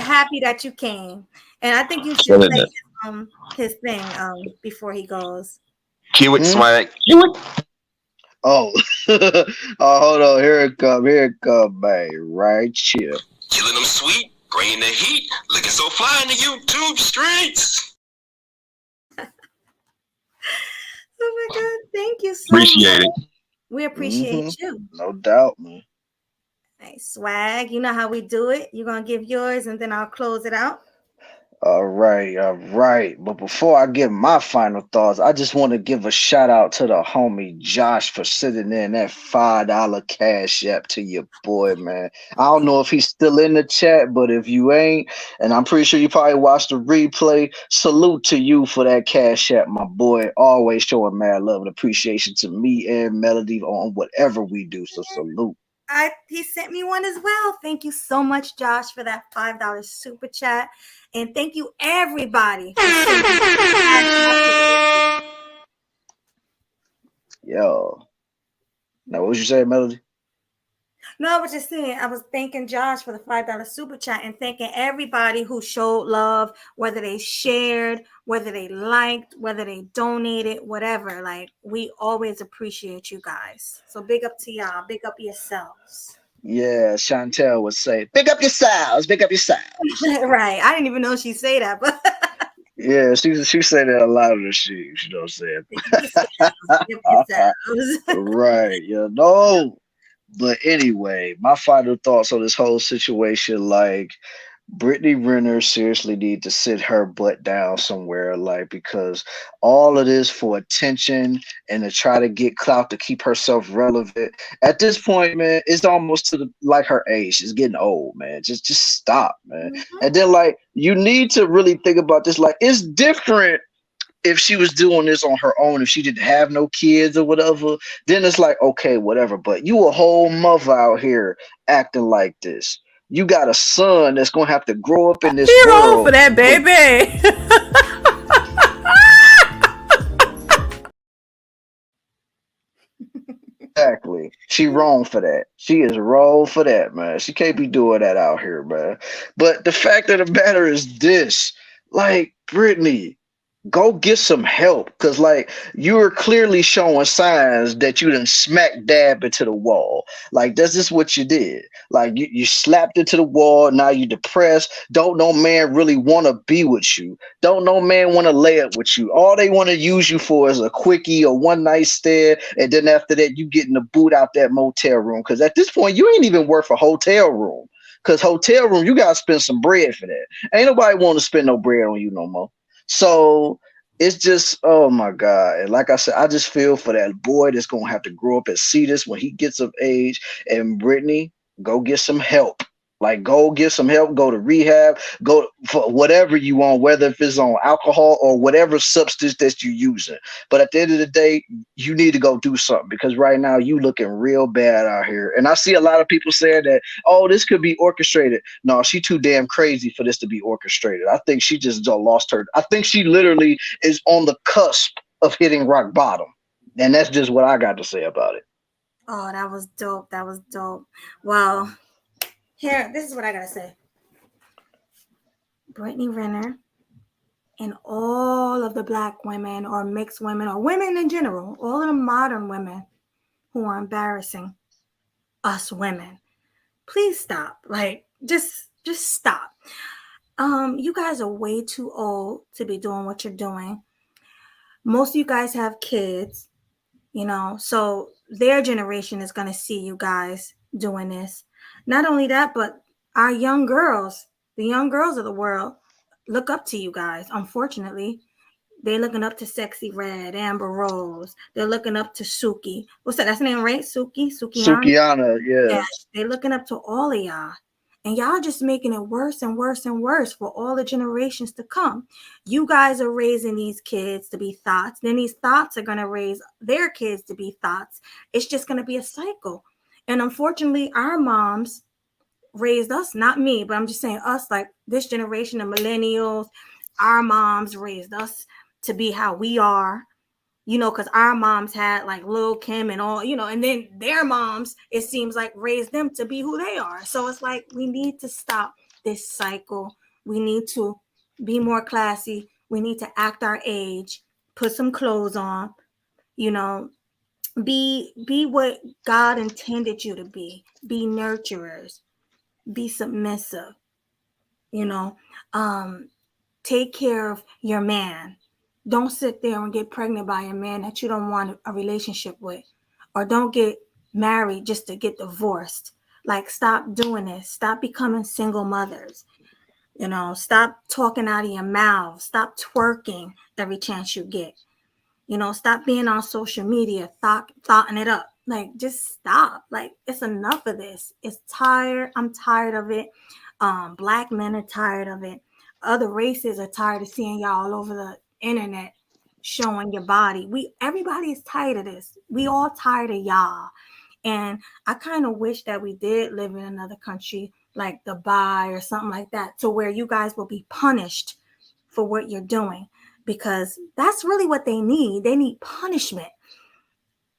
happy that you came, and I think you should play his thing before he goes. Cue it, Swag. Cue it. Oh, hold on. Here it come, man. Right here. Killing them sweet, bringing the heat, looking so fly in the YouTube streets. Oh my God, thank you so Appreciate much. it. We appreciate you. No doubt, man. Hey, Swag, you know how we do it. You're going to give yours and then I'll close it out. All right, all right. But before I give my final thoughts, I just want to give a shout out to the homie Josh for sending in that $5 cash app to your boy, man. I don't know if he's still in the chat, but if you ain't, and I'm pretty sure you probably watched the replay, salute to you for that cash app, my boy. Always showing mad love and appreciation to me and Melody on whatever we do. So salute. He sent me one as well. Thank you so much, Josh, for that $5 super chat. And thank you, everybody. Yo. Now, what was you saying, Melody? No, I was just saying, I was thanking Josh for the $5 super chat and thanking everybody who showed love, whether they shared, whether they liked, whether they donated, whatever. Like, we always appreciate you guys. So big up to y'all. Big up yourselves. Yeah, Chantel would say, "Pick up yourselves, pick up yourselves." Right. I didn't even know she'd say that, but yeah, she said that a lot of the shit. You know what I'm saying? Right. Yeah. No. But anyway, my final thoughts on this whole situation, like Brittany Renner seriously need to sit her butt down somewhere, like, because all of this for attention and to try to get clout to keep herself relevant. At this point, man, it's almost to the like her age. She's getting old, man. Just stop, man. And then like you need to really think about this. Like it's different if she was doing this on her own, if she didn't have no kids or whatever, then it's like, okay, whatever. But you a whole mother out here acting like this. You got a son that's gonna have to grow up in this world. For that, baby. Exactly. She wrong for that. She is wrong for that, man. She can't be doing that out here, man. But the fact of the matter is this, like, Brittany, go get some help because like you're clearly showing signs that you done smack dab into the wall. Like that's just what you did. Like you slapped into the wall. Now you depressed. Don't no man really want to be with you. Don't no man want to lay up with you. All they want to use you for is a quickie or one night stand, and then after that you getting the boot out that motel room because at this point you ain't even worth a hotel room. Cause hotel room you gotta spend some bread for that. Ain't nobody want to spend no bread on you no more. So it's just, oh my God. And like I said, I just feel for that boy that's going to have to grow up and see this when he gets of age. And Brittany, go get some help. Like, go get some help, go to rehab, go for whatever you want, whether if it's on alcohol or whatever substance that you're using. But at the end of the day, you need to go do something because right now you looking real bad out here. And I see a lot of people saying that, oh, this could be orchestrated. No, she too damn crazy for this to be orchestrated. I think she just lost her. I think she literally is on the cusp of hitting rock bottom. And that's just what I got to say about it. Oh, that was dope. That was dope. Well, here, this is what I gotta say. Brittany Renner and all of the Black women or mixed women or women in general, all of the modern women who are embarrassing us women, please stop. Like, just stop. You guys are way too old to be doing what you're doing. Most of you guys have kids, you know, so their generation is gonna see you guys doing this. Not only that, but our young girls, the young girls of the world, look up to you guys. Unfortunately, they're looking up to Sexy Red, Amber Rose. They're looking up to Suki. What's that? That's the name, right? Sukiana, yeah. Yeah, they're looking up to all of y'all. And y'all just making it worse and worse and worse for all the generations to come. You guys are raising these kids to be thoughts. Then these thoughts are going to raise their kids to be thoughts. It's just going to be a cycle. And unfortunately, our moms raised us, not me, but I'm just saying us, like this generation of millennials, our moms raised us to be how we are. You know, because our moms had like Lil Kim and all, you know, and then their moms, it seems like, raised them to be who they are. So it's like we need to stop this cycle. We need to be more classy. We need to act our age, put some clothes on, you know, be what God intended you to be. Be nurturers, be submissive, you know, take care of your man. Don't sit there and get pregnant by a man that you don't want a relationship with, or don't get married just to get divorced. Like, stop doing this. Stop becoming single mothers. Stop talking out of your mouth. Stop twerking every chance you get. Stop being on social media, thoughting it up. Like, just stop. Like, it's enough of this. It's tired. I'm tired of it. Black men are tired of it. Other races are tired of seeing y'all all over the internet showing your body. Everybody is tired of this. We all tired of y'all. And I kind of wish that we did live in another country like Dubai or something like that, to where you guys will be punished for what you're doing, because that's really what they need. They need punishment.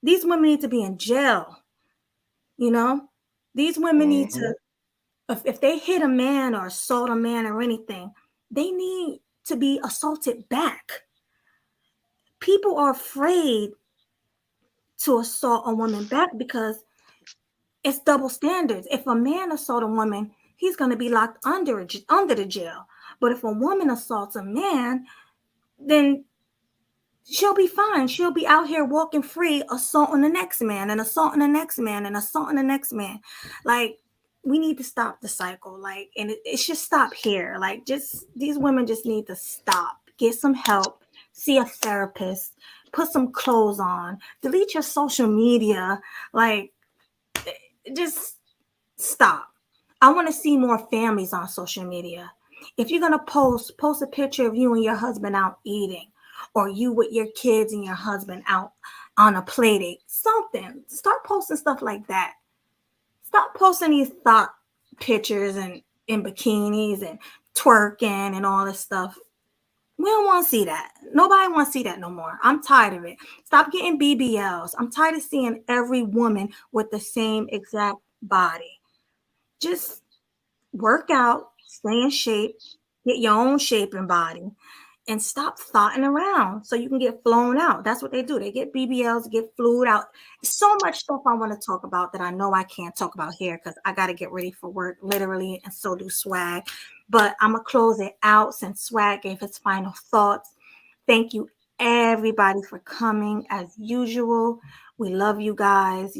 These women need to be in jail. These women need to, if they hit a man or assault a man or anything, they need to be assaulted back. People are afraid to assault a woman back because it's double standards. If a man assaults a woman, he's going to be locked under the jail. But if a woman assaults a man, then she'll be fine. She'll be out here walking free, assaulting the next man and assaulting the next man and assaulting the next man. Like, we need to stop the cycle. Like, and it should stop here. Like, these women just need to stop. Get some help. See a therapist. Put some clothes on. Delete your social media. Like, just stop. I want to see more families on social media. If you're going to post a picture of you and your husband out eating, or you with your kids and your husband out on a play date, something. Start posting stuff like that. Stop posting these thought pictures and in bikinis and twerking and all this stuff. We don't want to see that. Nobody wants to see that no more. I'm tired of it. Stop getting BBLs. I'm tired of seeing every woman with the same exact body. Just work out, stay in shape, get your own shape and body, and stop thoughting around so you can get flown out. That's what they do. They get BBLs, get flued out. So much stuff I want to talk about that I know I can't talk about here because I got to get ready for work, literally, and so do Swag. But I'm going to close it out since Swag gave his final thoughts. Thank you, everybody, for coming as usual. We love you guys.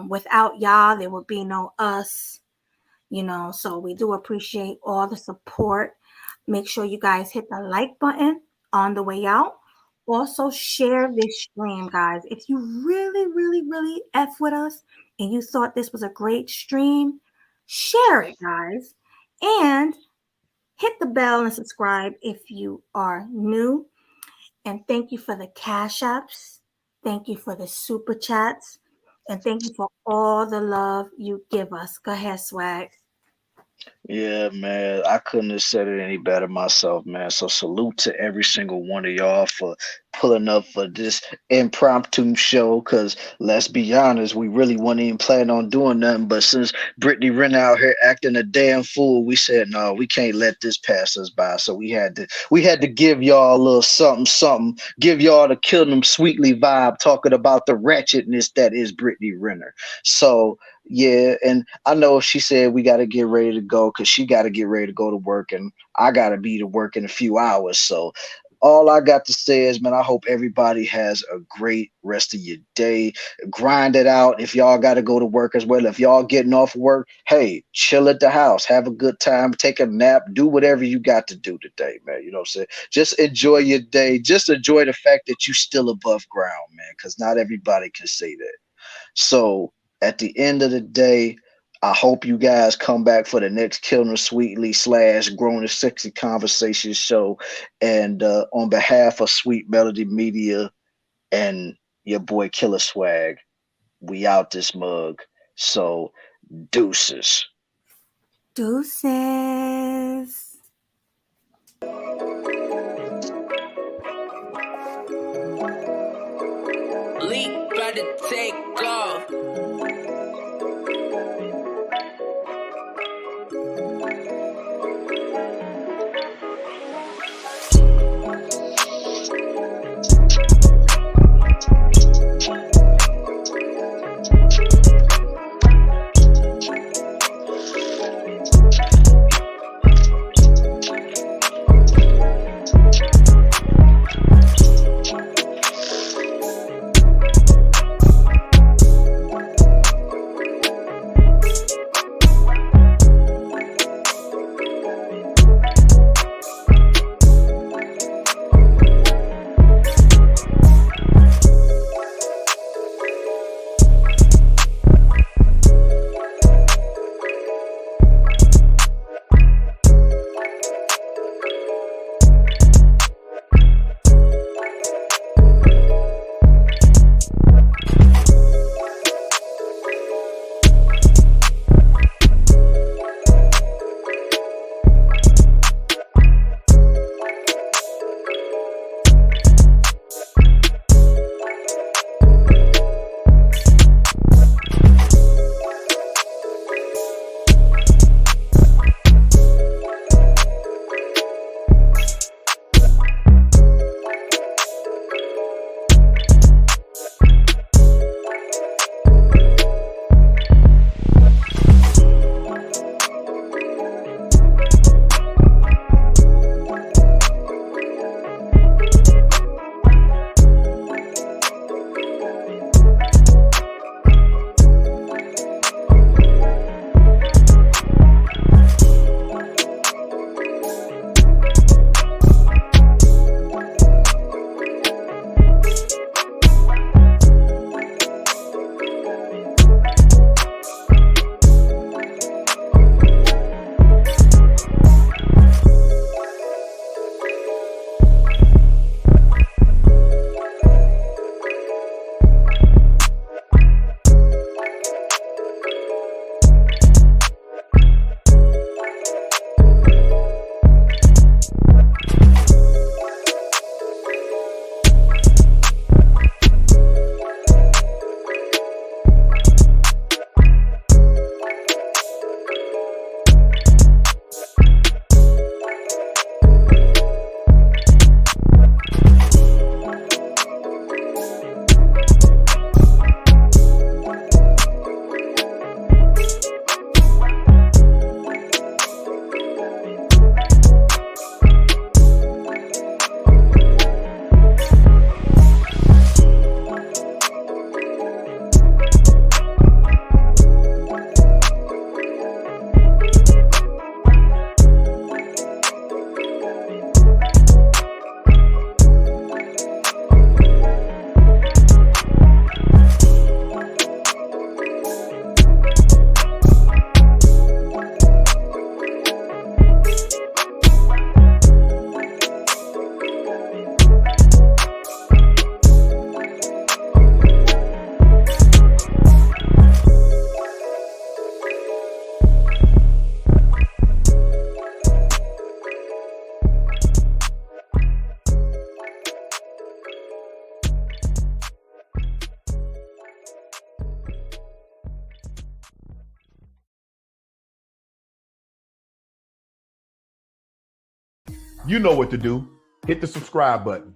Without y'all, there would be no us. So we do appreciate all the support. Make sure you guys hit the like button on the way out. Also, share this stream, guys. If you really, really, really F with us and you thought this was a great stream, share it, guys. And hit the bell and subscribe if you are new. And thank you for the Cash Apps. Thank you for the Super Chats. And thank you for all the love you give us. Go ahead, Swag. Yeah, man, I couldn't have said it any better myself, man. So salute to every single one of y'all for pulling up for this impromptu show, because let's be honest, we really wasn't even planning on doing nothing. But since Brittany Renner out here acting a damn fool, we said, no, we can't let this pass us by. So we had to give y'all a little something, give y'all the Kill Them Sweetly vibe, talking about the wretchedness that is Brittany Renner. So yeah, and I know she said we got to get ready to go because she got to get ready to go to work, and I got to be to work in a few hours. So all I got to say is, man, I hope everybody has a great rest of your day. Grind it out. If y'all got to go to work as well, if y'all getting off work, hey, chill at the house, have a good time, take a nap, do whatever you got to do today, man. You know what I'm saying? Just enjoy your day. Just enjoy the fact that you still above ground, man, because not everybody can say that. So at the end of the day, I hope you guys come back for the next Killing Her Sweetly / Grown and Sexy Conversation show. And on behalf of Sweet Melody Media and your boy Killer Swag, we out this mug. So deuces. Deuces. Leak got to take off. You know what to do. Hit the subscribe button.